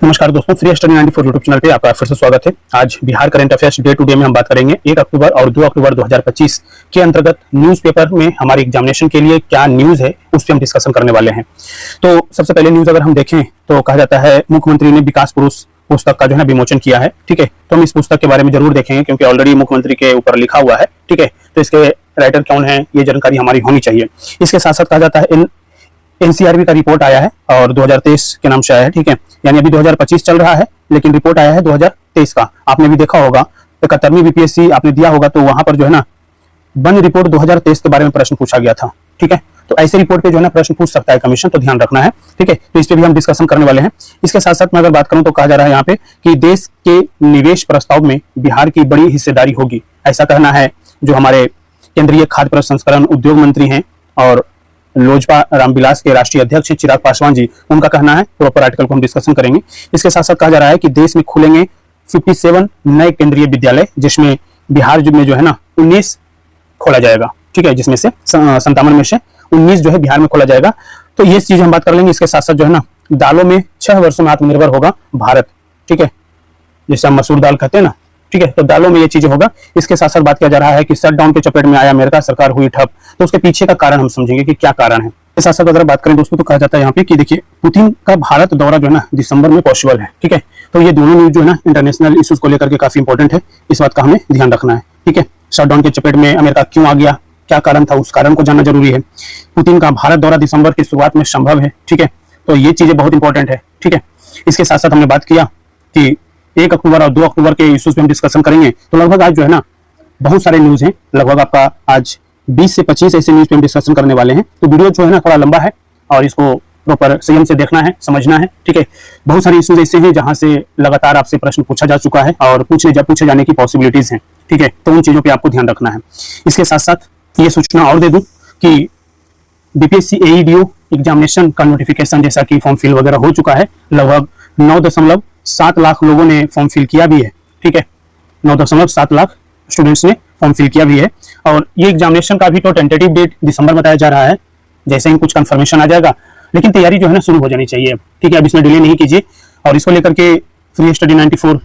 नमस्कार दोस्तों, free study 94 YouTube channel पे आपका फिर से स्वागत है। आज Bihar current affairs day to day में हम बात करेंगे 1 अक्टूबर और 2 अक्टूबर 2025 के अंतर्गत न्यूज़पेपर में हमारी एग्जामिनेशन के लिए क्या न्यूज़ है उस पर हम डिस्कशन करने वाले हैं। तो सबसे पहले न्यूज़ अगर हम देखें तो कहा जाता है मुख्यमंत्री ने विकास पुरुष पुस्तक का जो है विमोचन किया है। ठीक है, तो हम इस पुस्तक के बारे में जरूर देखेंगे क्योंकि ऑलरेडी मुख्यमंत्री के ऊपर लिखा हुआ है। ठीक है, तो इसके राइटर कौन है ये जानकारी हमारी होनी चाहिए। इसके साथ साथ कहा जाता है एनसीआरबी का रिपोर्ट आया है और 2023 के नाम से आया है। ठीक है, यानी अभी 2025 चल रहा है लेकिन रिपोर्ट आया है 2023 का। आपने भी देखा होगा 71वीं बीपीएससी आपने दिया होगा तो वहां पर जो है ना वन रिपोर्ट 2023 के बारे में प्रश्न पूछा गया था। ठीक है, तो ऐसे रिपोर्ट पे जो है ना प्रश्न पूछ सकता है कमीशन, तो ध्यान रखना है। ठीक है, तो इस पे भी हम डिस्कशन करने वाले हैं। इसके साथ साथ मैं अगर बात करूं तो कहा जा रहा है यहाँ पे कि देश के निवेश प्रस्ताव में बिहार की बड़ी हिस्सेदारी होगी, ऐसा कहना है जो हमारे केंद्रीय खाद्य प्रसंस्करण उद्योग मंत्री हैं और लोजपा रामविलास के राष्ट्रीय अध्यक्ष चिराग पासवान जी, उनका कहना है। प्रॉपर आर्टिकल को हम डिस्कशन करेंगे। इसके साथ साथ कहा जा रहा है कि देश में खुलेंगे 57 नए केंद्रीय विद्यालय, जिसमें बिहार में जो है ना 19 खोला जाएगा। ठीक है, जिसमें से 57 में से 19 जो है बिहार में खोला जाएगा। तो ये चीज हम बात कर लेंगे। इसके साथ साथ जो है ना दालों में 6 वर्षों में आत्मनिर्भर होगा भारत। ठीक है, जैसे हम मसूर दाल कहते हैं ना। ठीक है, तो दालों में ये चीजें होगा। इसके साथ साथ बात किया जा रहा है कि शटडाउन के चपेट में आया अमेरिका, सरकार हुई ठप, तो उसके पीछे का कारण हम समझेंगे कि क्या कारण है। इसके साथ साथ अगर बात करें दोस्तों तो कहा जाता है यहाँ पे कि देखिए पुतिन का भारत दौरा जो है ना दिसंबर में पॉसिबल है। ठीक है, तो ये दोनों न्यूज जो है ना इंटरनेशनल इश्यूज को लेकर के काफी इंपॉर्टेंट है, इस बात का हमें ध्यान रखना है। ठीक है, शटडाउन के चपेट में अमेरिका क्यों आ गया, क्या कारण था, उस कारण को जानना जरूरी है। पुतिन का भारत दौरा दिसंबर की शुरुआत में संभव है। ठीक है, तो ये चीजें बहुत इंपॉर्टेंट है। ठीक है, इसके साथ साथ हमने बात किया कि 1 अक्टूबर और 2 अक्टूबर के इश्यूज पे हम डिस्कशन करेंगे। तो लगभग आज जो है ना बहुत सारे न्यूज हैं, लगभग आपका आज 20 से 25 ऐसे न्यूज पे हम डिस्कशन करने वाले हैं। तो वीडियो जो है ना थोड़ा लंबा है और इसको प्रॉपर संयम से देखना है, समझना है। ठीक है, बहुत सारे इश्यूज ऐसे हैं जहां से लगातार आपसे प्रश्न पूछा जा चुका है और पूछे जाने की पॉसिबिलिटीज हैं। ठीक है, तो उन चीजों पर आपको ध्यान रखना है। इसके साथ साथ ये सूचना और दे दूं कि बीपीएससी एईडीओ एग्जामिनेशन का नोटिफिकेशन जैसा कि फॉर्म फिल वगैरह हो चुका है। लगभग 9.7 लाख लोगों ने फॉर्म फिल किया भी है। ठीक है, 9.7 लाख स्टूडेंट्स ने फॉर्म फिल किया भी है और ये एग्जामिनेशन का भी तो टेंटेटिव डेट दिसंबर बताया जा रहा है। जैसे ही कुछ कंफर्मेशन आ जाएगा, लेकिन तैयारी जो है ना शुरू हो जानी चाहिए। ठीक है, अब इसमें डिले नहीं कीजिए और इसको लेकर के फ्री स्टडी 94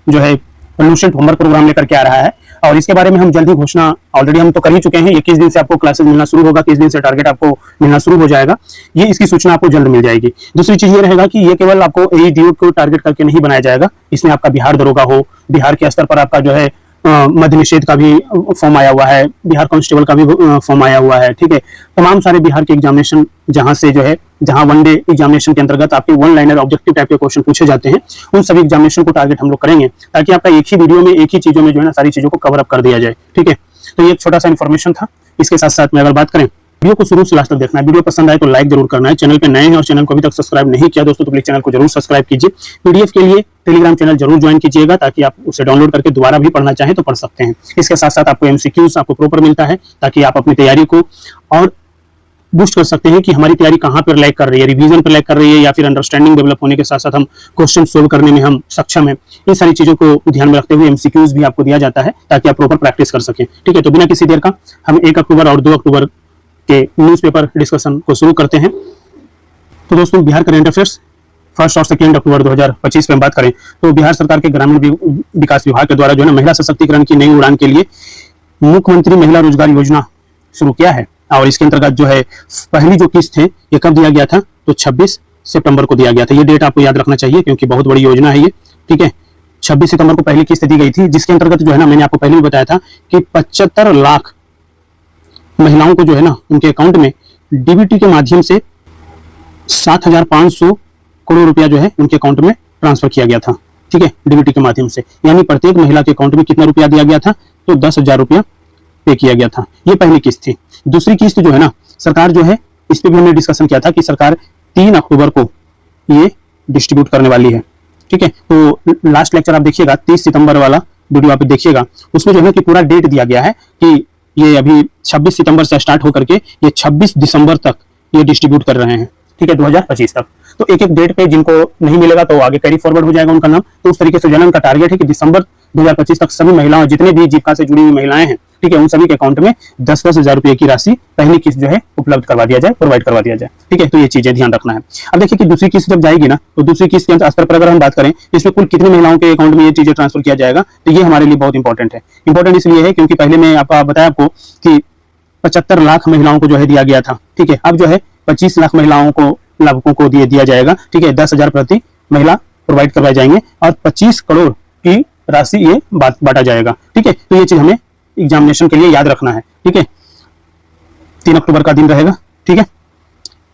जो है कन्वर्सेंट होमवर्क प्रोग्राम लेकर के आ रहा है और इसके बारे में हम जल्दी घोषणा ऑलरेडी हम तो कर ही चुके हैं। 21 दिन से आपको क्लासेस मिलना शुरू होगा, 30 दिन से टारगेट आपको मिलना शुरू हो जाएगा। ये इसकी सूचना आपको जल्द मिल जाएगी। दूसरी चीज ये रहेगा कि ये केवल आपको एईडीओ को टारगेट करके नहीं बनाया जाएगा, इसमें आपका बिहार दरोगा हो, बिहार के स्तर पर आपका जो है मध्य निषेध का भी फॉर्म आया हुआ है, बिहार कांस्टेबल का भी फॉर्म आया हुआ है। ठीक है, तमाम सारे बिहार के एग्जामिनेशन जहां से जो है जहां वनडे एग्जामिनेशन के अंतर्गत आपके वन लाइनर ऑब्जेक्टिव टाइप के क्वेश्चन पूछे जाते हैं, उन सभी एग्जामिनेशन को टारगेट हम लोग करेंगे ताकि आपका एक ही वीडियो में एक ही चीजों में जो है ना सारी चीजों को कवर अप कर दिया जाए। ठीक है, तो ये एक छोटा सा इन्फॉर्मेशन था। इसके साथ साथ में अगर बात करें, वीडियो को शुरू से लास्ट तक देखना है। वीडियो पसंद आए तो लाइक जरूर करना है। चैनल पे नए हैं और चैनल को अभी तक सब्सक्राइब नहीं किया दोस्तों तो प्लीज चैनल को जरूर सब्सक्राइब कीजिए। पीडीएफ के लिए टेलीग्राम चैनल जरूर ज्वाइन कीजिएगा ताकि आप उसे डाउनलोड करके दोबारा भी पढ़ना चाहें तो पढ़ सकते हैं। इसके साथ साथ आपको एमसीक्यूज आपको प्रॉपर मिलता है ताकि आप अपनी तैयारी को और बूस्ट कर सकते हैं कि हमारी तैयारी कहाँ पर लैग कर रही है, रिवीजन पर लैग कर रही है या फिर अंडरस्टैंडिंग डेवलप होने के साथ साथ हम क्वेश्चन सोल्व करने में हम सक्षम हैं। इन सारी चीजों को ध्यान में रखते हुए एमसीक्यूज भी आपको दिया जाता है ताकि आप प्रॉपर प्रैक्टिस कर सकें। ठीक है, तो बिना किसी देर का हम 1 अक्टूबर और 2 अक्टूबर के न्यूज़पेपर डिस्कशन को शुरू करते हैं। तो दोस्तों बिहार करंट अफेयर्स 1 और 2 अक्टूबर 2025 में बात करें तो बिहार सरकार के ग्रामीण विकास विभाग के द्वारा जो है ना महिला सशक्तिकरण की नई उड़ान के लिए मुख्यमंत्री महिला रोजगार योजना शुरू किया है और इसके अंतर्गत जो है पहली जो किस्त है ये कब दिया गया था तो 26 सितंबर को दिया गया था। ये डेट आपको याद रखना चाहिए क्योंकि बहुत बड़ी योजना है ये। ठीक है, 26 सितंबर को पहली किस्त दी गई थी जिसके अंतर्गत जो है ना मैंने आपको पहले भी बताया था कि 75 लाख महिलाओं को जो है ना उनके अकाउंट में डीबीटी के माध्यम से 7,500 करोड़ रुपया जो है उनके अकाउंट में ट्रांसफर किया गया था। ठीक है, डीबीटी के माध्यम से, यानी प्रत्येक महिला के अकाउंट में कितना रुपया दिया गया था तो 10,000 रुपया पे किया गया था। ये पहली किस्त थी। दूसरी किस्त जो है ना सरकार जो है इस पे भी हमने डिस्कशन किया था कि सरकार 3 अक्टूबर को ये डिस्ट्रीब्यूट करने वाली है। ठीक है, तो लास्ट लेक्चर आप देखिएगा 30 सितंबर वाला वीडियो आप देखिएगा, उसमें जो है कि पूरा डेट दिया गया है कि ये अभी 26 सितंबर से स्टार्ट होकर के ये 26 दिसंबर तक ये डिस्ट्रीब्यूट कर रहे हैं। ठीक है, 2025 तक। तो एक एक डेट पे जिनको नहीं मिलेगा तो आगे कैरी फॉरवर्ड हो जाएगा उनका नाम। तो उस तरीके से जो है उनका टारगेट है कि दिसंबर 2025 तक सभी महिलाओं, जितने भी जीविका से जुड़ी हुई महिलाएं हैं, ठीक है, उन सभी के अकाउंट में 10-10 हजार रुपए की राशि पहली किस्त जो है उपलब्ध करवा दिया जाए, प्रोवाइड करवा दिया जाए। ठीक है, तो ये चीजें ध्यान रखना है। अब देखिए कि दूसरी किस्त जब जाएगी ना, तो दूसरी किस्त के स्तर पर अगर हम बात करें तो इसमें कुल कितनी महिलाओं के अकाउंट में ये चीजें ट्रांसफर किया जाएगा, तो ये हमारे लिए बहुत इंपॉर्टेंट है। इंपॉर्टेंट इसलिए है क्योंकि पहले मैं आपको बताया आपको कि 75 लाख महिलाओं को जो है दिया गया था। ठीक है, अब जो है 25 लाख महिलाओं को, लाभुकों को दिया जाएगा। ठीक है, 10,000 प्रति महिला प्रोवाइड करवाए जाएंगे और 25 करोड़ की राशि ये बांटा जाएगा। ठीक है, तो ये चीज हमें एग्जामिनेशन के लिए याद रखना है। ठीक है, 3 अक्टूबर का दिन रहेगा। ठीक है,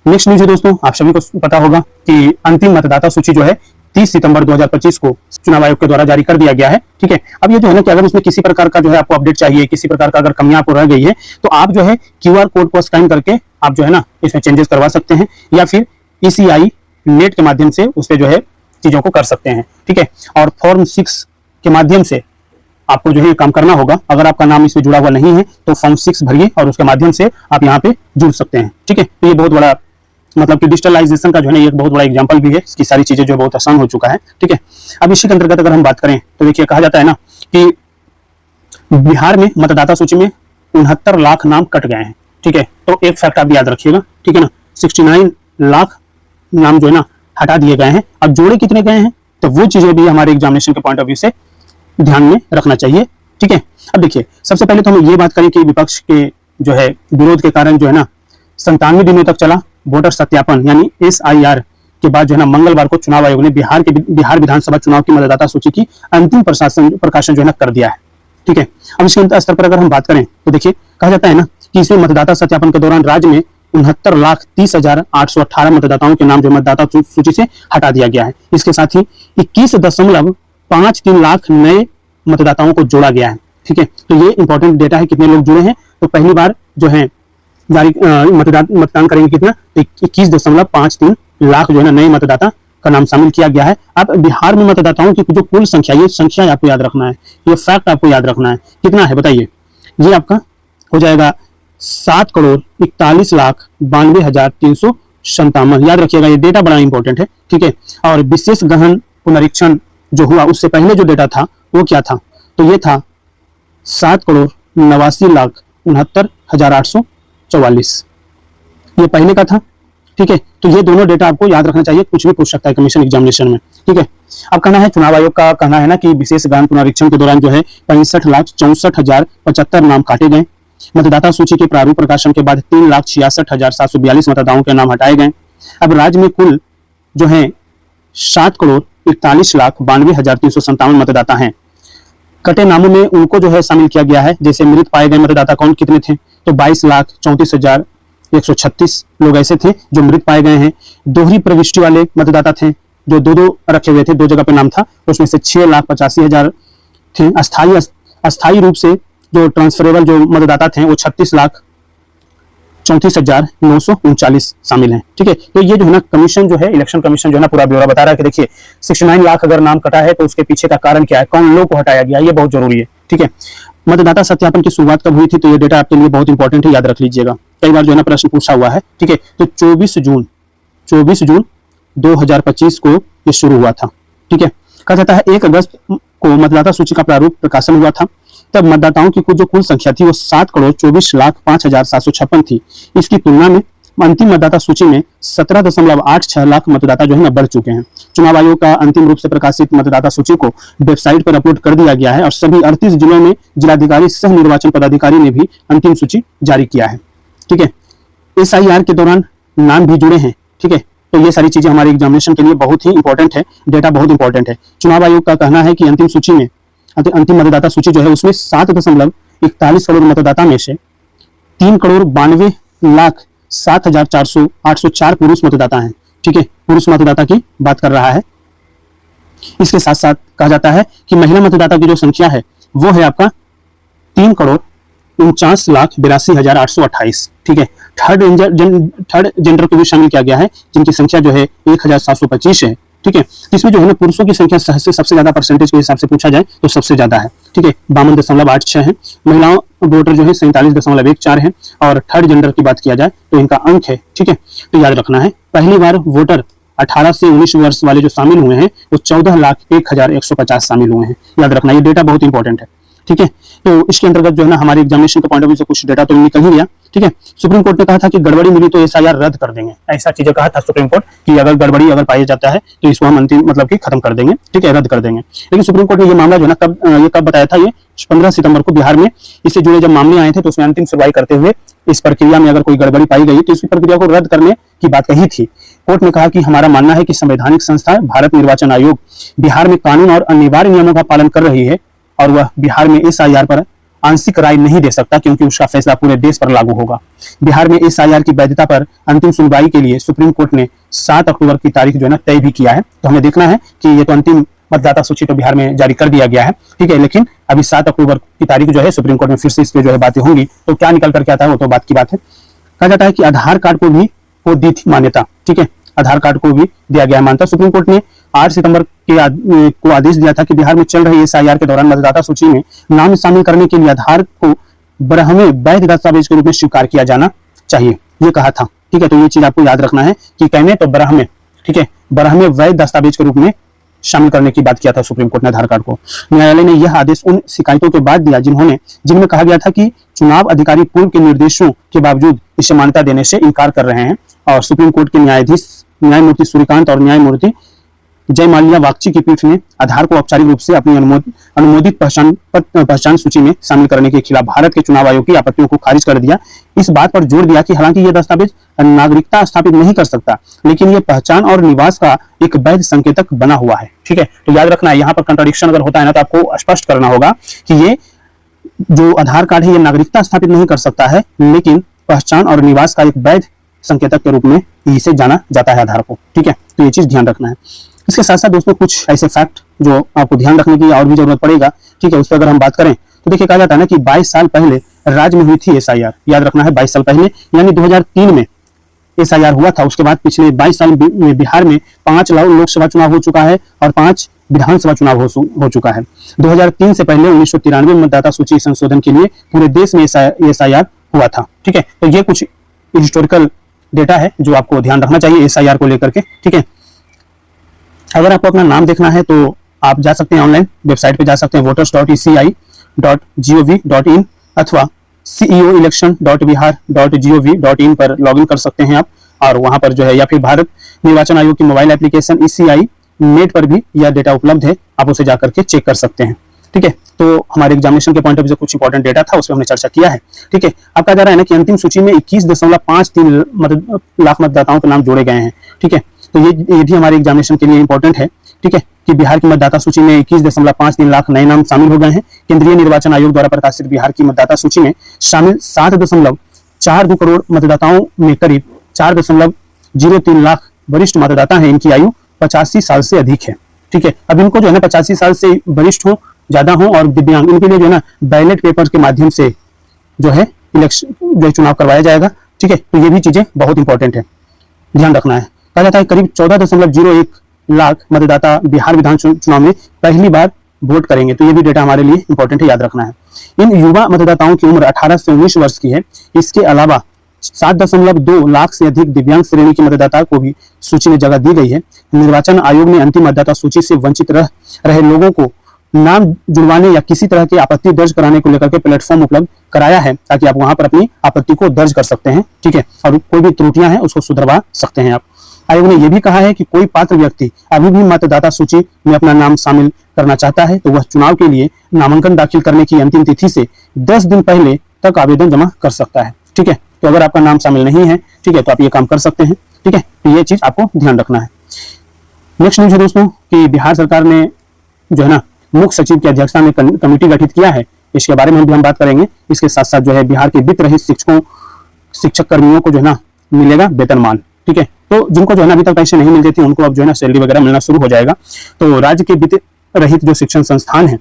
नेक्स्ट न्यूज है दोस्तों, आप सभी को पता होगा कि अंतिम मतदाता सूची जो है 30 सितंबर 2025 को चुनाव आयोग के द्वारा जारी कर दिया गया है। ठीक है, अब ये जो है ना कि अगर उसमें किसी प्रकार का जो है आपको अपडेट चाहिए, किसी प्रकार का अगर कमियां आपको रह गई है, तो आप जो है QR कोड को स्कैन करके आप जो है ना इसमें चेंजेस करवा सकते हैं, या फिर ECI नेट के माध्यम से उस पर जो है चीजों को कर सकते हैं। ठीक है, और फॉर्म 6 के माध्यम से आपको जो है काम करना होगा। अगर आपका नाम इसमें जुड़ा हुआ नहीं है तो फॉर्म 6 भरिए और उसके माध्यम से आप यहाँ पे जुड़ सकते हैं। ठीक है, तो ये बहुत बड़ा मतलब कि डिजिटलाइजेशन का जो है ना एक बहुत बड़ा एग्जांपल भी है। इसकी सारी चीजें जो बहुत आसान हो चुका है। ठीक है, अब इसी के अंतर्गत अगर हम बात करें तो देखिए कहा जाता है ना कि बिहार में मतदाता सूची में 69 लाख नाम कट गए हैं। ठीक है, तो एक फैक्ट आप याद रखिएगा। ठीक है ना, 69 लाख नाम जो है ना हटा दिए गए हैं। अब जोड़े कितने गए हैं, तो वो चीजें भी हमारे एग्जामिनेशन के पॉइंट ऑफ व्यू से ध्यान में रखना चाहिए। ठीक है, अब देखिए सबसे पहले तो हम ये बात करें कि विपक्ष के जो है विरोध के कारण जो है ना 97 दिनों तक चला वोटर सत्यापन यानी SIR के बाद जो है ना मंगलवार को चुनाव आयोग ने बिहार विधानसभा चुनाव की मतदाता सूची की अंतिम प्रकाशन जो है ना कर दिया है। ठीक है, अब इसके स्तर पर अगर हम बात करें तो देखिए कहा जाता है ना कि इसमें मतदाता सत्यापन के दौरान राज्य में 69,30,818 मतदाताओं के नाम जो मतदाता सूची से हटा दिया गया है। इसके साथ ही 21.53 लाख नए मतदाताओं को जोड़ा गया है। ठीक है, तो ये इंपॉर्टेंट डेटा है कितने लोग जुड़े हैं। तो पहली बार जो है मतदान करेंगे कितना, 21.53 लाख जो है ना नए मतदाता का नाम शामिल किया गया है। अब बिहार में मतदाताओं की जो कुल संख्या, ये संख्या आपको याद रखना है, ये फैक्ट आपको याद रखना है। कितना है बताइए, ये आपका हो जाएगा 7,41,92,357। याद रखिएगा, ये डेटा बड़ा इंपॉर्टेंट है। ठीक है, और विशेष गहन पुनरीक्षण जो हुआ उससे पहले जो डेटा था वो क्या था, तो ये था 7,89,69,844। ये पहले का था। ठीक है, तो ये दोनों डेटा आपको याद रखना चाहिए, कुछ भी पूछ सकता है कमीशन एग्जामिनेशन में। ठीक है, अब कहना है चुनाव आयोग का कहना है ना कि विशेष गहन पुनरीक्षण के दौरान जो है 65,64,075 नाम काटे गए। मतदाता सूची के प्रारूप प्रकाशन के बाद 3,66,742 मतदाताओं के नाम हटाए गए। अब राज्य में कुल जो है 7,41,92,357 मतदाता हैं। कटे नामों में उनको जो है शामिल किया गया है, जैसे मृत पाए गए मतदाता कौन कितने थे, तो 22,34,136 लोग ऐसे थे जो मृत पाए गए हैं। दोहरी प्रविष्टि वाले मतदाता थे जो दो रखे हुए थे, 2 जगह पे नाम था, उसमें से 6,85,000 थे। अस्थायी रूप से जो ट्रांसफरेबल जो मतदाता थे वो 36,34,939 शामिल हैं। ठीक है, तो ये जो है ना कमीशन जो है, इलेक्शन कमीशन जो है ना पूरा ब्यौरा बता रहा है कि देखिए 69 लाख अगर नाम कटा है तो उसके पीछे का कारण क्या है, कौन लोग को हटाया गया, ये बहुत जरूरी है। ठीक है, मतदाता सत्यापन की शुरुआत कब हुई थी, तो ये डेटा आपके लिए बहुत इंपॉर्टेंट है, याद रख लीजिएगा, कई बार जो है ना प्रश्न पूछा हुआ है। ठीक है, तो 24 जून 2025 को ये शुरू हुआ था। ठीक है, कहा जाता है 1 अगस्त को मतदाता सूची का प्रारूप प्रकाशन हुआ था। तब मतदाताओं की जो कुल संख्या थी वो 7,24,05,756 थी। इसकी तुलना में अंतिम मतदाता सूची में 17.86 लाख मतदाता जो है ना बढ़ चुके हैं। चुनाव आयोग का अंतिम रूप से प्रकाशित मतदाता सूची को वेबसाइट पर अपलोड कर दिया गया है और सभी 38 जिलों में जिलाधिकारी सह निर्वाचन पदाधिकारी ने भी अंतिम सूची जारी किया है। ठीक है, SIR के दौरान नाम भी जुड़े हैं। ठीक है, तो ये सारी चीजें हमारे एग्जामिनेशन के लिए बहुत ही इंपॉर्टेंट है, डेटा बहुत इंपॉर्टेंट है। चुनाव आयोग का कहना है कि अंतिम मतदाता सूची जो है उसमें 7.41 करोड़ मतदाता में से 3,92,07,804 पुरुष मतदाता हैं। ठीक है, पुरुष मतदाता की बात कर रहा है। इसके साथ साथ कहा जाता है कि महिला मतदाता की जो संख्या है वो है आपका 3,49,82,828। ठीक है, थर्ड जेंडर को भी शामिल किया गया है जिनकी संख्या जो है 1,725 है। ठीक है, इसमें जो है ना पुरुषों की संख्या सबसे ज्यादा परसेंटेज के हिसाब से पूछा जाए तो सबसे ज्यादा है। ठीक है, 52.86 है। महिलाओं वोटर जो है 47.14 है। और थर्ड जेंडर की बात किया जाए तो इनका अंक है। ठीक है, तो याद रखना है पहली बार वोटर 18 से 19 वर्ष वाले जो शामिल हुए हैं वो 14,01,150 शामिल हुए हैं। याद रखना, ये डेटा बहुत इंपॉर्टेंट है। ठीक है, तो इसके अंतर्गत जो है ना हमारे एग्जामिनेशन के पॉइंट ऑफ व्यू से कुछ डेटा तो निकल ही गया। ठीक है, सुप्रीम कोर्ट ने कहा था कि गड़बड़ी मिली तो एसआईआर रद्द कर देंगे, ऐसा चीजें कहा था सुप्रीम कोर्ट कि अगर गड़बड़ी अगर पाया जाता है तो इसको हम अंतिम मतलब कि खत्म कर देंगे। ठीक है, रद्द कर देंगे। लेकिन सुप्रीम कोर्ट ने ये मामला जो है ना कब बताया था, ये 15 सितंबर को बिहार में इससे जुड़े जब मामले आए थे तो उसमें अंतिम सुनवाई करते हुए इस प्रक्रिया में अगर कोई गड़बड़ी पाई गई तो इस प्रक्रिया को रद्द करने की बात कही थी। कोर्ट ने कहा कि हमारा मानना है कि संवैधानिक संस्था भारत निर्वाचन आयोग बिहार में कानून और अनिवार्य नियमों का पालन कर रही है और वह बिहार में एसआईआर पर आंशिक राय नहीं दे सकता क्योंकि उसका फैसला पूरे देश पर लागू होगा। बिहार में एसआईआर की वैधता पर अंतिम सुनवाई के लिए सुप्रीम कोर्ट ने 7 अक्टूबर की तारीख जो है ना तय भी किया है। तो हमें देखना है कि ये तो अंतिम मतदाता सूची तो बिहार में जारी कर दिया गया है। ठीक है, लेकिन अभी 7 अक्टूबर की तारीख जो है सुप्रीम कोर्ट में फिर से इस पे जो है बातें होंगी तो क्या निकल करके आता है वो तो बात की बात है। कहा जाता है कि आधार कार्ड को दी थी मान्यता। ठीक है, आधार कार्ड को भी दिया गया मान्यता। सुप्रीम कोर्ट ने 8 सितंबर को आदेश दिया था कि बिहार में चल रही एसआईआर के दौरान मतदाता सूची में नाम शामिल करने के लिए आधार को बरहमे वैध दस्तावेज के रूप में स्वीकार किया जाना चाहिए, ये कहा था। ठीक है, तो ये चीज आपको याद रखना है कि कहने तो बरहमे, ठीक है, बरहमे वैध दस्तावेज के रूप में शामिल करने की बात किया था सुप्रीम कोर्ट ने आधार कार्ड को। न्यायालय ने यह आदेश उन शिकायतों के बाद दिया जिनमें कहा गया था कि चुनाव अधिकारी पूर्व के निर्देशों के बावजूद इसे मान्यता देने से इनकार कर रहे हैं। और सुप्रीम कोर्ट के न्यायमूर्ति सूर्यकांत और न्यायमूर्ति जय माल्या वागची की पीठ ने आधार को औपचारिक रूप से अपनी अनुमोदित पहचान सूची में शामिल करने के खिलाफ भारत के चुनाव आयोग की आपत्तियों को खारिज कर दिया। इस बात पर जोर दिया कि हालांकि यह दस्तावेज नागरिकता स्थापित नहीं कर सकता लेकिन यह पहचान और निवास का एक वैध संकेतक बना हुआ है। ठीक है, तो याद रखना है यहाँ पर कंट्राडिक्शन अगर होता है ना तो आपको स्पष्ट करना होगा कि ये जो आधार कार्ड है ये नागरिकता स्थापित नहीं कर सकता है लेकिन पहचान और निवास का एक वैध संकेतक के रूप में इसे जाना जाता है आधार को। ठीक है, तो ये चीज ध्यान रखना है। इसके साथ साथ दोस्तों कुछ ऐसे फैक्ट जो आपको ध्यान रखने की और भी जरूरत पड़ेगा। ठीक है, उस पर अगर हम बात करें तो देखिए कहा जाता है ना कि 22 साल पहले राज्य में हुई थी एसआईआर। याद रखना है 22 साल पहले यानी 2003 में एसआईआर हुआ था। उसके बाद पिछले 22 साल में बिहार में 5 लोकसभा चुनाव हो चुका है और 5 विधानसभा चुनाव हो चुका है। 2003 से पहले 1993 में मतदाता सूची संशोधन के लिए पूरे देश में एसआईआर हुआ था। ठीक है, तो ये कुछ हिस्टोरिकल डेटा है जो आपको ध्यान रखना चाहिए एसआईआर को लेकर के। ठीक है, अगर आपको अपना नाम देखना है तो आप जा सकते हैं ऑनलाइन वेबसाइट पे जा सकते हैं voters.eci.gov.in अथवा ceoelection.bihar.gov.in पर लॉगिन कर सकते हैं आप और वहां पर जो है या फिर भारत निर्वाचन आयोग की मोबाइल एप्लीकेशन ECI नेट पर भी यह डेटा उपलब्ध है, आप उसे जाकर के चेक कर सकते हैं। ठीक है, तो हमारे एग्जामिनेशन के पॉइंट ऑफ व्यू से कुछ इंपॉर्टेंट डेटा था उसमें हमने चर्चा किया है। ठीक है, अब कहा जा रहा है ना कि अंतिम सूची में 21.53 लाख मतदाताओं के नाम जोड़े गए हैं। ठीक है, तो ये भी हमारे एग्जामिनेशन के लिए इंपॉर्टेंट है। ठीक है, कि बिहार की मतदाता सूची में 21.53 लाख नए नाम शामिल हो गए हैं। केंद्रीय निर्वाचन आयोग द्वारा प्रकाशित बिहार की मतदाता सूची में शामिल 7.42 करोड़ मतदाताओं में करीब 4.03 लाख वरिष्ठ मतदाता हैं। इनकी आयु 85 साल से अधिक है। ठीक है, अब इनको जो है ना 85 साल से वरिष्ठ हो, ज्यादा हो और दिव्यांग, इनके लिए जो है ना बैलेट पेपर के माध्यम से जो है इलेक्शन जो चुनाव करवाया जाएगा। ठीक है, तो ये भी चीजें बहुत इंपॉर्टेंट है, ध्यान रखना है। कहा जाता है करीब 14.01 लाख मतदाता बिहार विधानसभा चुनाव में पहली बार वोट करेंगे, तो ये भी डेटा हमारे लिए इंपॉर्टेंट है, याद रखना है। इन युवा मतदाताओं की उम्र 18 से 19 वर्ष की है। इसके अलावा 7.2 लाख से अधिक दिव्यांग श्रेणी के मतदाता को भी सूची में जगह दी गई है। निर्वाचन आयोग ने अंतिम मतदाता सूची से वंचित रहे लोगों को नाम जुड़वाने या किसी तरह की आपत्ति दर्ज कराने को लेकर के प्लेटफॉर्म उपलब्ध कराया है ताकि आप वहां पर अपनी आपत्ति को दर्ज कर सकते हैं। ठीक है, और कोई भी त्रुटियां हैं उसको सुधरवा सकते हैं आप। आयोग ने यह भी कहा है कि कोई पात्र व्यक्ति अभी भी मतदाता सूची में अपना नाम शामिल करना चाहता है तो वह चुनाव के लिए नामांकन दाखिल करने की अंतिम तिथि से 10 दिन पहले तक आवेदन जमा कर सकता है। ठीक है, तो अगर आपका नाम शामिल नहीं है, ठीक है, तो आप ये काम कर सकते हैं। ठीक है, तो ये चीज आपको ध्यान रखना है। नेक्स्ट न्यूज है दोस्तों कि बिहार सरकार ने जो है ना मुख्य सचिव की अध्यक्षता में कमेटी गठित किया है। इसके बारे में भी हम बात करेंगे। इसके साथ साथ जो है बिहार के वित्त रहित शिक्षक कर्मियों को जो है ना मिलेगा वेतनमान। ठीक है, तो जिनको जो है ना अभी तक पैसे नहीं मिलते थे उनको अब जो है ना सैलरी वगैरह मिलना शुरू हो जाएगा। तो राज्य के वित्त रहित जो शिक्षण संस्थान है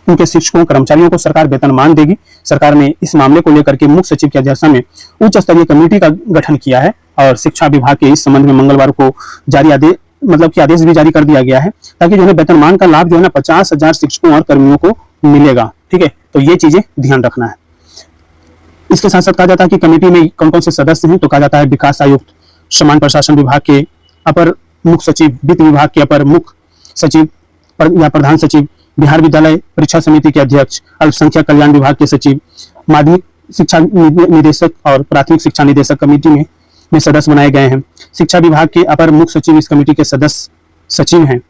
उनके शिक्षकों कर्मचारियों को सरकार वेतनमान देगी। सरकार ने इस मामले को लेकर के मुख्य सचिव की अध्यक्षता में उच्च स्तरीय कमेटी का गठन किया है और शिक्षा विभाग के इस संबंध में मंगलवार को जारी आदेश भी जारी कर दिया गया है ताकि जो है वेतनमान का लाभ जो है ना 50,000 शिक्षकों और कर्मियों को मिलेगा। ठीक है, तो ये चीजें ध्यान रखना है। इसके साथ साथ कहा जाता है कि कमेटी में कौन कौन से सदस्य हैं, तो कहा जाता है विकास आयुक्त, समान प्रशासन विभाग के अपर मुख्य सचिव, वित्त विभाग के अपर मुख्य सचिव या प्रधान सचिव, बिहार विद्यालय परीक्षा समिति के अध्यक्ष, अल्पसंख्यक कल्याण विभाग के सचिव, माध्यमिक शिक्षा निदेशक और प्राथमिक शिक्षा निदेशक कमेटी में सदस्य बनाए गए हैं। शिक्षा विभाग के अपर मुख्य सचिव इस कमेटी के सदस्य सचिव हैं।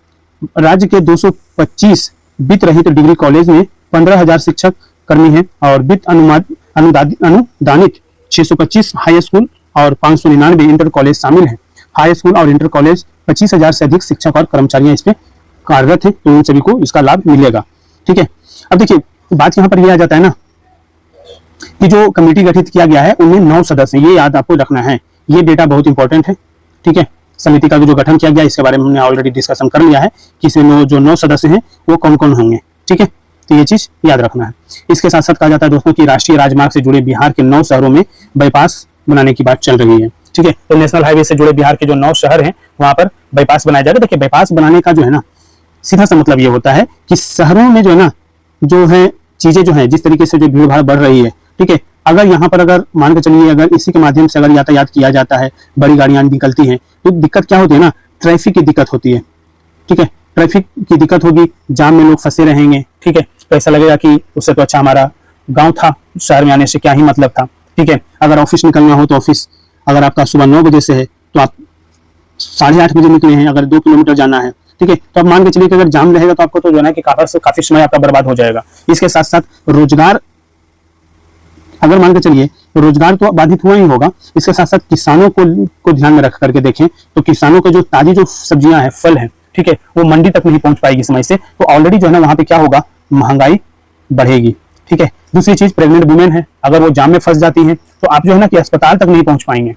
राज्य के 225 वित्त रहित डिग्री कॉलेज में 15,000 शिक्षक कर्मी हैं और वित्त अनुदानित 625 हाई स्कूल और 599 इंटर कॉलेज शामिल हैं। हाई स्कूल और इंटर कॉलेज 25,000 से अधिक शिक्षक और कर्मचारियां इसमें कार्यरत हैं, तो उन सभी को इसका लाभ मिलेगा। ठीक है, अब देखिए बात यहाँ पर यह आ जाता है ना कि जो कमेटी गठित किया गया है उनमें 9 सदस्य हैं, ये याद आपको रखना है, ये डेटा बहुत इंपॉर्टेंट है। ठीक है, समिति का जो गठन किया गया इसके बारे में हमने ऑलरेडी डिस्कशन कर लिया है कि इसमें जो 9 सदस्य हैं वो कौन कौन होंगे। ठीक है, तो ये चीज याद रखना है। इसके साथ साथ कहा जाता है दोस्तों कि राष्ट्रीय राजमार्ग से जुड़े बिहार के 9 शहरों में बाईपास बनाने की बात चल रही है। ठीक है, तो नेशनल हाईवे से जुड़े बिहार के जो 9 शहर हैं वहां पर बाईपास बनाया जाएगा। देखिए बाईपास बनाने का जो है ना सीधा सा मतलब ये होता है कि शहरों में जो है ना जो है चीजें जो है जिस तरीके से जो भीड़ भाड़ बढ़ रही है, ठीक है, अगर यहाँ पर अगर मान के चलिए अगर इसी के माध्यम से अगर यातायात किया जाता है, बड़ी गाड़ियां निकलती हैं, तो दिक्कत क्या होती है ना, ट्रैफिक की दिक्कत होती है। ठीक है, ट्रैफिक की दिक्कत होगी, जाम में लोग फंसे रहेंगे। ठीक है, तो ऐसा लगेगा कि उससे तो अच्छा हमारा गांव था, शहर में आने से क्या ही मतलब था। ठीक है, अगर ऑफिस निकलना हो तो ऑफिस अगर आपका सुबह 9 बजे से है तो आप 8:30 बजे निकले हैं, अगर 2 किलोमीटर जाना है, ठीक है, तो आप मान के चलिए कि अगर जाम रहेगा तो आपको तो जो है ना कि काफी समय आपका बर्बाद हो जाएगा। इसके साथ साथ रोजगार, अगर मान के चलिए रोजगार तो बाधित हुआ ही होगा, इसके साथ साथ किसानों को ध्यान में रख करके देखें तो किसानों के जो ताजी जो सब्जियां हैं, फल हैं, ठीक है, वो मंडी तक नहीं पहुंच पाएगी समय से, तो ऑलरेडी जो है ना वहां पे क्या होगा, महंगाई बढ़ेगी। ठीक है, दूसरी चीज प्रेग्नेंट वुमेन है, अगर वो जाम में फंस जाती हैं तो आप जो है ना कि अस्पताल तक नहीं पहुंच पाएंगे।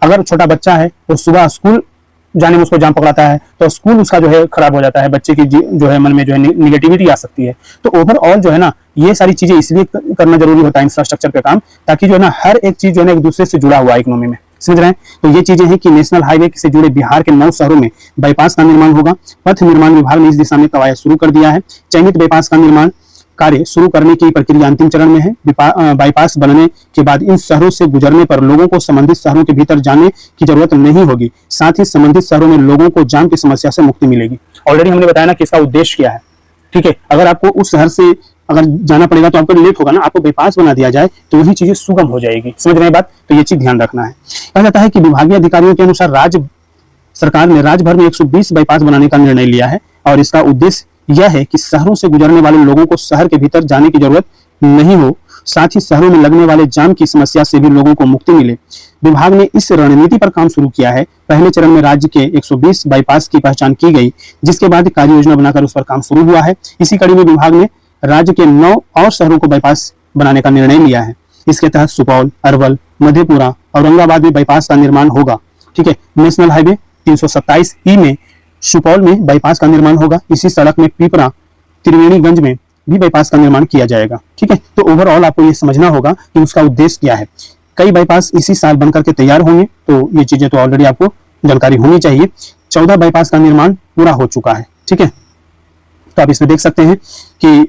अगर छोटा बच्चा है वो सुबह स्कूल जाने में उसको जाम पकड़ाता है तो स्कूल उसका जो है खराब हो जाता है, बच्चे की जो है मन में जो है निगेटिविटी आ सकती है। तो ओवरऑल जो है ना ये सारी चीजें इसलिए करना जरूरी होता है इंफ्रास्ट्रक्चर पे काम, ताकि जो है ना हर एक चीज जो है ना एक दूसरे से जुड़ा हुआ है इकोनॉमी में, समझ रहे हैं। तो ये चीजें हैं कि नेशनल हाईवे से जुड़े बिहार के 9 शहरों में बाईपास का निर्माण होगा। पथ निर्माण विभाग ने इस दिशा में कवायद शुरू कर दिया है। चयनित बाईपास का निर्माण कार्य शुरू करने की प्रक्रिया अंतिम चरण में है। बाईपास बनने के बाद इन शहरों से गुजरने पर लोगों को संबंधित शहरों के भीतर जाने की जरूरत नहीं होगी। साथ ही संबंधित शहरों में लोगों को जाम की समस्या से मुक्ति मिलेगी। ऑलरेडी हमने बताया ना कि इसका उद्देश्य क्या है। ठीक है, अगर आपको उस शहर से अगर जाना पड़ेगा तो आपको लेट होगा ना, आपको बाईपास बना दिया जाए तो वही चीजें सुगम हो जाएगी। समझ रहे हैं बात, तो ये चीज ध्यान रखना है। कहा जाता है कि विभागीय अधिकारियों के अनुसार राज्य सरकार ने राज्य भर में 120 बाईपास बनाने का निर्णय लिया है और इसका उद्देश्य यह है कि शहरों से गुजरने वाले लोगों को शहर के भीतर जाने की जरूरत नहीं हो, साथ ही शहरों में लगने वाले जाम की समस्या से भी लोगों को मुक्ति मिले। विभाग ने इस रणनीति पर काम शुरू किया है। पहले चरण में राज्य के 120 बाईपास की पहचान की गई, जिसके बाद कार्य योजना बनाकर उस पर काम शुरू हुआ है। इसी कड़ी में विभाग ने राज्य के 9 और शहरों को बाईपास बनाने का निर्णय लिया है। इसके तहत सुपौल, अरवल, मधेपुरा, औरंगाबाद में बाईपास का निर्माण होगा। ठीक है, नेशनल हाईवे 327E में सुपौल में बाईपास का निर्माण होगा। इसी सड़क में पिपरा, त्रिवेणीगंज में भी बाईपास का निर्माण किया जाएगा। ठीक है, तो ओवरऑल आपको ये समझना होगा कि उसका उद्देश्य क्या है। कई बाईपास इसी साल बनकर के तैयार होंगे, तो ये चीजें तो ऑलरेडी आपको जानकारी होनी चाहिए। 14 बाईपास का निर्माण पूरा हो चुका है। ठीक है, तो आप इसमें देख सकते हैं कि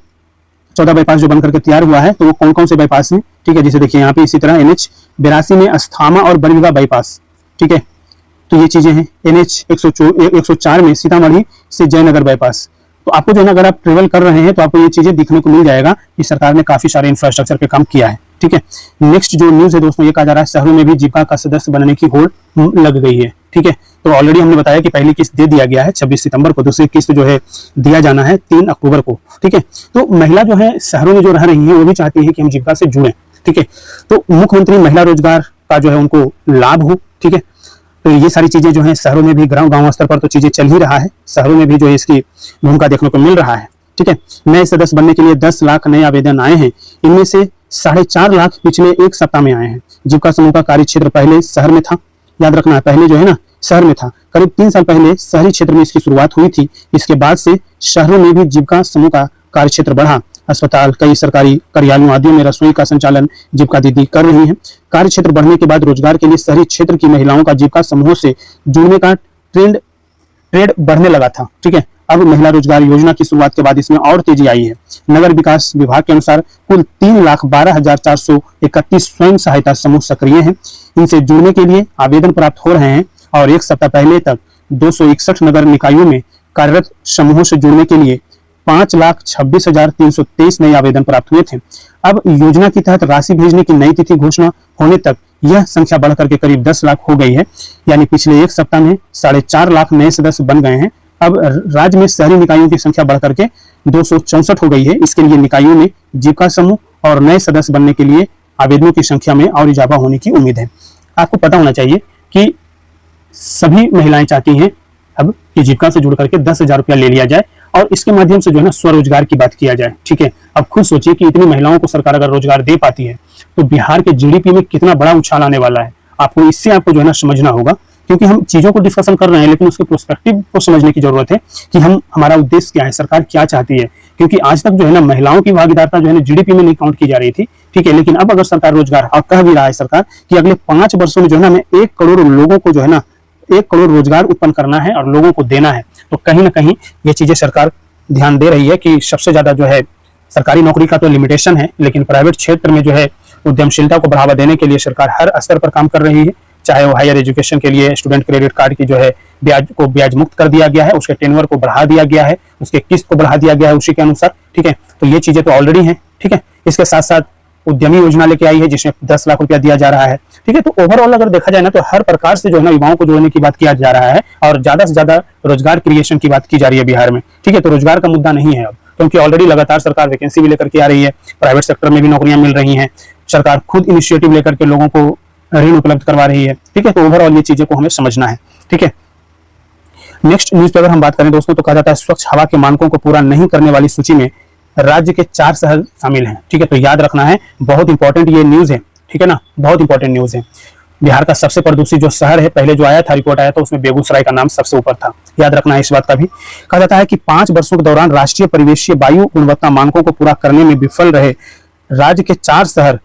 14 बाईपास जो बनकर के तैयार हुआ है, तो वो कौन कौन से बाईपास हैं। ठीक है, जैसे देखिए यहाँ पे इसी तरह NH 82 में अस्थामा और बरबीघा बाईपास। ठीक है, तो ये चीजें हैं। NH 104 में सीतामढ़ी से जयनगर बाईपास। तो आपको जो है ना अगर आप ट्रेवल कर रहे हैं तो आपको ये चीजें दिखने को मिल जाएगा कि सरकार ने काफी सारे इंफ्रास्ट्रक्चर पे काम किया है। ठीक है, नेक्स्ट जो न्यूज है दोस्तों, ये कहा जा रहा है शहरों में भी जीविका का सदस्य बनने की होड़ लग गई है। ठीक है, तो ऑलरेडी हमने बताया कि पहली किस्त दे दिया गया है 26 सितंबर को, दूसरी किस्त जो है दिया जाना है 3 अक्टूबर को। ठीक है, तो महिला जो है शहरों में जो रह रही है वो भी चाहती है कि हम जीविका से जुड़े। ठीक है, तो मुख्यमंत्री महिला रोजगार का जो है उनको लाभ हो। ठीक है, तो ये सारी चीजें जो है शहरों में भी गांव स्तर पर तो चीजें चल ही रहा है, शहरों में भी जो है इसकी भूमिका देखने को मिल रहा है। ठीक है, नए सदस्य बनने के लिए 10 लाख नए आवेदन आए हैं। इनमें से 4.5 लाख पिछले 1 सप्ताह में आए हैं। जीविका समूह का कार्य क्षेत्र पहले शहर में था, याद रखना है, पहले जो है ना शहर में था। करीब 3 साल पहले शहरी क्षेत्र में इसकी शुरुआत हुई थी। इसके बाद से शहरों में भी जीविका समूह का कार्य क्षेत्र बढ़ा। अस्पताल, कई सरकारी कार्यालयों आदि में रसोई का संचालन जीविका दीदी कर रही हैं। कार्य क्षेत्र बढ़ने के बाद रोजगार के लिए शहरी क्षेत्र की महिलाओं का जीविका समूह से जुड़ने का ट्रेंड बढ़ने लगा था। ठीक है, अब महिला रोजगार योजना की शुरुआत के बाद इसमें और तेजी आई है। नगर विकास विभाग के अनुसार कुल 3,12,431 स्वयं सहायता समूह सक्रिय हैं। इनसे जुड़ने के लिए आवेदन प्राप्त हो रहे हैं और 1 सप्ताह पहले तक 261 नगर निकायों में कार्यरत समूहों से जुड़ने के लिए 5,26,323 नए आवेदन प्राप्त हुए थे। अब योजना के तहत राशि भेजने की नई तिथि घोषणा होने तक यह संख्या बढ़कर के करीब 10 लाख हो गई है। यानी पिछले एक सप्ताह में 4.5 लाख नए सदस्य बन गए हैं। अब राज्य में शहरी निकायों की संख्या बढ़कर के 264 हो गई है। इसके लिए निकायों में जीविका समूह और नए सदस्य बनने के लिए आवेदनों की संख्या में और इजाफा होने की उम्मीद है। आपको पता होना चाहिए कि सभी महिलाएं चाहती हैं अब कि जीविका से जुड़ करके 10,000 रुपया ले लिया जाए और इसके माध्यम से जो है ना स्वरोजगार की बात किया जाए। ठीक है, अब खुद सोचिए कि इतनी महिलाओं को सरकार अगर रोजगार दे पाती है तो बिहार के जीडीपी में कितना बड़ा उछाल आने वाला है। आपको जो है ना समझना होगा, क्योंकि हम चीजों को डिस्कशन कर रहे हैं लेकिन उसके प्रोस्पेक्टिव को समझने की जरूरत है कि हमारा उद्देश्य क्या है, सरकार क्या चाहती है। क्योंकि आज तक जो है ना महिलाओं की भागीदारता जो है ना जीडीपी में नहीं काउंट की जा रही थी। ठीक है, लेकिन अब अगर सरकार रोजगार, और कह भी रहा है सरकार कि अगले 5 वर्षों में जो है ना हमें 1 करोड़ लोगों को जो है ना 1 करोड़ रोजगार उत्पन्न करना है और लोगों को देना है। तो कहीं ना कहीं ये चीजें सरकार ध्यान दे रही है कि सबसे ज्यादा जो है सरकारी नौकरी का तो लिमिटेशन है, लेकिन प्राइवेट क्षेत्र में जो है उद्यमशीलता को बढ़ावा देने के लिए सरकार हर स्तर पर काम कर रही है। चाहे वो हायर एजुकेशन के लिए स्टूडेंट क्रेडिट कार्ड की जो है ब्याज मुक्त कर दिया गया है, उसके टेन्योर को बढ़ा दिया गया है, उसके किस्त को बढ़ा दिया गया है उसी के अनुसार। ठीक है, तो ये चीजें तो ऑलरेडी हैं। ठीक है, इसके साथ साथ उद्यमी योजना लेके आई है जिसमें 10 लाख रुपया दिया जा रहा है। ठीक है, तो ओवरऑल अगर देखा जाए ना तो हर प्रकार से जो है ना युवाओं को जोड़ने की बात किया जा रहा है और ज्यादा से ज्यादा रोजगार क्रिएशन की बात की जा रही है बिहार में। ठीक है, तो रोजगार का मुद्दा नहीं है अब, क्योंकि ऑलरेडी लगातार सरकार वैकेंसी भी लेकर के आ रही है, प्राइवेट सेक्टर में भी नौकरियां मिल रही हैं, सरकार खुद इनिशिएटिव लेकर के लोगों को ऋण उपलब्ध करवा रही है। ठीक है, तो ओवरऑल ये चीजें को हमें समझना है। ठीक है, नेक्स्ट न्यूज पे अगर हम बात करें दोस्तों तो कहा जाता है स्वच्छ हवा के मानकों को पूरा नहीं करने वाली सूची में राज्य के 4 शहर शामिल हैं। ठीक है, तो याद रखना है, बहुत इंपॉर्टेंट ये न्यूज है। ठीक है ना, बहुत इंपॉर्टेंट न्यूज है। बिहार का सबसे प्रदूषित जो शहर है, पहले जो आया था रिपोर्ट आया था उसमें बेगूसराय का नाम सबसे ऊपर था। याद रखना है इस बात का भी। कहा जाता है कि 5 वर्षों के दौरान राष्ट्रीय परिवेशीय वायु गुणवत्ता मानकों को पूरा करने में विफल रहे राज्य के 4 शहर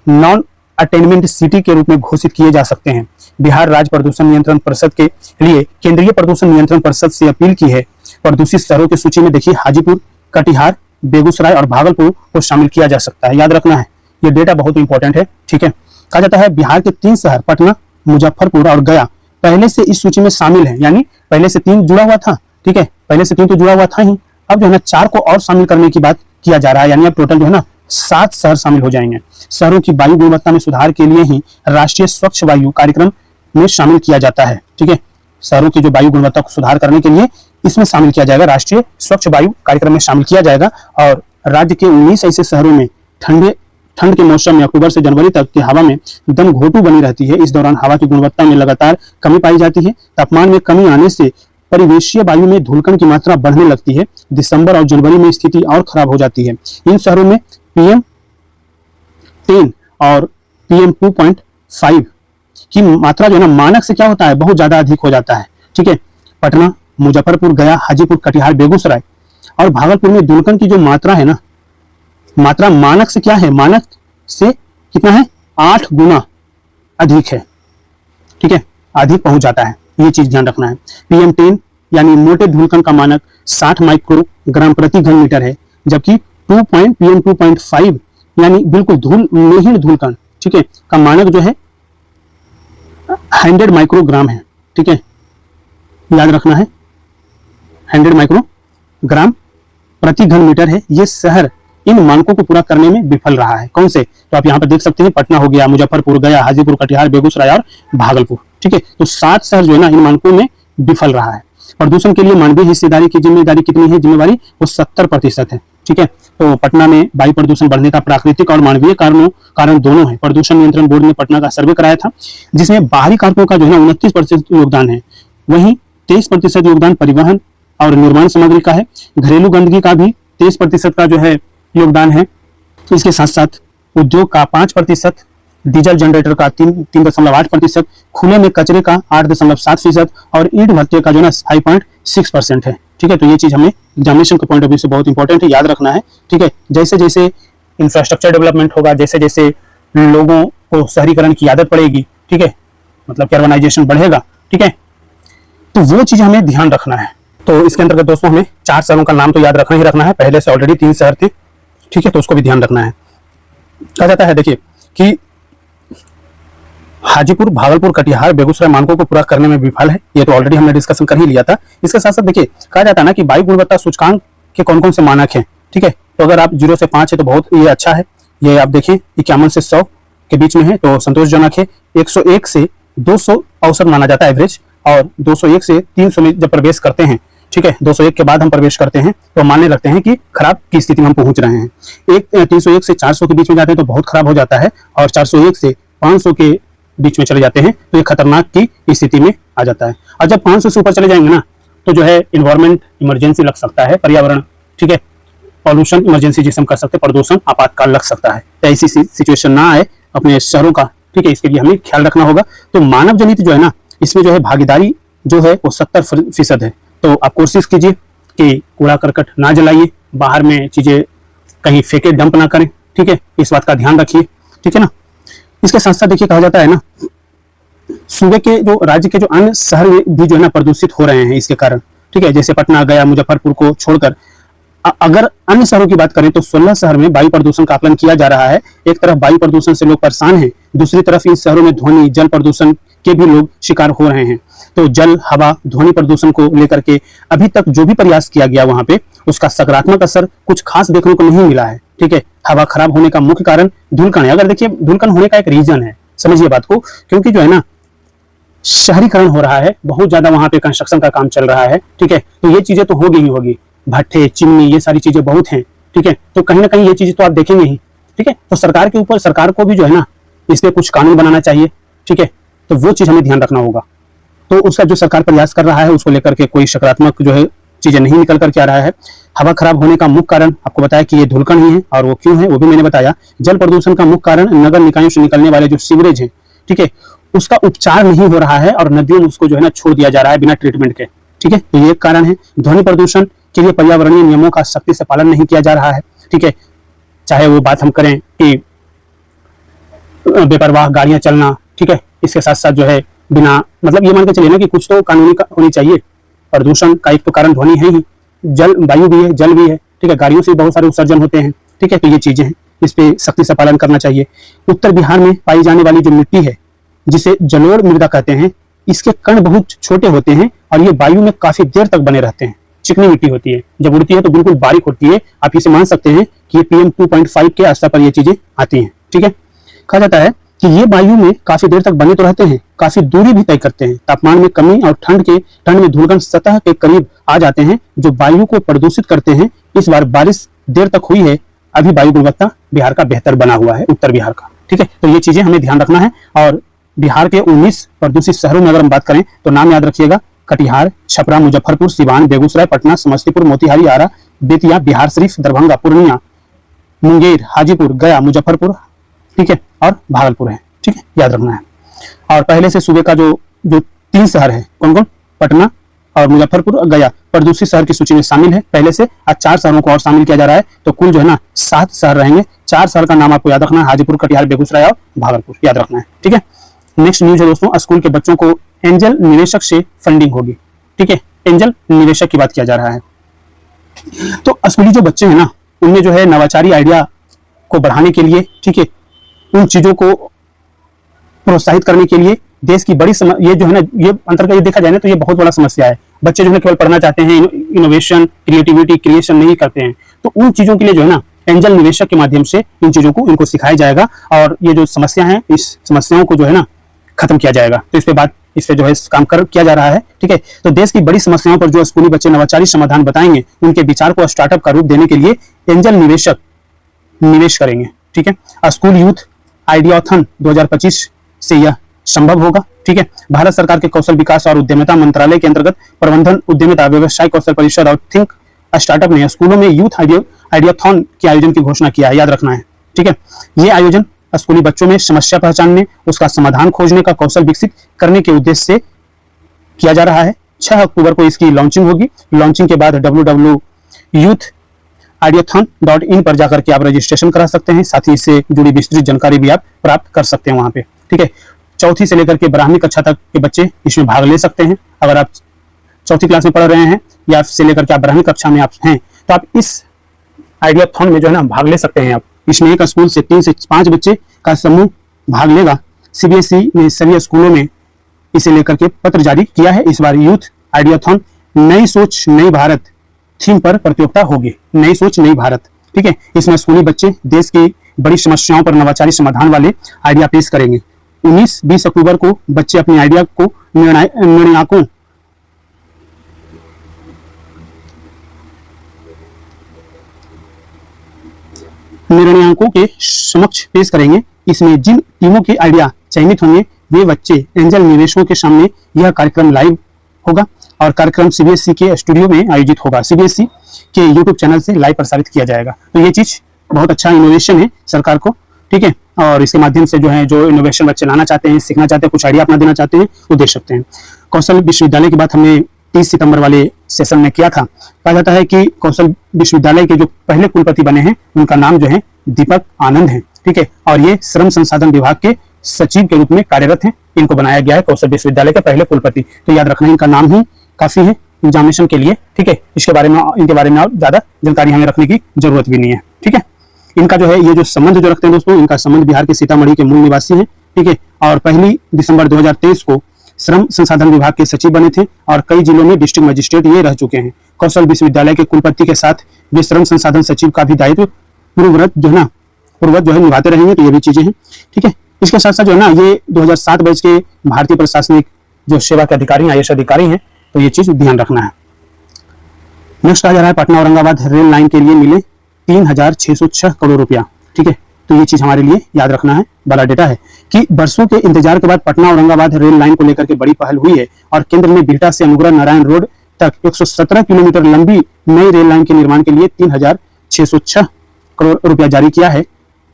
नॉन अटेनमेंट सिटी के रूप में घोषित किए जा सकते हैं। बिहार राज्य प्रदूषण नियंत्रण परिषद के लिए केंद्रीय प्रदूषण नियंत्रण परिषद से अपील की है। प्रदूषित शहरों की सूची में देखिए हाजीपुर, कटिहार, बेगूसराय और भागलपुर को शामिल किया जा सकता है। याद रखना है, ये डेटा बहुत इंपॉर्टेंट है। ठीक है, कहा जाता है बिहार के 3 शहर पटना, मुजफ्फरपुर और गया पहले से इस सूची में शामिल है। यानी पहले से 3 जुड़ा हुआ था। ठीक है, पहले से 3 तो जुड़ा हुआ था ही, अब जो है ना 4 को और शामिल करने की बात किया जा रहा है। यानी अब टोटल जो है ना 7 शहर शामिल हो जाएंगे। शहरों की वायु गुणवत्ता में सुधार के लिए ही राष्ट्रीय स्वच्छ वायु कार्यक्रम में शामिल किया जाता है। ठीक है, शहरों की जो वायु गुणवत्ता को सुधार करने के लिए इसमें शामिल किया जाएगा, राष्ट्रीय स्वच्छ वायु कार्यक्रम में शामिल किया जाएगा। और राज्य के 19 ऐसे शहरों में ठंड के मौसम में अक्टूबर से जनवरी तक की हवा में दम घोटू बनी रहती है। इस दौरान हवा की गुणवत्ता में लगातार कमी पाई जाती है। तापमान में कमी आने से परिवेशीय वायु में धूलकण की मात्रा बढ़ने लगती है। दिसंबर और जनवरी में स्थिति और खराब हो जाती है। इन शहरों में PM10 और PM2.5 की मात्रा जो है ना मानक से क्या होता है, बहुत ज्यादा अधिक हो जाता है। ठीक है, पटना, मुजफ्फरपुर, गया, हाजीपुर, कटिहार, बेगूसराय और भागलपुर में धूलकण की जो मात्रा है ना, मात्रा मानक से क्या है, मानक से कितना है, 8 गुना अधिक है। ठीक है, अधिक पहुंच जाता है, ये चीज ध्यान रखना है। PM10 यानी मोटे धूलकण का मानक 60 माइक्रोग्राम प्रति घन मीटर है, जबकि PM2.5 यानी बिल्कुल धूल धूलकण, ठीक है, का मानक जो है 100 माइक्रोग्राम है। ठीक है, याद रखना है 100 माइक्रोग्राम प्रति घन मीटर है। ये शहर इन मानकों को पूरा करने में विफल रहा है। कौन से, तो आप यहाँ पर देख सकते हैं, पटना हो गया, मुजफ्फरपुर, गया, हाजीपुर, कटिहार, बेगूसराय और भागलपुर। ठीक है, तो 7 शहर जो है ना इन मानकों में विफल रहा है। प्रदूषण के लिए मानवीय हिस्सेदारी की जिम्मेदारी कितनी है, जिम्मेवारी वो 70% है। ठीक है, तो पटना में वायु प्रदूषण बढ़ने का प्राकृतिक और मानवीय कारण दोनों है। प्रदूषण नियंत्रण बोर्ड ने पटना का सर्वे कराया था, जिसमें बाहरी कारकों का जो है 29% योगदान है। वहीं 23% योगदान परिवहन और निर्माण सामग्री का है। घरेलू गंदगी का भी 23% का जो है योगदान है। इसके साथ साथ उद्योग का 5%, डीजल जनरेटर का 3.8%, खुले में कचरे का 8.7% और ईंट भट्टे का जो है 5.6% है। ठीक है, तो ये चीज हमें एग्जामिनेशन के पॉइंट ऑफ व्यू से बहुत इंपॉर्टेंट है, याद रखना है। ठीक है, जैसे जैसे इंफ्रास्ट्रक्चर डेवलपमेंट होगा, जैसे जैसे लोगों को शहरीकरण की आदत पड़ेगी, ठीक है, मतलब कि अर्बनाइजेशन बढ़ेगा, ठीक है, तो वो चीज हमें ध्यान रखना है। तो इसके अंतर्गत दोस्तों हमें 4 शहरों का नाम तो याद रखना ही रखना है, पहले से ऑलरेडी 3 शहर थे। ठीक है, तो उसको भी ध्यान रखना है। कहा जाता है देखिए कि हाजीपुर, भागलपुर, कटिहार, बेगूसराय मानकों को पूरा करने में विफल है। ये तो ऑलरेडी हमने डिस्कशन कर ही लिया था। इसके साथ साथ देखिए, कहा जाता है ना कि वायु गुणवत्ता सूचकांक के कौन कौन से मानक हैं। ठीक है, तो अगर आप 0 से 5 है तो बहुत ये अच्छा है। ये आप देखें 51 से 100 के बीच में है तो संतोषजनक है। 101 से 200 औसत माना जाता है एवरेज, और 201 से 300 में जब प्रवेश करते हैं, ठीक है, 201 के बाद हम प्रवेश करते हैं तो मानने लगते हैं कि खराब की स्थिति में हम पहुंच रहे हैं। 301 से 400 के बीच में जाते हैं तो बहुत खराब हो जाता है, और 401 से 500 के बीच में चले जाते हैं तो ये खतरनाक की स्थिति में आ जाता है। और जब 500 से ऊपर चले जाएंगे ना तो जो है इन्वायरमेंट इमरजेंसी लग सकता है, पर्यावरण, ठीक है, पॉल्यूशन इमरजेंसी जिसे हम कर सकते हैं, प्रदूषण आपातकाल लग सकता है। तो ऐसी सिचुएशन ना आए अपने शहरों का, ठीक है, इसके लिए हमें ख्याल रखना होगा। तो मानव जनित जो है ना, इसमें जो है भागीदारी जो है वो 70% है। तो आप कोशिश कीजिए कि कूड़ा करकट ना जलाइए, बाहर में चीजें कहीं फेंके, डंप ना करें, ठीक है, इस बात का ध्यान रखिए, ठीक है ना। इसके साथ साथ देखिए, कहा जाता है ना, सूबे के जो राज्य के जो अन्य शहर भी जो है ना प्रदूषित हो रहे हैं इसके कारण, ठीक है, जैसे पटना, गया, मुजफ्फरपुर को छोड़कर अगर अन्य शहरों की बात करें तो 16 शहर में वायु प्रदूषण का आकलन किया जा रहा है। एक तरफ वायु प्रदूषण से लोग परेशान हैं, दूसरी तरफ इन शहरों में ध्वनि, जल प्रदूषण के भी लोग शिकार हो रहे हैं। तो जल, हवा, ध्वनि प्रदूषण को लेकर के अभी तक जो भी प्रयास किया गया वहां पे, उसका सकारात्मक असर कुछ खास देखने को नहीं मिला है। ठीक है, हवा खराब होने का मुख्य कारण धूलकण है। अगर देखिए, धूलकण होने का एक रीजन है, समझिए बात को, क्योंकि जो है ना शहरीकरण हो रहा है, बहुत ज्यादा वहां पे कंस्ट्रक्शन का काम चल रहा है। ठीक है, तो ये चीजें तो होगी ही होगी, भट्ठे, चिमनी, ये सारी चीजें बहुत हैं। ठीक है, तो कहीं ना कहीं ये चीजें तो आप देखेंगे ही। ठीक है, तो सरकार के ऊपर, सरकार को भी जो है ना इस पे कुछ कानून बनाना चाहिए। ठीक है, तो वो चीज हमें ध्यान रखना होगा। तो उसका जो सरकार प्रयास कर रहा है उसको लेकर के कोई सकारात्मक जो है चीजें नहीं निकल करके आ रहा है। हवा खराब होने का मुख्य कारण आपको बताया कि ये धूलकण ही है, और वो क्यों है वो भी मैंने बताया। जल प्रदूषण का मुख्य कारण नगर निकायों से निकलने वाले जो सीवरेज है, ठीक है, उसका उपचार नहीं हो रहा है और नदियों में उसको जो है ना छोड़ दिया जा रहा है बिना ट्रीटमेंट के। ठीक है, तो ये एक कारण है। ध्वनि प्रदूषण के लिए पर्यावरणीय नियमों का सख्ती से पालन नहीं किया जा रहा है। ठीक है, चाहे वो बात हम करें कि बेपरवाह गाड़ियां चलना, ठीक है, इसके साथ साथ जो है बिना, मतलब ये मान के चलिए ना कि कुछ तो कानूनी होनी चाहिए। प्रदूषण का एक तो कारण ध्वनि है ही, जल, वायु भी है, जल भी है। ठीक है, गाड़ियों से बहुत सारे उत्सर्जन होते हैं। ठीक है, तो ये चीजें हैं, इस पे सख्ती से पालन करना चाहिए। उत्तर बिहार में पाई जाने वाली जो मिट्टी है, जिसे जलोढ़ मृदा कहते हैं, इसके कण बहुत छोटे होते हैं और ये वायु में काफी देर तक बने रहते हैं। चिकनी मिट्टी होती है, जब उड़ती है तो बिल्कुल बारीक होती है। आप इसे मान सकते हैं कि ये PM 2.5 के स्तर पर ये चीजें आती हैं। ठीक है, कहा जाता है कि ये वायु में काफी देर तक बने तो रहते हैं, काफी दूरी भी तय करते हैं। तापमान में कमी और ठंड में धूलकण सतह के करीब आ जाते हैं, जो वायु को प्रदूषित करते हैं। इस बार बारिश देर तक हुई है, अभी वायु गुणवत्ता बिहार का बेहतर बना हुआ है, उत्तर बिहार का। ठीक है, तो ये चीजें हमें ध्यान रखना है। और बिहार के 19 प्रदूषित शहरों में अगर हम बात करें तो नाम याद रखिएगा: कटिहार, छपरा, मुजफ्फरपुर, सिवान, बेगूसराय, पटना, समस्तीपुर, मोतिहारी, आरा, बेतिया, बिहार शरीफ, दरभंगा, पूर्णिया, मुंगेर, हाजीपुर, गया, मुजफ्फरपुर, ठीक है, और भागलपुर है। ठीक है, याद रखना है। और पहले से सूबे का जो 3 शहर है, कौन कौन? पटना और मुजफ्फरपुर और गया प्रदूषित शहर की सूची में शामिल है पहले से। आज 4 शहरों को और शामिल किया जा रहा है, तो कुल जो है ना 7 शहर रहेंगे। 4 शहर का नाम आपको याद रखना है: हाजीपुर, कटिहार, बेगूसराय और भागलपुर, याद रखना है। ठीक है, नेक्स्ट न्यूज है दोस्तों, स्कूल के बच्चों को एंजल निवेशक से फंडिंग होगी। ठीक है, एंजल निवेशक की बात किया जा रहा है। तो स्कूली जो बच्चे हैं ना, उनमें जो है नवाचारी आइडिया को बढ़ाने के लिए, ठीक है, उन चीजों को प्रोत्साहित करने के लिए देश की बड़ी ये जो है ना, ये अंतर्गत ये देखा जाए ना तो ये बहुत बड़ा समस्या है। बच्चे जो है केवल पढ़ना चाहते हैं, इनोवेशन, क्रिएटिविटी, क्रिएशन नहीं करते हैं। तो उन चीजों के लिए जो है ना एंजल निवेशक के माध्यम से इन चीजों को इनको सिखाया जाएगा, और ये जो समस्या है, इस समस्याओं को जो है ना खत्म किया जाएगा। तो इस पे जो है काम किया जा रहा है। ठीक है, तो देश की बड़ी समस्याओं पर जो स्कूली बच्चे नवाचारी समाधान बताएंगे, उनके विचार को स्टार्टअप का रूप देने के लिए एंजल निवेशक निवेश करेंगे। ठीक है, स्कूल यूथ आइडियाथन 2025 से यह संभव होगा। ठीक है, भारत सरकार के कौशल विकास और उद्यमिता मंत्रालय के अंतर्गत प्रबंधन, उद्यमिता, व्यवसाय कौशल परिषद और थिंक स्टार्टअप ने स्कूलों में यूथ आइडियाथन के आयोजन की घोषणा किया है, याद रखना है। ठीक है, ये आयोजन स्कूली बच्चों में समस्या पहचानने, उसका समाधान खोजने का कौशल विकसित करने के उद्देश्य से किया जा रहा है। 6 अक्टूबर को इसकी लॉन्चिंग होगी। लॉन्चिंग के बाद www.youthaideathon.in पर जाकर के आप रजिस्ट्रेशन करा सकते हैं। साथ ही इससे जुड़ी विस्तृत जानकारी भी आप प्राप्त कर सकते हैं वहां पे। ठीक है, 4वीं से लेकर के 12वीं कक्षा तक के बच्चे इसमें भाग ले सकते हैं। अगर आप 4वीं क्लास में पढ़ रहे हैं या से लेकर के आप 12वीं कक्षा में आप हैं, तो आप इस आइडियाथन में जो है ना भाग ले सकते हैं। आप इसमें एक स्कूल से 3 से 5 बच्चे का समूह भाग लेगा। सीबीएसई ने सभी स्कूलों में इसे लेकर के पत्र जारी किया है। इस बार यूथ आइडियाथॉन नई सोच नई भारत थीम पर प्रतियोगिता होगी। नई सोच नई भारत, ठीक है। इसमें स्कूली बच्चे देश की बड़ी समस्याओं पर नवाचारी समाधान वाले आइडिया पेश करेंगे। 19-20 अक्टूबर को बच्चे अपने आइडिया को निर्णयाकों के समक्ष पेश करेंगे। इसमें जिन टीमों के आइडिया चयनित होंगे वे बच्चे एंजल निवेशकों के सामने यह कार्यक्रम लाइव होगा और कार्यक्रम सीबीएसई के स्टूडियो में आयोजित होगा। सीबीएसई के यूट्यूब चैनल से लाइव प्रसारित किया जाएगा। तो ये चीज बहुत अच्छा इनोवेशन है सरकार को, ठीक है। और इसके माध्यम से जो है जो इनोवेशन बच्चे लाना चाहते हैं, सीखना चाहते हैं, कुछ आइडिया अपना देना चाहते हैं, वो दे सकते हैं। कौशल विश्वविद्यालय की बात हमने 30 सितंबर वाले सेशन में किया था। कहा जाता है कि कौशल विश्वविद्यालय के जो पहले कुलपति बने हैं उनका नाम जो है दीपक आनंद है, ठीक है। और ये श्रम संसाधन विभाग के सचिव के रूप में कार्यरत हैं। इनको बनाया गया है कौशल विश्वविद्यालय के पहले कुलपति। तो याद रखना इनका नाम ही काफी है एग्जामिनेशन के लिए, ठीक है। इसके बारे में इनके बारे में और ज्यादा जानकारी हमें रखने की जरूरत भी नहीं है, ठीक है। इनका जो है ये जो संबंध जो रखते हैं दोस्तों, इनका संबंध बिहार के सीतामढ़ी के मूल निवासी हैं, ठीक है। और 1 दिसंबर 2023 को श्रम संसाधन विभाग के सचिव बने थे और कई जिलों में डिस्ट्रिक्ट मजिस्ट्रेट ये रह चुके हैं। कौशल विश्वविद्यालय के कुलपति के साथ वे श्रम संसाधन सचिव का भी दायित्व पूर्ववत जो है निभाते रहेंगे। तो ये भी चीजें हैं, ठीक है। इसके साथ साथ जो है ना ये 2007 बैच के भारतीय प्रशासनिक जो सेवा के अधिकारी IAS अधिकारी हैं, तो ये चीज ध्यान रखना है। नेक्स्ट कहा जा रहा है पटना औरंगाबाद रेल लाइन के लिए मिले 3606 करोड़ रुपया, ठीक है। तो ये चीज हमारे लिए याद रखना है, बड़ा डेटा है कि वर्षों के इंतजार के बाद पटना औरंगाबाद रेल लाइन को लेकर के बड़ी पहल हुई है और केंद्र ने बिहटा से अनुग्रह नारायण रोड तक 117 किलोमीटर लंबी नई रेल लाइन के निर्माण के लिए 3606 करोड़ रुपया जारी किया है।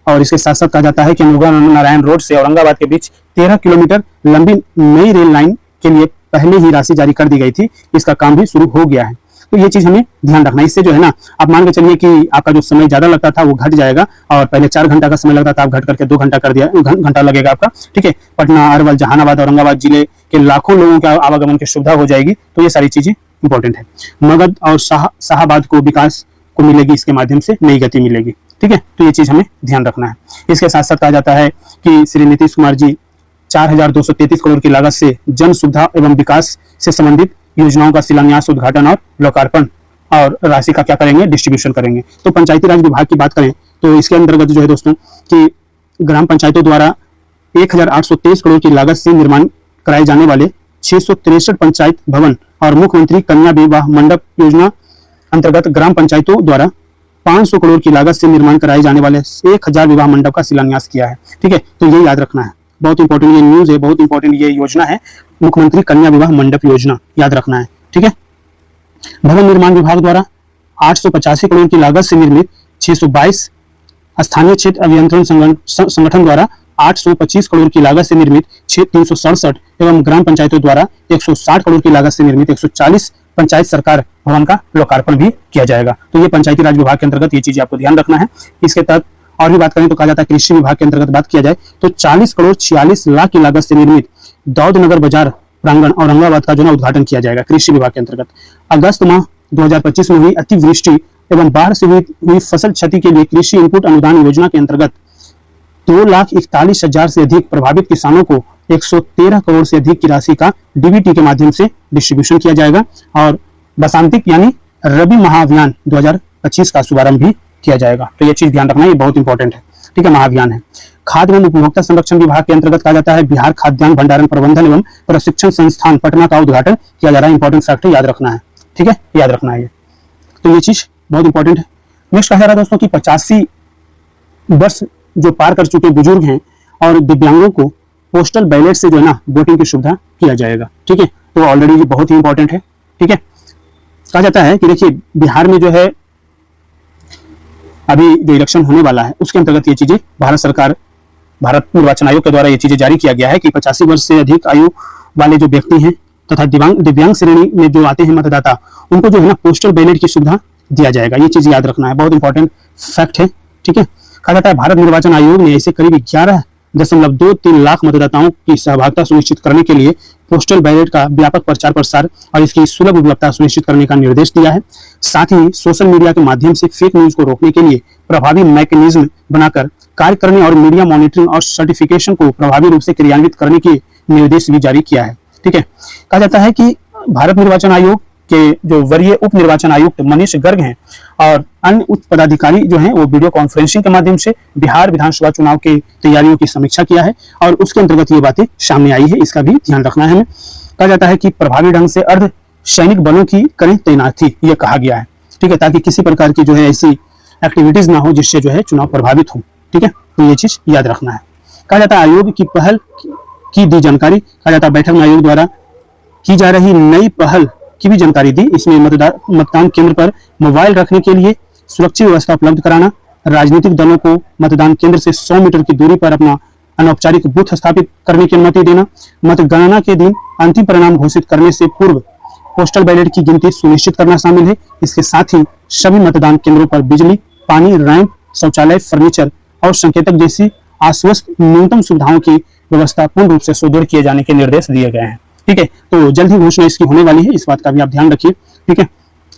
और इसके साथ साथ कहा जाता है कि अनुग्रह नारायण रोड से औरंगाबाद के बीच 13 किलोमीटर लंबी नई रेल लाइन के लिए पहले ही राशि जारी कर दी गई थी। इसका काम भी शुरू हो गया है। तो ये चीज हमें ध्यान रखना है। इससे जो है ना आप मान के चलिए कि आपका जो समय ज्यादा लगता था वो घट जाएगा और पहले 4 घंटा का समय लगता था, आप घट करके 2 घंटा कर दिया, घंटा लगेगा आपका, ठीक है। पटना, अरवल, जहानाबाद, औरंगाबाद जिले के लाखों लोगों के आवागमन की सुविधा हो जाएगी। तो ये सारी चीजें इंपॉर्टेंट है। मगध और शाहाबाद को विकास को मिलेगी, इसके माध्यम से नई गति मिलेगी, ठीक है। तो ये चीज हमें ध्यान रखना है। इसके साथ साथ कहा जाता है कि श्री नीतीश कुमार जी 4233 करोड़ की लागत से जन सुविधा एवं विकास से संबंधित योजनाओं का शिलान्यास, उद्घाटन और लोकार्पण और राशि का क्या करेंगे, डिस्ट्रीब्यूशन करेंगे। तो पंचायती राज विभाग की बात करें तो इसके अंतर्गत जो है दोस्तों कि ग्राम पंचायतों द्वारा 1823 करोड़ की लागत से निर्माण कराए जाने वाले 663 पंचायत भवन और मुख्यमंत्री कन्या विवाह मंडप योजना अंतर्गत ग्राम पंचायतों द्वारा 500 करोड़ की लागत से निर्माण कराए जाने वाले 1000 विवाह मंडप का शिलान्यास किया है, ठीक है। तो ये याद रखना है, बहुत इंपॉर्टेंट ये न्यूज है, बहुत इंपॉर्टेंट ये योजना है, मुख्यमंत्री कन्या विवाह मंडप योजना, याद रखना है, ठीक है। भवन निर्माण विभाग द्वारा 885 करोड़ की लागत से निर्मित 622, स्थानीय क्षेत्र अभियंत्रण संगठन द्वारा 825 करोड़ की लागत से निर्मित 367 एवं ग्राम पंचायतों द्वारा 160 करोड़ की लागत से निर्मित 140 पंचायत सरकार भवन का लोकार्पण भी किया जाएगा। तो ये पंचायती राज विभाग के अंतर्गत ये चीजें आपको ध्यान रखना है। इसके तहत और भी बात करें तो कहा जाता है कृषि विभाग के अंतर्गत बात किया जाए तो 40 करोड़ 46 लाख की लागत से निर्मित दाऊद नगर बाजार प्रांगण औरंगाबाद का जो है उद्घाटन किया जाएगा कृषि विभाग के अंतर्गत। अगस्त माह 2025 में हुई अतिवृष्टि एवं बाढ़ से हुई फसल क्षति के लिए कृषि इनपुट अनुदान योजना के अंतर्गत 2,41,000 से अधिक प्रभावित किसानों को 113 करोड़ से अधिक की राशि का डीबीटी के माध्यम से डिस्ट्रीब्यूशन किया जाएगा और बसंतिक यानी रबी महाअभियान 2025 का शुभारंभ भी किया जाएगा। तो ये चीज ध्यान रखना, ये बहुत इंपॉर्टेंट है, ठीक है। महाअभियान है। खाद्य एवं उपभोक्ता संरक्षण विभाग के अंतर्गत कहा जाता है बिहार खाद्यान्न भंडारण प्रबंधन एवं प्रशिक्षण संस्थान पटना का उद्घाटन किया जा रहा है। इंपॉर्टेंट फैक्टर याद रखना है, ठीक है, याद रखना है ये। तो ये चीज बहुत इंपॉर्टेंट है। नेक्स्ट कहा जा रहा है दोस्तों की 85 वर्ष जो पार कर चुके बुजुर्ग हैं और दिव्यांगों को पोस्टल बैलेट से जो है ना वोटिंग की सुविधा किया जाएगा, ठीक है। तो ऑलरेडी ये बहुत ही इंपॉर्टेंट है, ठीक है। कहा जाता है कि देखिए बिहार में जो है अभी जो इलेक्शन होने वाला है उसके अंतर्गत ये चीजें भारत निर्वाचन आयोग के द्वारा ये चीजें जारी किया गया है कि 85 वर्ष से अधिक आयु वाले जो व्यक्ति हैं तथा दिव्यांग श्रेणी में जो आते हैं मतदाता उनको जो है ना पोस्टल बैलेट की सुविधा दिया जाएगा। ये चीज याद रखना है, बहुत इंपॉर्टेंट फैक्ट है, ठीक है। कहा जाता है भारत निर्वाचन आयोग ने ऐसे करीब 11 1.23 लाख मतदाताओं की सहभागिता सुनिश्चित करने के लिए पोस्टल बैलेट का व्यापक प्रचार प्रसार और इसकी सुलभ उपलब्धता सुनिश्चित करने का निर्देश दिया है। साथ ही सोशल मीडिया के माध्यम से फेक न्यूज को रोकने के लिए प्रभावी मैकेनिज्म बनाकर कार्य करने और मीडिया मॉनिटरिंग और सर्टिफिकेशन को प्रभावी रूप से क्रियान्वित करने के निर्देश भी जारी किया है। ठीक है, कहा जाता है कि भारत निर्वाचन आयोग के जो वरीय उप निर्वाचन आयुक्त मनीष गर्ग हैं और अन्य उच्च पदाधिकारी जो हैं वो वीडियो कॉन्फ्रेंसिंग के माध्यम से बिहार विधानसभा चुनाव की तैयारियों की समीक्षा किया है और उसके अंतर्गत ये बातें सामने आई है, इसका भी ध्यान रखना है हमें। कहा जाता है कि प्रभावी ढंग से अर्ध सैनिक बलों की करें तैनाती, ये कहा गया है। ठीक है, ताकि किसी प्रकार की जो है ऐसी एक्टिविटीज ना हो जिससे जो है चुनाव प्रभावित हो। ठीक है, तो ये चीज याद रखना है। कहा जाता है आयोग की पहल की दी जानकारी। कहा जाता है बैठक में आयोग द्वारा की जा रही नई पहल की भी जानकारी दी। इसमें मतदान केंद्र पर मोबाइल रखने के लिए सुरक्षित व्यवस्था उपलब्ध कराना, राजनीतिक दलों को मतदान केंद्र से 100 मीटर की दूरी पर अपना अनौपचारिक बूथ स्थापित करने की अनुमति देना, मतगणना के दिन अंतिम परिणाम घोषित करने से पूर्व पोस्टल बैलेट की गिनती सुनिश्चित करना शामिल है। इसके साथ ही सभी मतदान केंद्रों पर बिजली, पानी, रैंप, शौचालय, फर्नीचर और संकेतक जैसी आश्वस्त न्यूनतम सुविधाओं की व्यवस्था पूर्ण रूप से सुदृढ़ किए जाने के निर्देश दिए गए हैं। ठीक है, तो जल्द ही घोषणा इसकी होने वाली है, इस बात का भी आप ध्यान रखिए। ठीक है,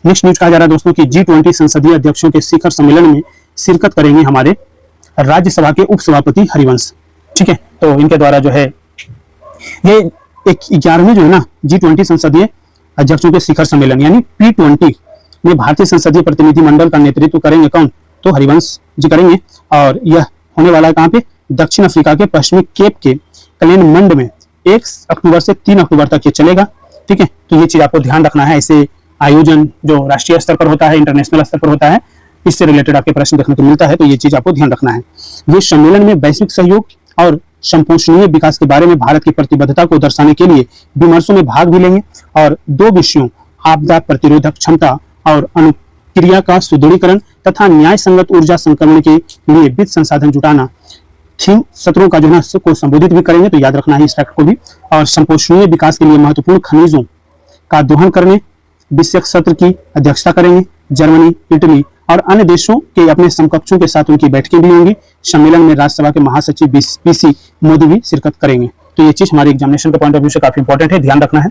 नेक्स्ट न्यूज कहा जा रहा है दोस्तों कि G20 संसदीय अध्यक्षों के शिखर सम्मेलन में शिरकत करेंगे हमारे राज्यसभा के उपसभापति हरिवंश। ठीक है, तो इनके द्वारा जो है ये 11वें जो है ना G20 संसदीय अध्यक्षों के शिखर सम्मेलन यानी P20 में भारतीय संसदीय प्रतिनिधि मंडल का नेतृत्व करेंगे कौन? तो हरिवंश जी करेंगे और यह होने वाला है कहाँ पे? दक्षिण अफ्रीका के पश्चिमी केप के क्लेनमंड में 1 अक्टूबर से 3 अक्टूबर तक ये चलेगा। ठीक है, तो ये चीज आपको ध्यान रखना है। ऐसे आयोजन जो राष्ट्रीय स्तर पर होता है, इंटरनेशनल स्तर पर होता है, इससे रिलेटेड आपके प्रश्न देखने को मिलता है, तो ये चीज आपको ध्यान रखना है। वे सम्मेलन में वैश्विक सहयोग और संपोषणीय विकास के बारे में भारत की प्रतिबद्धता को दर्शाने के लिए विमर्शों में भाग भी लेंगे और 2 विषयों आपदा प्रतिरोधक क्षमता और अनुक्रिया का सुदृढ़ीकरण तथा न्याय संगत ऊर्जा संक्रमण के लिए वित्त संसाधन जुटाना थीम सत्रों का जो है को संबोधित भी करेंगे, तो याद रखना है इस फैक्ट को भी। और संपोषणीय विकास के लिए महत्वपूर्ण खनिजों का दोहन करने विषयक सत्र की अध्यक्षता करेंगे। जर्मनी, इटली और अन्य देशों के अपने समकक्षों के साथ उनकी बैठकें भी होंगी। सम्मेलन में राज्यसभा के महासचिव PC मोदी भी शिरकत करेंगे। तो ये चीज हमारे एग्जामिनेशन के पॉइंट ऑफ व्यू से काफी इंपॉर्टेंट है, ध्यान रखना है।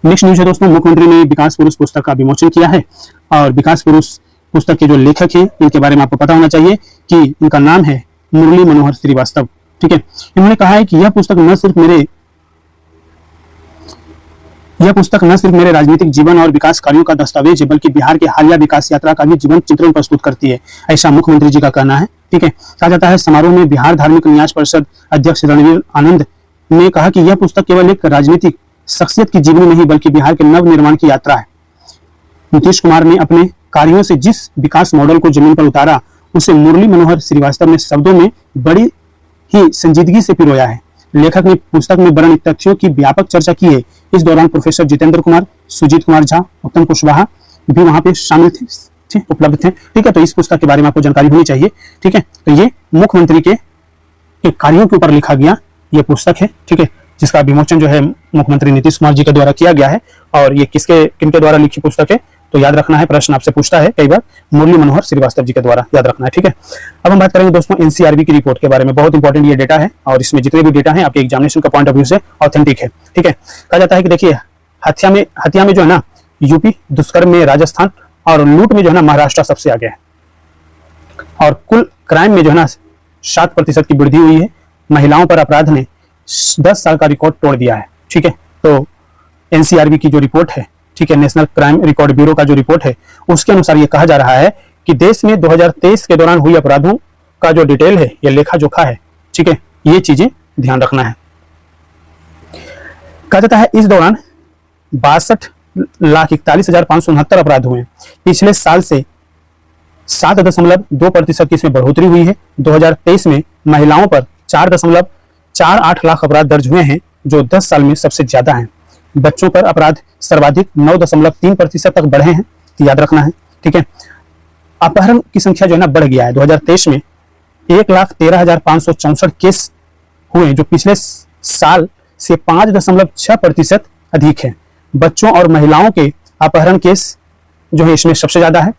नेक्स्ट न्यूज है दोस्तों, मुख्यमंत्री ने विकास पुरुष पुस्तक का विमोचन किया है और विकास पुरुष पुस्तक के जो लेखक हैं इनके बारे में आपको पता होना चाहिए कि इनका नाम है मुरली मनोहर श्रीवास्तव। ठीक है, इन्होंने कहा है कि यह पुस्तक न सिर्फ मेरे राजनीतिक जीवन और विकास कार्यों का दस्तावेज है बल्कि बिहार के हालिया विकास यात्रा का भी जीवन चित्रण प्रस्तुत करती है, ऐसा मुख्यमंत्री जी का कहना है। ठीक है, कहा जाता है समारोह में बिहार धार्मिक न्यास परिषद अध्यक्ष रणवीर आनंद ने कहा कि यह पुस्तक केवल एक राजनीतिक शख्सियत की जीवनी नहीं बल्कि बिहार के नव निर्माण की यात्रा है। नीतीश कुमार ने अपने कार्यों से जिस विकास मॉडल को जमीन पर उतारा उसे मुरली मनोहर श्रीवास्तव ने शब्दों में बड़ी ही संजीदगी से पिरोया है। लेखक ने पुस्तक में वर्णित तथ्यों की व्यापक चर्चा की है। इस दौरान प्रोफेसर जितेंद्र कुमार, सुजीत कुमार झा, उत्तम कुशवाहा भी वहां पे शामिल थे, उपलब्ध थे। ठीक है, तो इस पुस्तक के बारे में आपको जानकारी होनी चाहिए। ठीक है, तो ये मुख्यमंत्री के कार्यों के ऊपर लिखा गया ये पुस्तक है। ठीक है, जिसका विमोचन जो है मुख्यमंत्री नीतीश कुमार जी के द्वारा किया गया है। और ये किनके द्वारा लिखी पुस्तक है तो याद रखना है, प्रश्न आपसे पूछता है कई बार, मुरली मनोहर श्रीवास्तव जी के द्वारा, याद रखना है। ठीक है, अब हम बात करेंगे दोस्तों NCRB की रिपोर्ट के बारे में। बहुत इंपॉर्टेंट ये डेटा है और इसमें जितने भी डेटा है आपके एग्जामिनेशन का पॉइंट ऑफ व्यू से ऑथेंटिक है। ठीक है, कहा जाता है कि देखिए हत्या में जो है ना यूपी, दुष्कर्म में राजस्थान और लूट में जो है ना महाराष्ट्र सबसे आगे है। और कुल क्राइम में जो है ना 7% की वृद्धि हुई है। महिलाओं पर अपराध ने 10 साल का रिकॉर्ड तोड़ दिया है। ठीक है, तो NCRB की जो रिपोर्ट है, ठीक है, नेशनल क्राइम रिकॉर्ड ब्यूरो का जो रिपोर्ट है उसके अनुसार ये कहा जा रहा है कि देश में 2023 के दौरान हुई अपराधों का जो डिटेल है, ये लेखा जोखा है। ठीक है, ये चीजें ध्यान रखना है। कहा जाता है इस दौरान 62,41,569 अपराध हुए। पिछले साल से 7.2% की इसमें बढ़ोतरी हुई है। 2023 में महिलाओं पर 4.48 लाख अपराध दर्ज हुए हैं, जो 10 साल में सबसे ज्यादा हैं। बच्चों पर अपराध सर्वाधिक 9.3% तक बढ़े हैं, तो याद रखना है। ठीक है, अपहरण की संख्या जो है ना बढ़ गया है। 2023 में 1,13,564 केस हुए, जो पिछले साल से 5.6% अधिक है। बच्चों और महिलाओं के अपहरण केस जो है इसमें सबसे ज्यादा है।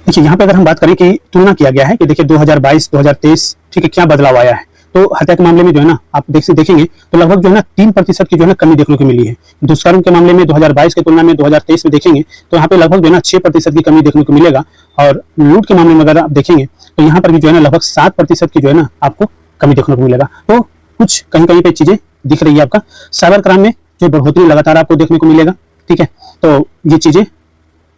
देखिए यहाँ पे अगर हम बात करें कि तुलना किया गया है कि देखिए 2022-2023 ठीक है क्या बदलाव आया है, तो हत्या के मामले में जो है ना आप देखेंगे तो लगभग जो है ना 3% की जो है ना कमी देखने को मिली है। दुष्कर्म के मामले में 2022 की तुलना में 2023 में देखेंगे तो यहाँ पे लगभग जो है ना 6% की कमी देखने को मिलेगा। और लूट के मामले में अगर आप देखेंगे तो यहाँ पर भी जो है ना लगभग 7% की जो है ना आपको कमी देखने को मिलेगा। तो कुछ कहीं कहीं पे चीजें दिख रही है आपका। साइबर क्राइम में जो बढ़ोतरी लगातार आपको देखने को मिलेगा, ठीक है। तो ये चीजें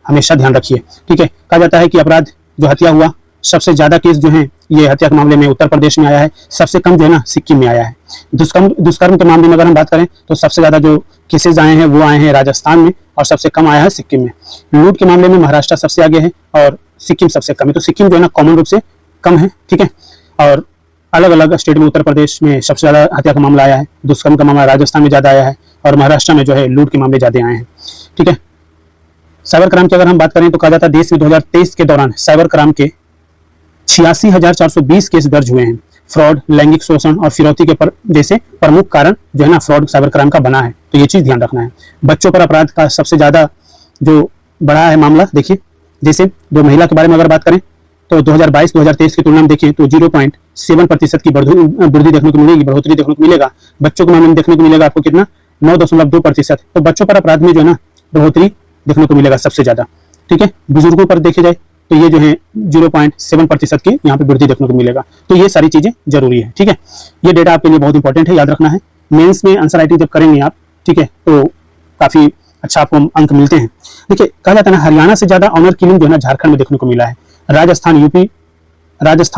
हमेशा ध्यान रखिए, ठीक है। कहा जाता है कि अपराध जो हत्या हुआ, सबसे ज्यादा केस जो है ये हत्या के मामले में उत्तर प्रदेश में आया है, सबसे कम जो है ना सिक्किम में आया है। दुष्कर्म के मामले में अगर हम बात करें तो सबसे ज्यादा जो केसेज आए हैं वो आए हैं राजस्थान में और सबसे कम आया है सिक्किम में। लूट के मामले में महाराष्ट्र सबसे आगे है और सिक्किम सबसे कम है। तो सिक्किम जो है ना कॉमन रूप से कम है, ठीक है। और अलग अलग स्टेट में उत्तर प्रदेश में सबसे ज्यादा हत्या का मामला आया है, दुष्कर्म का मामला राजस्थान में ज्यादा आया है और महाराष्ट्र में जो है लूट के मामले ज्यादा आए हैं, ठीक है। साइबर क्राइम की अगर हम बात करें तो कहा जाता है देश में 2023 के दौरान साइबर क्राइम के 86,420 केस दर्ज हुए हैं। फ्रॉड, लैंगिक शोषण और फिरौती के जैसे प्रमुख कारण जो है ना फ्रॉड साइबर क्राइम का बना है। तो ये चीज ध्यान रखना है। बच्चों पर अपराध का सबसे ज्यादा जो बढ़ा है मामला, देखिए जैसे दो महिला के बारे में अगर बात करें तो 2022-2023 की तुलना में देखें तो 0.7% की वृद्धि देखने को मिलेगी, बढ़ोतरी देखने को मिलेगा। बच्चों के मामले में देखने को मिलेगा आपको कितना 9.2%। तो बच्चों पर अपराध में जो है ना बढ़ोतरी देखने को मिलेगा सबसे ज्यादा, ठीक है। बुजुर्गों पर देखे जाए तो ये जो है 0.7% की यहाँ पे वृद्धि देखने को मिलेगा। तो ये सारी चीजें जरूरी है, ठीक है। ये डेटा आपके लिए बहुत इंपॉर्टेंट है, याद रखना है। मेंस में आंसर राइटिंग जब करेंगे आप, ठीक है, तो काफी अच्छा आपको अंक मिलते हैं। देखिए कहा जाता है ना हरियाणा से ज्यादा ऑनर किलिंग जो है ना झारखंड में देखने को मिला है। राजस्थान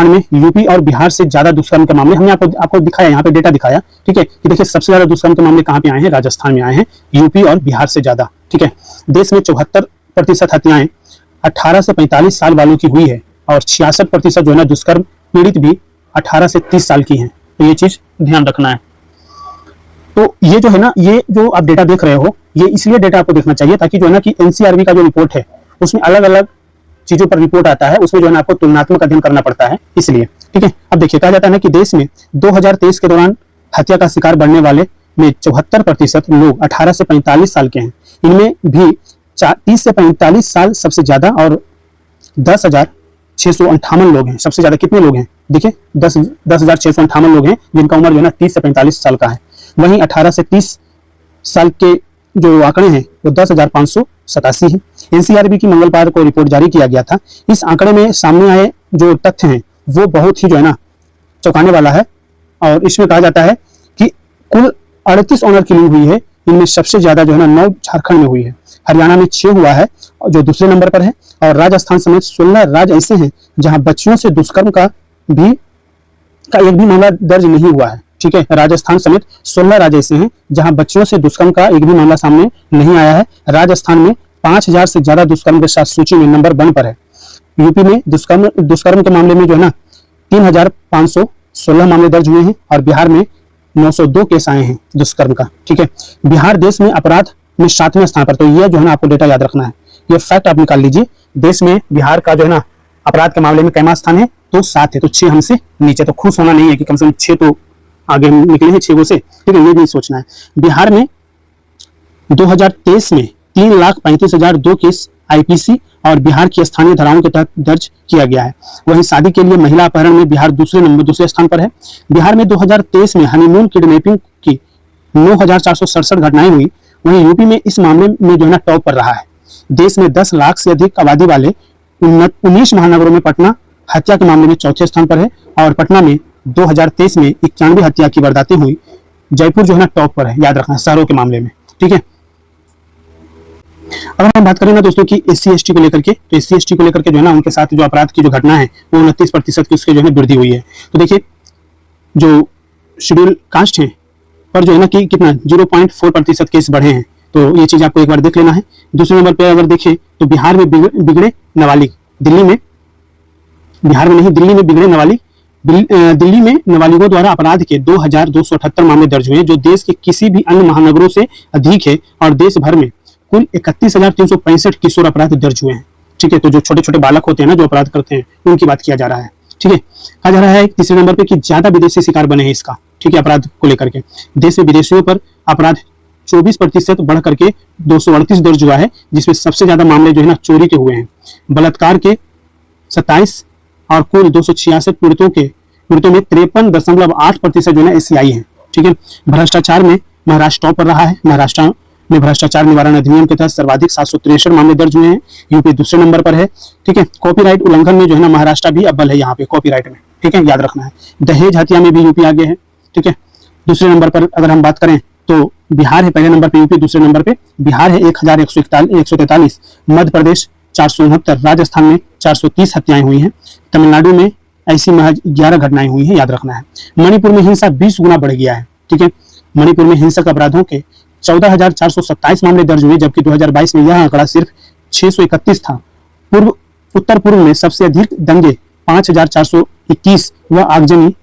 में यूपी और बिहार से ज्यादा दुष्कर्म के मामले हमने आपको दिखाया, यहाँ पे डेटा दिखाया, ठीक है, कि देखिए सबसे ज्यादा दुष्कर्म के मामले कहाँ पे आए हैं, राजस्थान में आए हैं, यूपी और बिहार से ज्यादा, ठीक है। देश में 74% हत्याएं 18 से 45 साल वालों की हुई है और 66% जो है ना दुष्कर्म पीड़ित भी 18 से 30 साल की हैं। तो ये चीज ध्यान रखना है। तो ये जो है ना, ये जो आप डेटा देख रहे हो, ये इसलिए डेटा आपको देखना चाहिए ताकि जो है ना कि एनसीआरबी का जो रिपोर्ट है उसमें अलग अलग चीजों पर रिपोर्ट आता है, उसमें जो है ना आपको तुलनात्मक अध्ययन करना पड़ता है, इसलिए, ठीक है। अब देखिए कहा जाता है ना कि देश में 2023 के दौरान हत्या का शिकार बनने वाले में 74% लोग 18 से 45 साल के हैं। इनमें भी 30 से 45 साल सबसे ज्यादा और 10,658 लोग हैं। सबसे ज्यादा कितने लोग हैं, देखिए 10,658 लोग हैं जिनका उम्र जो है ना 30 से 45 साल का है। वहीं 18 से 30 साल के जो आंकड़े हैं वो 10,587 है। एनसीआरबी की मंगलवार को रिपोर्ट जारी किया गया था। इस आंकड़े में सामने आए जो तथ्य हैं वो बहुत ही जो है ना चौंकाने वाला है और इसमें कहा जाता है कि कुल 38 ऑनर किलिंग हुई है। इनमें सबसे ज्यादा जो है ना 9 झारखंड में हुई है, हरियाणा में 6 हुआ है जो दूसरे नंबर पर है और राजस्थान समेत 16 राज्य ऐसे हैं जहां बच्चियों से दुष्कर्म का एक भी मामला दर्ज नहीं हुआ है, ठीक है। राजस्थान समेत 16 राज्य ऐसे हैं जहां बच्चियों से दुष्कर्म का एक भी मामला सामने नहीं आया है। राजस्थान में 5,000 से ज्यादा दुष्कर्म के साथ सूची में नंबर 1 पर है। यूपी में दुष्कर्म के मामले में जो है ना 3,516 मामले दर्ज हुए हैं और बिहार में 902 केस आए हैं दुष्कर्म का, ठीक है। बिहार देश में अपराध में 7वें स्थान पर। तो ये जो है ना आपको डेटा याद रखना है, ये फैक्ट आप निकाल लीजिए। देश में बिहार का जो है ना अपराध के मामले में कैमा स्थान है, तो 7 है। तो 6 हमसे नीचे। तो खुश होना नहीं है कि कम से कम 6 तो आगे निकले हैं 6 से, ठीक है, ये नहीं सोचना है। बिहार में 2023 में 3,35,002 केस आईपीसी और बिहार की स्थानीय धाराओं के तहत दर्ज किया गया है। वहीं शादी के लिए महिला अपहरण में बिहार दूसरे स्थान पर है। बिहार में 2023 में हनीमून किडनैपिंग की 9,467 घटनाएं हुई। वहीं यूपी में इस मामले में जो है ना टॉप पर रहा है। देश में 10 लाख से अधिक आबादी वाले 19 महानगरों में पटना हत्या के मामले में 4थे स्थान पर है और पटना में 2023 में 91 हत्या की वारदातें हुई। जयपुर जो है ना टॉप पर है, याद रखना, शहरों के मामले में, ठीक है। अगर हम बात करें ना दोस्तों कि SC ST को लेकर के, तो SC ST को लेकर के जो है ना उनके साथ जो अपराध की जो घटना है वो 29% की उसके जो है वृद्धि हुई है। तो देखिए जो शेड्यूल कास्ट है पर जो है ना कि कितना 0.4% केस बढ़े हैं। तो ये चीज आपको एक बार देख लेना है। दूसरे नंबर पे अगर देखें तो बिहार में बिगड़े नाबालिग, दिल्ली में बिगड़े नाबालिग, दिल्ली में नाबालिगों द्वारा अपराध के 2,278 मामले दर्ज हुए जो देश के किसी भी अन्य महानगरों से अधिक है और देश भर में कुल 31,365 किशोर अपराध दर्ज हुए हैं, ठीक है। तो जो छोटे छोटे बालक होते हैं ना जो अपराध करते हैं उनकी बात किया जा रहा है, ठीक है। कहा जा रहा है तीसरे नंबर पे कि ज्यादा विदेशी शिकार बने हैं इसका, ठीक है, अपराध को लेकर के। देश में विदेशियों पर अपराध 24% बढ़ करके 238 दर्ज हुआ है, जिसमें सबसे ज्यादा मामले जो है ना चोरी के हुए हैं। बलात्कार के 27 और कुल 266 पीड़ितों के पीड़ितों में 53.8% जो है एससीआई है। ठीक है। भ्रष्टाचार में महाराष्ट्र टॉप पर रहा है। महाराष्ट्र में भ्रष्टाचार निवारण अधिनियम के तहत सर्वाधिक 763 मामले दर्ज हुए हैं। यूपी दूसरे नंबर पर है। ठीक है। कॉपीराइट उल्लंघन में जो है ना महाराष्ट्र भी अव्वल है यहाँ पे कॉपीराइट में। ठीक है, याद रखना है। दहेज हत्या में भी यूपी आगे है। ठीक है। दूसरे नंबर पर अगर हम बात करें तो बिहार है पहले नंबर पे, यूपी दूसरे नंबर पे। बिहार है 1143, मध्य प्रदेश 469, राजस्थान में 430 हत्याएं हुई हैं। तमिलनाडु में ऐसी महज 11 घटनाएं हुई हैं, याद रखना है। मणिपुर में हिंसा 20 गुना बढ़ गया है। ठीक है। मणिपुर में हिंसक अपराधों के 14,427 मामले दर्ज हुए, जबकि 2022 में यह आंकड़ा सिर्फ 631 था। उत्तर पूर्व में सबसे अधिक दंगे 5,421 व आगजनी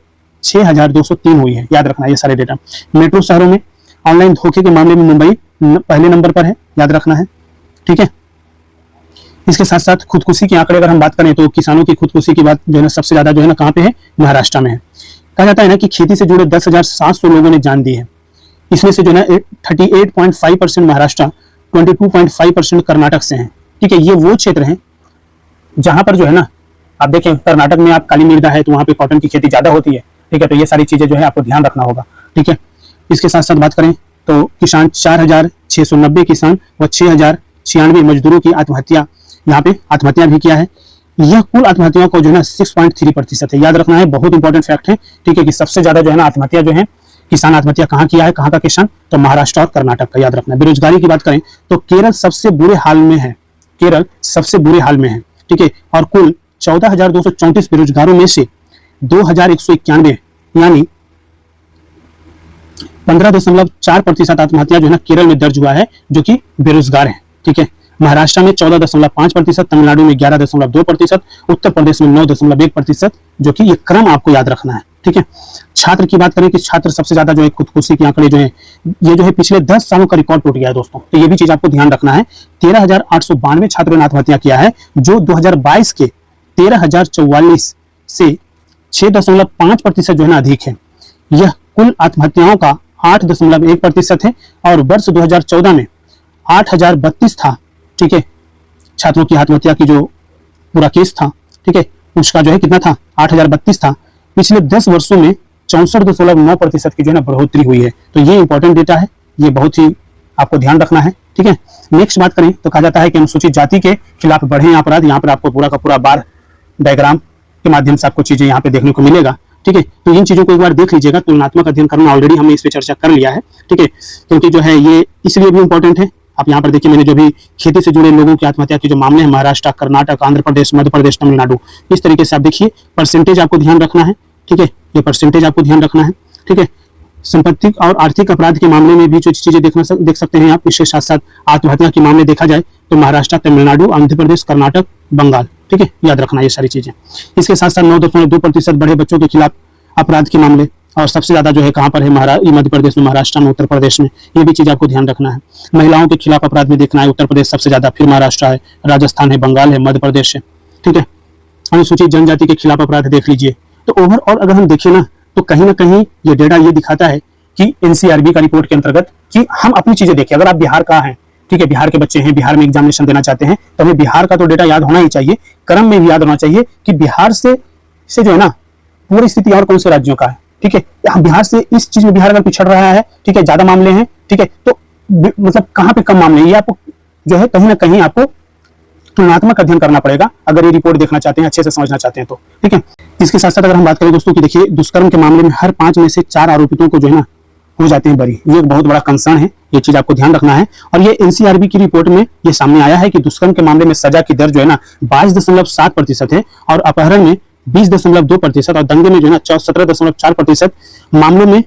6,203 हुई है, याद रखना ये सारे डेटा। मेट्रो शहरों में ऑनलाइन धोखे के मामले में मुंबई पहले नंबर पर है, याद रखना है। ठीक है। इसके साथ साथ खुदकुशी के आंकड़े अगर हम बात करें तो किसानों की खुदकुशी की बात जो है ना सबसे ज्यादा जो है ना कहाँ पे है, महाराष्ट्र में है। कहा जाता है ना कि खेती से जुड़े 10,700 लोगों ने जान दी है। इसमें से जो है 38.5% महाराष्ट्र, 22.5% कर्नाटक से हैं। ठीक है। ये वो क्षेत्र हैं जहां पर जो है ना आप देखें कर्नाटक में आप काली मृदा है तो वहां पे कॉटन की खेती ज्यादा होती है। ठीक है। तो ये सारी चीजें जो है आपको ध्यान रखना होगा। ठीक है। इसके साथ साथ बात करें तो किसान 4,690 किसान व 6,096 मजदूरों की आत्महत्या यहाँ पे आत्महत्या भी किया है। यह कुल आत्महत्याओं को जो है ना 6.3% है, याद रखना है। बहुत इंपॉर्टेंट फैक्ट है। ठीक है कि सबसे ज्यादा जो है ना आत्महत्या जो है किसान आत्महत्या कहाँ किया है, कहाँ का किसान, तो महाराष्ट्र और कर्नाटक का, याद रखना है। बेरोजगारी की बात करें तो केरल सबसे बुरे हाल में है। केरल सबसे बुरे हाल में है। ठीक है। और कुल 14,234 बेरोजगारों में से 2,191 यानी 15.4% आत्महत्या जो है ना केरल में दर्ज हुआ है जो कि बेरोजगार है। ठीक है। महाराष्ट्र में 14.5%, तमिलनाडु में 11.2%, उत्तर प्रदेश में 9.1%, जो कि ये क्रम आपको याद रखना है। ठीक है। छात्र की बात करें कि छात्र सबसे ज्यादा जो है खुदकुशी के आंकड़े जो है ये जो है पिछले 10 सालों का रिकॉर्ड टूट गया है दोस्तों। तो ये भी चीज आपको ध्यान रखना है। 13,892 छात्रों ने आत्महत्या किया है, जो 2022 के 13,044 से 6.5% जो है ना अधिक है। यह कुल आत्महत्याओं का 8.1% है और वर्ष 2014 में 8,032 था। ठीक है। छात्रों की आत्महत्या की जो पूरा केस था, ठीक है, उसका जो है कितना था, 8,032 था। पिछले 10 वर्षों में 64.9% की जो है ना बढ़ोतरी हुई है। तो ये इंपॉर्टेंट डेटा है, ये बहुत ही आपको ध्यान रखना है। ठीक है। नेक्स्ट बात करें तो कहा जाता है कि अनुसूचित जाति के खिलाफ बढ़े अपराध। यहाँ पर आपको पूरा का पूरा बार डायग्राम के माध्यम से आपको चीजें यहाँ पे देखने को मिलेगा। ठीक है। तो इन चीजों को एक बार देख लीजिएगा। तुलनात्मक अध्ययन करना ऑलरेडी हमने इस पे चर्चा कर लिया है। ठीक है। क्योंकि जो है ये इसलिए भी इंपॉर्टेंट है। आप यहाँ पर देखिए मैंने जो भी खेती से जुड़े लोगों की आत्महत्या के जो मामले हैं महाराष्ट्र, कर्नाटक, आंध्र प्रदेश, मध्य प्रदेश, तमिलनाडु, इस तरीके से आप देखिए परसेंटेज आपको ध्यान रखना है। ठीक है। ये परसेंटेज आपको ध्यान रखना है। ठीक है। संपत्ति और आर्थिक अपराध के मामले में भी जो चीजें देख सकते हैं आप। इसके साथ साथ आत्महत्या के मामले देखा जाए तो महाराष्ट्र, तमिलनाडु, आंध्र प्रदेश, कर्नाटक, बंगाल। ठीक है। याद रखना ये सारी चीजें। इसके साथ साथ 9.2% बढ़े बच्चों के खिलाफ अपराध के मामले, और सबसे ज्यादा जो है कहां पर है, मध्य प्रदेश में, महाराष्ट्र में, उत्तर प्रदेश में। ये भी चीज आपको ध्यान रखना है। महिलाओं के खिलाफ अपराध में देखना है उत्तर प्रदेश सबसे ज्यादा, फिर महाराष्ट्र है, राजस्थान है, बंगाल है, मध्य प्रदेश है। ठीक है। अनुसूचित जनजाति के खिलाफ अपराध देख लीजिए। तो ओवरऑल अगर हम देखें ना तो कहीं ना कहीं ये डेटा ये दिखाता है कि एनसीआरबी का रिपोर्ट के अंतर्गत कि हम अपनी चीजें देखिए। अगर आप बिहार का हैं, ठीक है, बिहार के बच्चे हैं, बिहार में एग्जामिनेशन देना चाहते हैं, तो हमें बिहार का तो डेटा याद होना ही चाहिए, क्रम में भी याद होना चाहिए कि बिहार से जो है ना पूरी स्थिति और कौन से राज्यों का है। ठीक है। बिहार से इस चीज में बिहार अगर पिछड़ रहा है, ठीक है, ज्यादा मामले हैं, ठीक है, तो मतलब कहां पे कम मामले हैं, ये आपको जो है कहीं ना कहीं आपको तुलनात्मक अध्ययन करना पड़ेगा अगर ये रिपोर्ट देखना चाहते हैं, अच्छे से समझना चाहते हैं तो। ठीक है। इसके साथ साथ अगर हम बात करें दोस्तों कि देखिए दुष्कर्म के मामले में हर 5 में से 4 आरोपितों को जो है ना हो जाते हैं बरी। ये एक बहुत बड़ा कंसर्न है, ये चीज आपको ध्यान रखना है। और ये एनसीआरबी की रिपोर्ट में ये सामने आया है कि दुष्कर्म के मामले में सजा की दर जो है ना 22.7% है और अपहरण में 20.2% और दंगे में जो है ना 17.4% मामलों में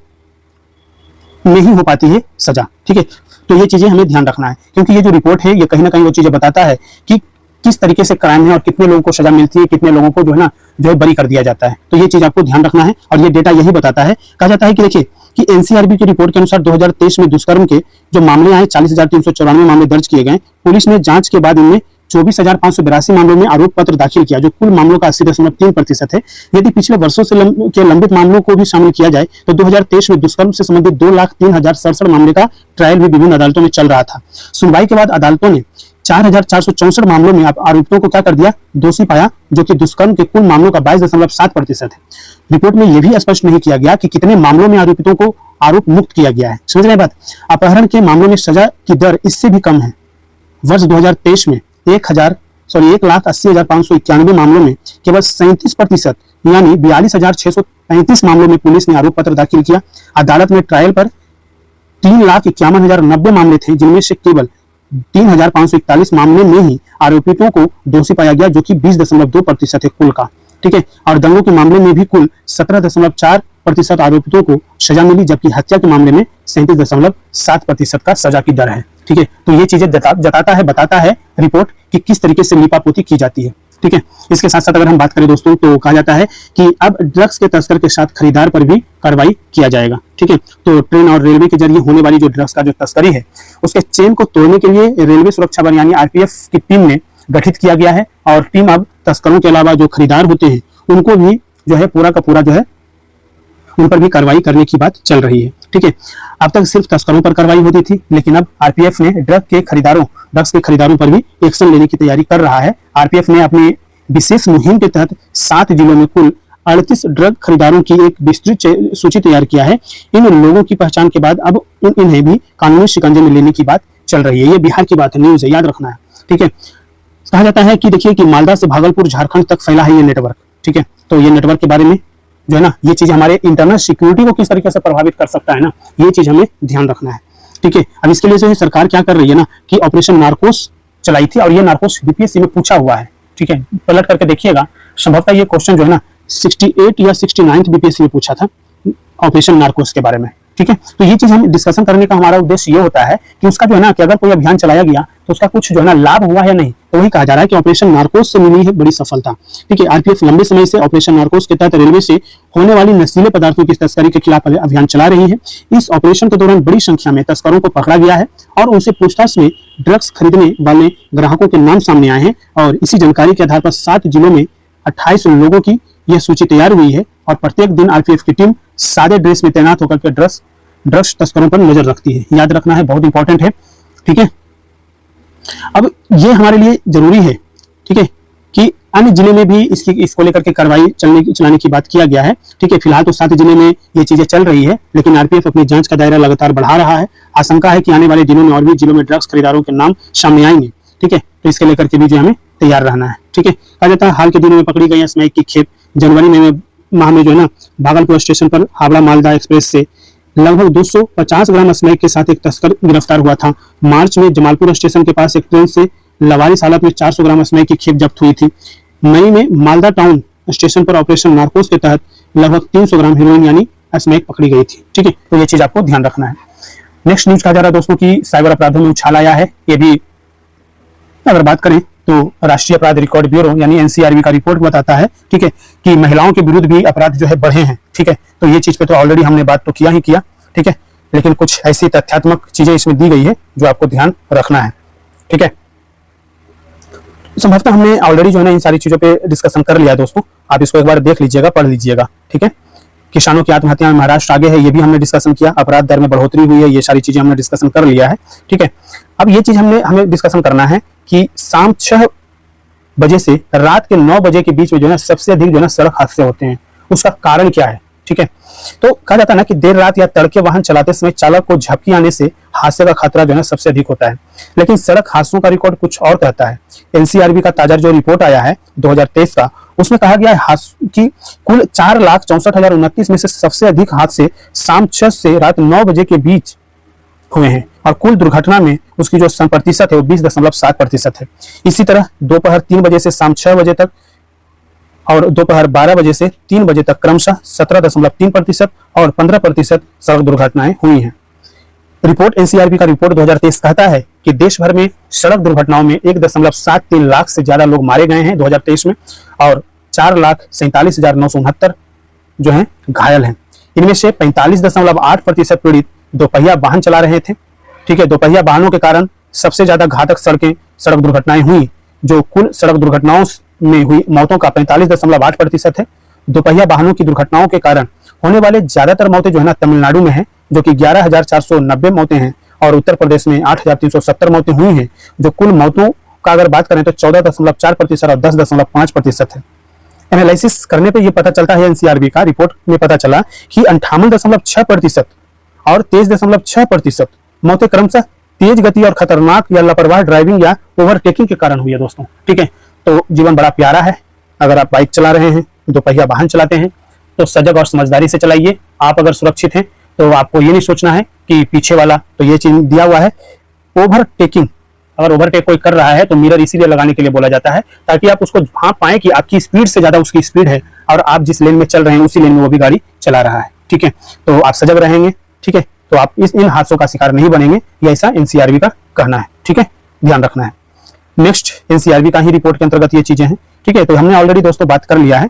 नहीं हो पाती है सजा। ठीक है। तो ये चीजें हमें ध्यान रखना है क्योंकि ये जो रिपोर्ट है ये कहीं ना कहीं वो चीजें बताता है कि किस तरीके से क्राइम है और कितने लोगों को सजा मिलती है, कितने लोगों को जो है ना जो है बरी कर दिया जाता है। तो ये चीज आपको ध्यान रखना है और ये डेटा यही बताता है। कहा जाता है कि देखिए कि एनसीआरबी की रिपोर्ट के अनुसार 2023 में दुष्कर्म के जो मामले आए 40,394 मामले दर्ज किए गए। पुलिस ने जांच के बाद इनमें 24,582 मामलों में आरोप पत्र दाखिल किया, जो कुल मामलों का 80.3% है। यदि पिछले वर्षों से के लंबित मामलों को भी शामिल किया जाए तो 2023 में दुष्कर्म से संबंधित 2,03,067 मामले का ट्रायल भी विभिन्न अदालतों में चल रहा था। सुनवाई के बाद अदालतों ने 4464 मामलों में आरोपितों को क्या कर दिया, दोषी पाया, जो कि दुष्कर्म के कुल मामलों का 22.7% है। रिपोर्ट में यह भी स्पष्ट नहीं किया गया कि कितने मामलों में आरोपितों को आरोप मुक्त किया गया है। समझ रहे हैं बात। अपहरण के मामलों में सजा की दर इससे भी कम है। वर्ष 2023 में 1,80,591 मामलों में केवल 37% यानी 42,635 मामलों में पुलिस ने आरोप पत्र दाखिल किया। अदालत में ट्रायल पर 3,51,090 मामले थे, जिनमें से केवल 3,541 मामले में ही आरोपितों को दोषी पाया गया, जो कि 20.2% है कुल का। ठीक है। और दंगों के मामले में भी कुल 17.4% आरोपितों को सजा मिली, जबकि हत्या के मामले में 37.7% का सजा की दर है। ठीक है। तो ये चीजें बताता है रिपोर्ट कि किस तरीके से लीपापोती की जाती है। ठीक है। इसके साथ साथ अगर हम बात करें दोस्तों, तो कहा जाता है कि अब ड्रग्स के तस्कर के साथ खरीदार पर भी कार्रवाई किया जाएगा। ठीक है। तो ट्रेन और रेलवे के जरिए होने वाली जो ड्रग्स का जो तस्करी है, उसके चेन को तोड़ने के लिए रेलवे सुरक्षा बल यानी आरपीएफ की टीम ने गठित किया गया है। और टीम अब तस्करों के अलावा जो खरीदार होते हैं उनको भी जो है पूरा का पूरा जो है उन पर भी कार्रवाई करने की बात चल रही है। ठीक है। अब तक सिर्फ तस्करों पर कार्रवाई होती थी, लेकिन अब आरपीएफ ने ड्रग्स के खरीदारों पर भी एक्शन लेने की तैयारी कर रहा है। आरपीएफ ने अपनी विशेष मुहिम के तहत 7 जिलों में कुल 38 ड्रग खरीदारों की एक विस्तृत सूची तैयार किया है। इन लोगों की पहचान के बाद अब इन्हें भी कानूनी शिकंजे में लेने की बात चल रही है। ये बिहार की बात है, न्यूज है, याद रखना है। ठीक है। कहा जाता है कि देखिए कि मालदा से भागलपुर झारखंड तक फैला है ये नेटवर्क। ठीक है। तो ये नेटवर्क के बारे में जो है ना, ये चीज हमारे इंटरनल सिक्योरिटी को किस तरीके से प्रभावित कर सकता है ना, ये चीज हमें ध्यान रखना है। ठीक है। अब इसके लिए जो है सरकार क्या कर रही है ना, कि ऑपरेशन नार्कोस चलाई थी, और ये नार्कोस बीपीएससी में पूछा हुआ है। ठीक है। पलट करके देखिएगा, संभवतः ये क्वेश्चन जो है ना 68 या 69 बीपीएससी में पूछा था ऑपरेशन नार्कोस के बारे में। ठीक है। तो ये चीज हम डिस्कशन करने का हमारा उद्देश्य ये होता है कि उसका जो है ना, कि अगर कोई अभियान चलाया गया तो उसका कुछ जो है ना लाभ हुआ या नहीं। तो वही कहा जा रहा है कि ऑपरेशन नार्कोस से मिली है बड़ी सफलता। ठीक है। आरपीएफ लंबे समय से ऑपरेशन नार्कोस के तहत रेलवे से होने वाली नशीले पदार्थों की तस्करी के खिलाफ अभियान चला रही है। इस ऑपरेशन के दौरान बड़ी संख्या में तस्करों को पकड़ा गया है और उनसे पूछताछ में ड्रग्स खरीदने वाले ग्राहकों के नाम सामने आए हैं। और इसी जानकारी के आधार पर 7 जिलों में 28 लोगों की यह सूची तैयार हुई है। और प्रत्येक दिन आरपीएफ की टीम सादे ड्रेस में तैनात होकर के ड्रग्स तस्करों पर नजर रखती है। याद रखना है, बहुत इंपॉर्टेंट है। ठीक है। अब ये हमारे लिए जरूरी है, ठीक है, कि अन्य जिले में भी इसको लेकर के कार्रवाई चलाने की बात किया गया है। ठीक है। फिलहाल तो 7 जिले में ये चीजें चल रही है, लेकिन आरपीएफ अपनी जांच का दायरा लगातार बढ़ा रहा है। आशंका है कि आने वाले दिनों में और भी जिलों में ड्रग्स खरीदारों के नाम सामने आएंगे। ठीक है। तो इसके लेकर के भी जो हमें तैयार रहना है। ठीक है। कहा जाता है हाल के दिनों में पकड़ी गई स्मैक की खेप जनवरी माह में जो है ना, भागलपुर स्टेशन पर हावड़ा मालदा एक्सप्रेस से लगभग 250 ग्राम स्मैक के साथ एक तस्कर गिरफ्तार हुआ था। मार्च में जमालपुर स्टेशन के पास एक ट्रेन से लवारिस हालत में 400 ग्राम स्मैक की खेप जब्त हुई थी। मई में मालदा टाउन स्टेशन पर ऑपरेशन नार्कोस के तहत लगभग 300 ग्राम हीरोइन यानी स्मैक पकड़ी गई थी। ठीक है। तो ये चीज आपको ध्यान रखना है। नेक्स्ट न्यूज कहा जा रहा है दोस्तों की साइबर अपराधों में उछाल आया है। ये भी अगर बात करें तो राष्ट्रीय अपराध रिकॉर्ड ब्यूरो यानी एनसीआरबी का रिपोर्ट बताता है, ठीक है, कि महिलाओं के विरुद्ध भी अपराध जो है बढ़े हैं। ठीक है। तो ये चीज पे तो ऑलरेडी हमने बात तो किया ही किया। ठीक है। लेकिन कुछ ऐसी तथ्यात्मक चीजें इसमें दी गई है जो आपको ध्यान रखना है। ठीक है। संभवतः हमने ऑलरेडी जो है ना इन सारी चीजों पे डिस्कशन कर लिया दोस्तों। आप इसको एक बार देख लीजिएगा, पढ़ लीजिएगा। ठीक है। किसानों की आत्महत्या में महाराष्ट्र आगे है, ये भी हमने डिस्कशन किया। अपराध दर में बढ़ोतरी हुई है, ये सारी चीजें हमने डिस्कशन कर लिया है। ठीक है। अब ये चीज हमें डिस्कशन करना है कि शाम 6 बजे से रात के 9 बजे के बीच में जो है सबसे अधिक जो है सड़क हादसे होते हैं। उसका कारण क्या है? ठीक है। तो कहा जाता है ना कि देर रात या तड़के वाहन चलाते समय चालक को झपकी आने से हादसे का खतरा जो है सबसे अधिक होता है। लेकिन सड़क हादसों का रिकॉर्ड कुछ और कहता है। एनसीआरबी का ताजा जो रिपोर्ट आया है 2023 का, उसमें कहा गया है कि कुल 4,64,029 में से सबसे अधिक हादसे शाम 6 से रात 9 बजे के बीच हुए हैं और कुल दुर्घटना में उसकी जो प्रतिशत है वो 20.7% है। इसी तरह दोपहर 3 बजे से शाम 6 बजे तक और दोपहर 12 बजे से 3 बजे तक क्रमशः 17.3% और 15% सड़क दुर्घटनाएं हुई हैं। रिपोर्ट एनसीआरबी का रिपोर्ट 2023 कहता है कि देश भर में सड़क दुर्घटनाओं में 1.73 लाख से ज्यादा लोग मारे गए हैं 2023 में और 4,47,969 जो हैं घायल हैं। इनमें से 45.8% पीड़ित दोपहिया वाहन चला रहे थे। ठीक है। दोपहिया वाहनों के कारण सबसे ज्यादा घातक सड़क दुर्घटनाएं हुई, जो कुल सड़क दुर्घटनाओं में हुई मौतों का 45.8% है। दोपहिया वाहनों की दुर्घटनाओं के कारण होने वाले ज्यादातर मौतें जो है ना तमिलनाडु में है, जो कि 11,490 मौतें हैं और उत्तर प्रदेश में 8,370 मौतें हुई हैं, जो कुल मौतों का अगर बात करें तो 14.4% और 10.5% है। एनालिसिस करने पे ये पता चलता है, एनसीआरबी का रिपोर्ट में पता चला कि 58.6% और 23.6% मौतें क्रमशः तेज गति और खतरनाक या लापरवाह ड्राइविंग या ओवरटेकिंग के कारण हुई है दोस्तों। ठीक है, तो जीवन बड़ा प्यारा है। अगर आप बाइक चला रहे हैं, दोपहिया वाहन चलाते हैं, तो सजग और समझदारी से चलाइए। आप अगर सुरक्षित हैं तो आपको ये नहीं सोचना है कि पीछे वाला, तो ये चीज दिया हुआ है ओवरटेकिंग। अगर ओवरटेक कोई कर रहा है तो मिरर इसीलिए लगाने के लिए बोला जाता है, ताकि आप उसको भांप पाए कि आपकी स्पीड से ज्यादा उसकी स्पीड है और आप जिस लेन में चल रहे हैं उसी लेन में वो भी गाड़ी चला रहा है। ठीक है, तो आप सजग रहेंगे। ठीक है, तो आप इन हादसों का शिकार नहीं बनेंगे, ये ऐसा एनसीआरबी का कहना है। ठीक है, ध्यान रखना है। नेक्स्ट एनसीआरबी का ही रिपोर्ट के अंतर्गत ये चीजें हैं। ठीक है, तो हमने ऑलरेडी दोस्तों बात कर लिया है।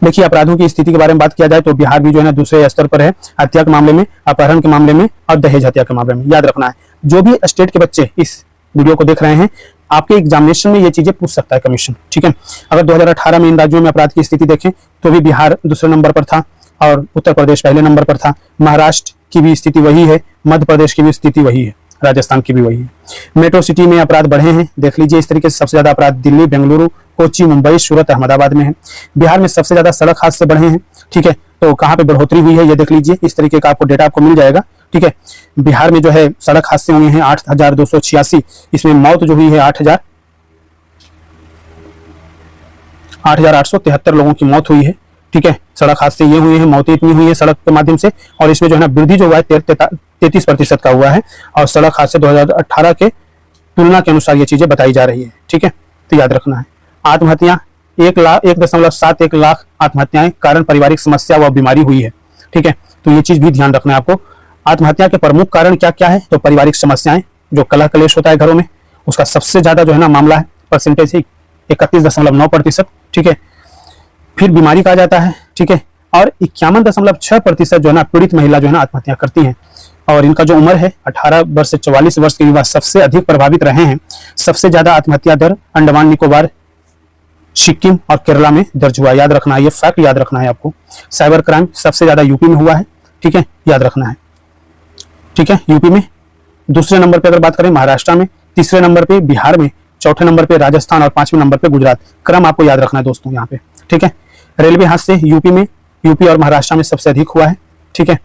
देखिए, अपराधों की स्थिति के बारे में बात किया जाए तो बिहार भी जो है ना दूसरे स्तर पर है, हत्या के मामले में, अपहरण के मामले में और दहेज हत्या के मामले में। याद रखना है, जो भी स्टेट के बच्चे इस वीडियो को देख रहे हैं, आपके एग्जामिनेशन में ये चीजें पूछ सकता है कमीशन। ठीक है, अगर 2018 में इन राज्यों में अपराध की स्थिति देखें तो भी बिहार दूसरे नंबर पर था और उत्तर प्रदेश पहले नंबर पर था। महाराष्ट्र की भी स्थिति वही है, मध्य प्रदेश की भी स्थिति वही है, राजस्थान की भी वही है। मेट्रो सिटी में अपराध बढ़े हैं, देख लीजिए इस तरीके से। सबसे ज्यादा अपराध दिल्ली, बेंगलुरु, कोच्चि, मुंबई, सूरत, अहमदाबाद में है। बिहार में सबसे ज्यादा सड़क हादसे बढ़े हैं। ठीक है, तो कहाँ पे बढ़ोतरी हुई है ये देख लीजिए, इस तरीके का आपको डेटा आपको मिल जाएगा। ठीक है, बिहार में जो है सड़क हादसे हुए हैं 8,286, इसमें मौत जो हुई है 8,873 लोगों की मौत हुई है। ठीक है, सड़क हादसे ये हुए हैं, मौतें इतनी हुई है सड़क के माध्यम से, और इसमें जो है ना वृद्धि जो हुआ है 33% का हुआ है, और सड़क हादसे 2018 के तुलना के अनुसार ये चीजें बताई जा रही है। ठीक है, तो याद रखना है। आत्महत्या 1.71 लाख आत्महत्याएं कारण पारिवारिक समस्या व बीमारी हुई है। ठीक है, तो ये चीज भी ध्यान रखना है आपको। आत्महत्या के प्रमुख कारण क्या क्या है, तो पारिवारिक समस्याएं, जो कलह कलेश होता है घरों में, उसका सबसे ज्यादा जो है ना मामला है, परसेंटेज ही 31.9%। ठीक है, फिर बीमारी कहा जाता है। ठीक है, और 51.6% जो है ना पीड़ित महिला जो है ना आत्महत्या करती हैं, और इनका जो उम्र है 18 वर्ष से 44 वर्ष के युवा सबसे अधिक प्रभावित रहे हैं। सबसे ज्यादा आत्महत्या दर अंडमान निकोबार, सिक्किम और केरला में दर्ज हुआ। याद रखना है, ये फैक्ट याद रखना है आपको। साइबर क्राइम सबसे ज्यादा यूपी में हुआ है। ठीक है, याद रखना है। ठीक है, यूपी में। दूसरे नंबर पे अगर बात करें महाराष्ट्र में, तीसरे नंबर पे बिहार में, चौथे नंबर पे राजस्थान और पांचवें नंबर पे गुजरात। क्रम आपको याद रखना है दोस्तों यहाँ पे। ठीक है, रेलवे हादसे यूपी और महाराष्ट्र में सबसे अधिक हुआ है। ठीक है,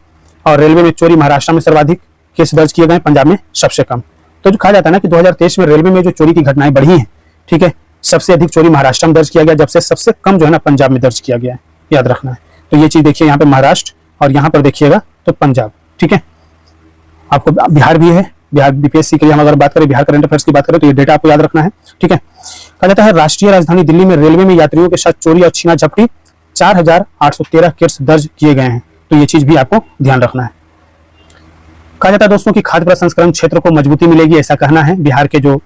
और रेलवे में चोरी महाराष्ट्र में सर्वाधिक केस दर्ज किए गए, पंजाब में सबसे कम। तो जो कहा जाता है ना कि 2023 में रेलवे में जो चोरी की घटनाएं बढ़ी हैं, ठीक है, सबसे अधिक चोरी महाराष्ट्र में दर्ज किया गया, जबसे सबसे कम जो है ना पंजाब में दर्ज किया गया है। याद रखना है। तो ये चीज देखिए यहाँ पे महाराष्ट्र, और यहाँ पर देखिएगा तो पंजाब। ठीक है, आपको बिहार भी है। बिहार बीपीएससी के लिए हम अगर बात करें, बिहार करंट अफेयर्स की बात करें, तो ये डेटा आपको याद रखना है। ठीक है, कहा जाता है राष्ट्रीय राजधानी दिल्ली में रेलवे में यात्रियों के साथ चोरी और छीना झपटी 4,813 केस दर्ज किए गए हैं। तो ये चीज भी आपको ध्यान रखना है। कहा जाता है दोस्तों कि खाद्य प्रसंस्करण क्षेत्र को मजबूती मिलेगी, ऐसा कहना है बिहार के जो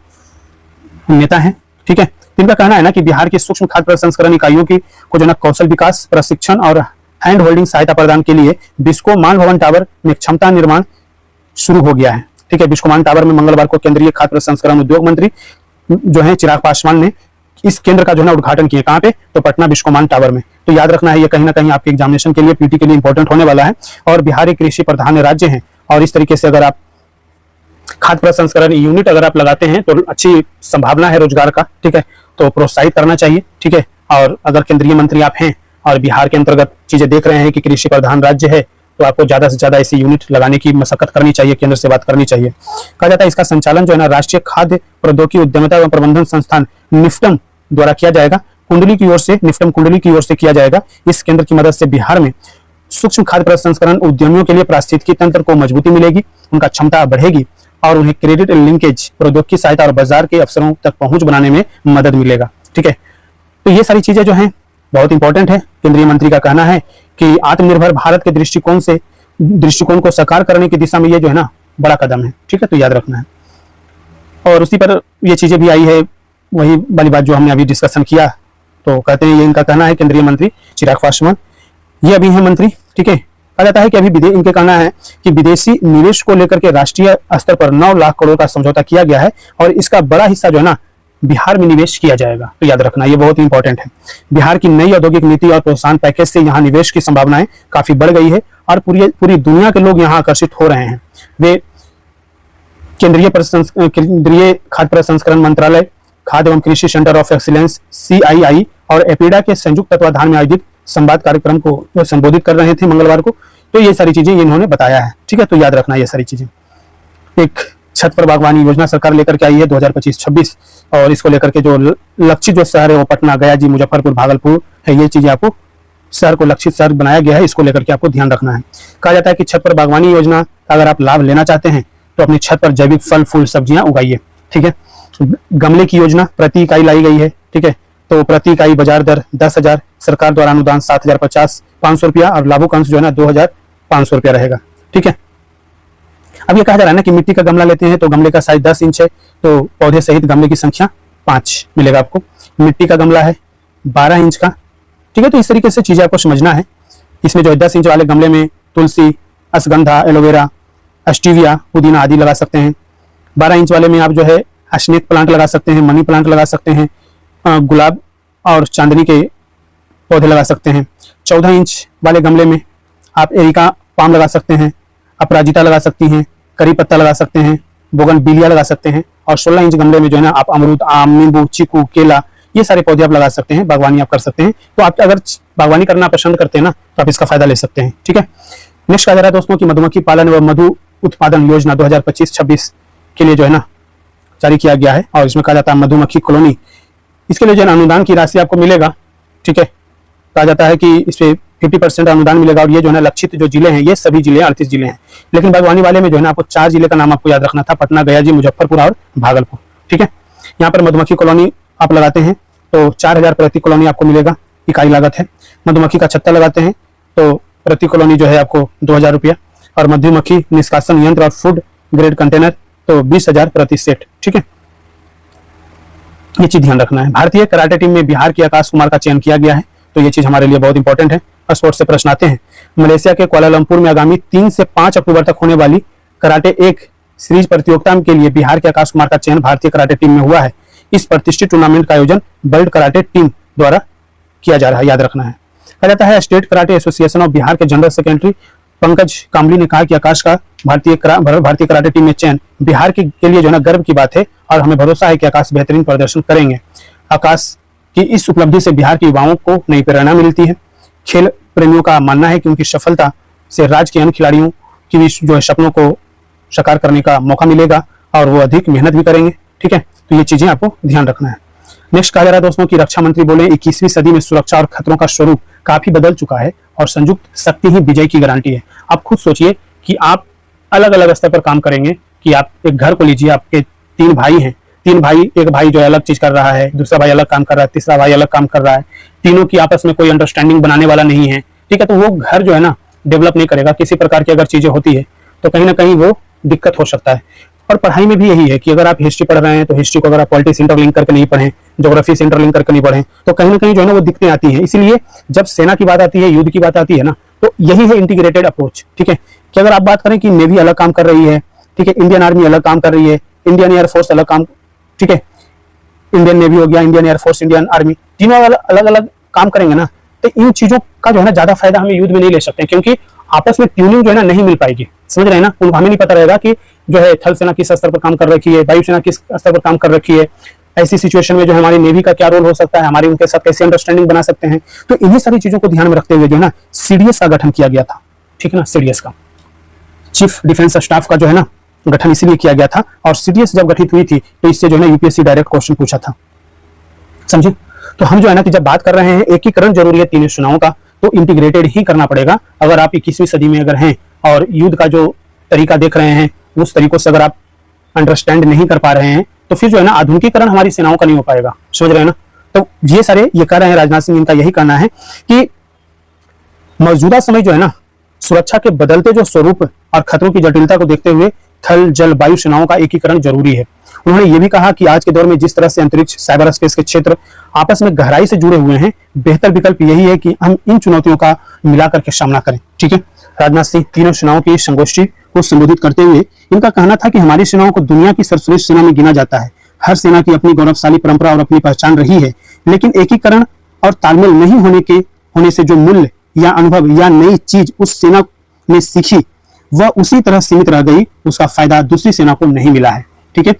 नेता हैं। ठीक है, इनका कहना है ना कि बिहार की सूक्ष्म खाद्य प्रसंस्करण इकाइयों की को जो ना कौशल विकास, प्रशिक्षण और हैंड होल्डिंग सहायता प्रदान के लिए बिस्को मान भवन टावर में क्षमता निर्माण शुरू हो गया है। ठीक है, बिस्को मान टावर में मंगलवार को केंद्रीय खाद्य प्रसंस्करण उद्योग मंत्री जो है चिराग पासवान ने इस केंद्र का जो है ना उद्घाटन किया। कहाँ पे, तो पटना बिस्कोमान टावर में। तो याद रखना है, ये कहीं ना कहीं आपके एग्जामिनेशन के लिए, पीटी के लिए इंपॉर्टेंट होने वाला है। और बिहार एक कृषि प्रधान राज्य है, और इस तरीके से अगर आप खाद्य प्रसंस्करण यूनिट अगर आप लगाते हैं तो अच्छी संभावना है रोजगार का। ठीक है, तो प्रोत्साहित करना चाहिए। ठीक है, और अगर केंद्रीय मंत्री आप हैं और बिहार के अंतर्गत चीजें देख रहे हैं कि कृषि प्रधान राज्य है, तो आपको ज्यादा से ज्यादा ऐसी यूनिट लगाने की मशक्कत करनी चाहिए, केंद्र से बात करनी चाहिए। कहा जाता है इसका संचालन जो है ना राष्ट्रीय खाद्य प्रौद्योगिकी उद्यमिता एवं प्रबंधन संस्थान निफ्टम द्वारा किया जाएगा। कुंडली की ओर से, निफ्टम कुंडली की ओर से किया जाएगा। इस केंद्र की मदद से बिहार में सूक्ष्म खाद्य प्रसंस्करण उद्यमियों के लिए पारिस्थितिकी तंत्र को मजबूती मिलेगी, उनका क्षमता बढ़ेगी और उन्हें क्रेडिट लिंकेज, प्रौद्योगिकी सहायता और बाजार के अवसरों तक पहुंच बनाने में मदद मिलेगा। ठीक है, तो ये सारी चीजें जो हैं बहुत इंपॉर्टेंट है। केंद्रीय मंत्री का कहना है कि आत्मनिर्भर भारत के दृष्टिकोण को साकार करने की दिशा में ये जो है ना बड़ा कदम है। ठीक है, तो याद रखना है। और उसी पर ये चीजें भी आई है, वही वाली बात जो हमने अभी डिस्कशन किया। तो कहते हैं, ये इनका कहना है केंद्रीय मंत्री चिराग पासवान, ये अभी है मंत्री। ठीक है, कहा जाता है कि अभी इनके कहना है कि विदेशी निवेश को लेकर के राष्ट्रीय स्तर पर 9 लाख करोड़ का समझौता किया गया है, और इसका बड़ा हिस्सा जो है ना बिहार में निवेश किया जाएगा। तो याद रखना, ये बहुत इंपॉर्टेंट है। बिहार की नई औद्योगिक नीति और प्रोत्साहन पैकेज से यहाँ निवेश की संभावनाएं काफी बढ़ गई है, और पूरी दुनिया के लोग यहाँ आकर्षित हो रहे हैं। वे केंद्रीय खाद्य प्रसंस्करण मंत्रालय, खाद्य एवं कृषि सेंटर ऑफ एक्सीलेंस CII और एपीडा के संयुक्त तत्वाधान में आयोजित संवाद कार्यक्रम को संबोधित कर रहे थे मंगलवार को। तो ये सारी चीजें इन्होंने बताया है, ठीक है। तो याद रखना ये सारी चीजें। एक छत पर बागवानी योजना सरकार लेकर के आई है 2025-26, और इसको लेकर के जो लक्षित जो शहर है वो पटना, गया जी, मुजफ्फरपुर, भागलपुर है। ये चीजें आपको शहर को लक्षित शहर बनाया गया है, इसको लेकर के आपको ध्यान रखना है। कहा जाता है कि छत पर बागवानी योजना का अगर आप लाभ लेना चाहते हैं तो अपनी छत पर जैविक फल फूल सब्जियां उगाइए, ठीक है। गमले की योजना प्रति इकाई लाई गई है, ठीक है। तो प्रति इकाई बाजार दर 10,000, सरकार द्वारा अनुदान 7,050 500 रुपया, और लाभुक अंश जो है ना 2,500 रुपया रहेगा, ठीक है। अब ये कहा जा रहा है ना कि मिट्टी का गमला लेते हैं तो गमले का साइज 10 इंच है, तो पौधे सहित गमले की संख्या 5 मिलेगा आपको। मिट्टी का गमला है 12 इंच का, ठीक है। तो इस तरीके से चीजें आपको समझना है। इसमें जो है 10 इंच वाले गमले में तुलसी, अश्वगंधा, एलोवेरा, अस्टीविया, पुदीना आदि लगा सकते हैं। 12 इंच वाले में आप जो है स्नेक प्लांट लगा सकते हैं, मनी प्लांट लगा सकते हैं, गुलाब और चांदनी के पौधे लगा सकते हैं। 14 इंच वाले गमले में आप एरिका पाम लगा सकते हैं, अपराजिता लगा सकती हैं, करी पत्ता लगा सकते हैं, बोगनविलिया लगा सकते हैं। और 16 इंच गमले में जो है ना आप अमरूद, आम, नींबू, चीकू, केला, ये सारे पौधे आप लगा सकते हैं, बागवानी आप कर सकते हैं। तो आप अगर बागवानी करना पसंद करते हैं ना तो आप इसका फायदा ले सकते हैं, ठीक है। नेक्स्ट कहा जा रहा है दोस्तों की मधुमक्खी पालन व मधु उत्पादन योजना 2025-26 के लिए जो है ना जारी किया गया है, और इसमें कहा जाता है मधुमक्खी कॉलोनी, इसके लिए जो है अनुदान की राशि आपको मिलेगा, ठीक है। कहा जाता है कि इस पे 50% अनुदान मिलेगा, और ये जो है ना लक्षित जो जिले हैं ये सभी जिले 38 जिले हैं। लेकिन बागवानी वाले में जो है ना आपको 4 जिले का नाम आपको याद रखना था, पटना, गया जी, मुजफ्फरपुर और भागलपुर, ठीक है। यहाँ पर मधुमक्खी कॉलोनी आप लगाते हैं तो 4,000 प्रति कॉलोनी आपको मिलेगा, इकाई लागत है। मधुमक्खी का छत्ता लगाते हैं तो प्रति कॉलोनी जो है आपको 2,000 रुपया, और मधुमक्खी निष्कासन यंत्र और फूड ग्रेड कंटेनर तो 20,000 प्रति सेट, ठीक है। ये चीज ध्यान रखना है। भारतीय कराटे टीम में बिहार के आकाश कुमार का चयन किया गया है, तो ये चीज हमारे लिए बहुत इंपॉर्टेंट है। स्पोर्ट्स से प्रश्न आते हैं। मलेशिया के कुआलालंपुर में आगामी 3 से 5 अक्टूबर तक होने वाली कराटे 1 सीरीज प्रतियोगिता के लिए बिहार के आकाश कुमार का चयन भारतीय कराटे टीम में हुआ है। इस प्रतिष्ठित टूर्नामेंट का आयोजन वर्ल्ड कराटे टीम द्वारा किया जा रहा है, याद रखना है। कहा जाता है state karate association of Bihar के जनरल सेक्रेटरी पंकज कामली ने कहा कि आकाश का भारतीय कराटे टीम में चयन बिहार के लिए जो है ना गर्व की बात है, और हमें भरोसा है कि आकाश बेहतरीन प्रदर्शन करेंगे। आकाश की इस उपलब्धि से बिहार के युवाओं को नई प्रेरणा मिलती है। खेल प्रेमियों का मानना है कि उनकी सफलता से राज्य के अन्य खिलाड़ियों की भी जो है सपनों को साकार करने का मौका मिलेगा, और वो अधिक मेहनत भी करेंगे, ठीक है। तो ये चीजें आपको ध्यान रखना है। नेक्स्ट कहा जा रहा है दोस्तों की रक्षा मंत्री बोले 21वीं सदी में सुरक्षा और खतरों का स्वरूप काफी बदल चुका है, और संयुक्त शक्ति ही विजय की गारंटी है। आप खुद सोचिए कि आप अलग अलग स्तर पर काम करेंगे, कि आप एक घर को लीजिए, आपके 3 भाई हैं, 3 भाई, एक भाई जो है अलग चीज कर रहा है, दूसरा भाई अलग काम कर रहा है, तीसरा भाई अलग काम कर रहा है, तीनों की आपस में कोई अंडरस्टैंडिंग बनाने वाला नहीं है, ठीक है। तो वो घर जो है ना डेवलप नहीं करेगा। किसी प्रकार की अगर चीजें होती है तो कहीं ना कहीं वो दिक्कत हो सकता है। और पढ़ाई में भी यही है कि अगर आप हिस्ट्री पढ़ रहे हैं तो हिस्ट्री को अगर आप पॉलिटिक्स इंटरलिंक करके नहीं पढ़ें, ज्योग्राफी से इंटरलिंक करके नहीं पढ़ें, तो कहीं ना कहीं जो है ना वो दिक्कतें आती हैं। इसीलिए जब सेना की बात आती है, युद्ध की बात आती है ना, तो यही है इंटीग्रेटेड अप्रोच, ठीक है। कि अगर आप बात करें कि नेवी अलग काम कर रही है, ठीक है, इंडियन आर्मी अलग काम कर रही है, इंडियन एयरफोर्स अलग काम, ठीक है, इंडियन नेवी हो गया, इंडियन एयरफोर्स, इंडियन आर्मी, तीनों अलग अलग काम करेंगे ना, तो इन चीजों का जो है ना ज्यादा फायदा हमें युद्ध में नहीं ले सकते, क्योंकि आपस में ट्यूनिंग जो है ना नहीं मिल पाएगी, समझ रहे हैं ना। हमें नहीं पता रहेगा कि जो है थल सेना किस स्तर पर काम कर रखी है, वायुसेना किस स्तर पर काम कर रखी है। ऐसी सिचुएशन में जो हमारी नेवी का क्या रोल हो सकता है, हमारी उनके साथ कैसे अंडरस्टैंडिंग बना सकते हैं। तो इन्हीं सारी चीजों को ध्यान में रखते हुए जो है ना सीडीएस का गठन किया गया था, ठीक है ना। सीडीएस का चीफ डिफेंस स्टाफ का जो है ना गठन इसलिए किया गया था, और सीडीएस जब गठित हुई थी तो इससे जो है ना यूपीएससी डायरेक्ट क्वेश्चन पूछा था, समझे। तो हम जो है ना कि जब बात कर रहे हैं एकीकरण जरूरी है तीनों सेनाओं का, तो इंटीग्रेटेड ही करना पड़ेगा। अगर आप 21वीं सदी में अगर हैं और युद्ध का जो तरीका देख रहे हैं उस तरीकों से अगर आप अंडरस्टैंड नहीं कर पा रहे हैं, तो फिर जो है ना आधुनिकीकरण हमारी सेनाओं का नहीं हो पाएगा, समझ रहे हैं ना। तो ये सारे ये कह रहे हैं राजनाथ सिंह, इनका यही कहना है कि मौजूदा समय जो है ना सुरक्षा के बदलते जो स्वरूप और खतरों की जटिलता को देखते हुए थल, जल, वायु सेनाओं का एकीकरण जरूरी है। उन्होंने ये भी कहा कि आज के दौर में जिस तरह से अंतरिक्ष, साइबर स्पेस के क्षेत्र आपस में गहराई से जुड़े हुए हैं, बेहतर विकल्प यही है कि हम इन चुनौतियों का मिलाकर के सामना करें, ठीक है। राजनाथ सिंह तीनों सेनाओं की संगोष्ठी को संबोधित करते हुए इनका कहना था कि हमारी सेनाओं को दुनिया की सर्वश्रेष्ठ सेना में गिना जाता है। हर सेना की अपनी गौरवशाली परंपरा और अपनी पहचान रही है, लेकिन एकीकरण और तालमेल नहीं होने से जो मूल्य या अनुभव या नई चीज उस सेना ने सीखी वह उसी तरह सीमित रह गई, उसका फायदा दूसरी सेना को नहीं मिला है। ठीक है,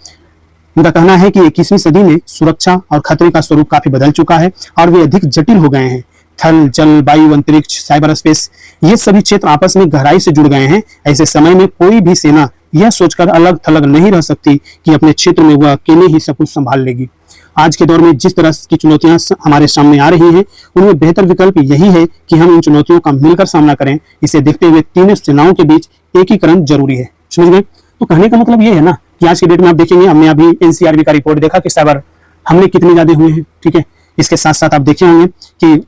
उनका कहना है कि 21वीं सदी में सुरक्षा और खतरे का स्वरूप काफी बदल चुका है और वे अधिक जटिल हो गए हैं। थल, जल, वायु, अंतरिक्ष, साइबर स्पेस, ये सभी क्षेत्र आपस में गहराई से जुड़ गए हैं। ऐसे समय में कोई भी सेना यह सोचकर अलग थलग नहीं रह सकती कि अपने क्षेत्र में वह अकेले ही सब कुछ संभाल लेगी। आज के दौर में जिस तरह की चुनौतियां हमारे सामने आ रही हैं, उनमें बेहतर विकल्प यही है कि हम इन चुनौतियों का मिलकर सामना करें। इसे देखते हुए तीनों सेनाओं के बीच एकीकरण जरूरी है। समझ गए? तो कहने का मतलब ये है ना कि आज की डेट में आप देखेंगे, हमने अभी एनसीआरबी का रिपोर्ट देखा कि साइबर हमले कितने ज्यादा हुए हैं। ठीक है, इसके साथ साथ आप देखे होंगे कि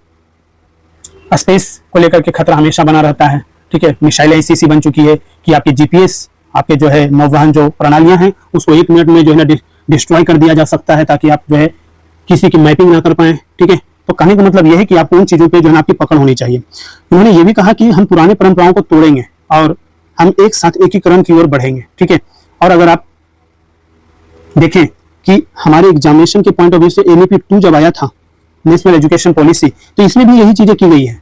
स्पेस को लेकर के खतरा हमेशा बना रहता है। ठीक है, मिसाइलें ऐसी बन चुकी है कि आपके जीपीएस, आपके जो है नौवहन जो प्रणालियां हैं, उसको 1 मिनट में जो है ना डिस्ट्रॉय कर दिया जा सकता है, ताकि आप जो है किसी की मैपिंग ना कर पाए। ठीक है, तो कहने का मतलब यह है कि आपको उन चीजों पे जो है आपकी पकड़ होनी चाहिए। उन्होंने ये भी कहा कि हम पुराने परंपराओं को तोड़ेंगे और हम एक साथ एकीकरण की ओर बढ़ेंगे। ठीक है, और अगर आप देखें कि हमारे एग्जामिनेशन के पॉइंट ऑफ व्यू से एनईपी 2 जब आया था, नेशनल एजुकेशन पॉलिसी, तो इसमें भी यही चीजें की गई है।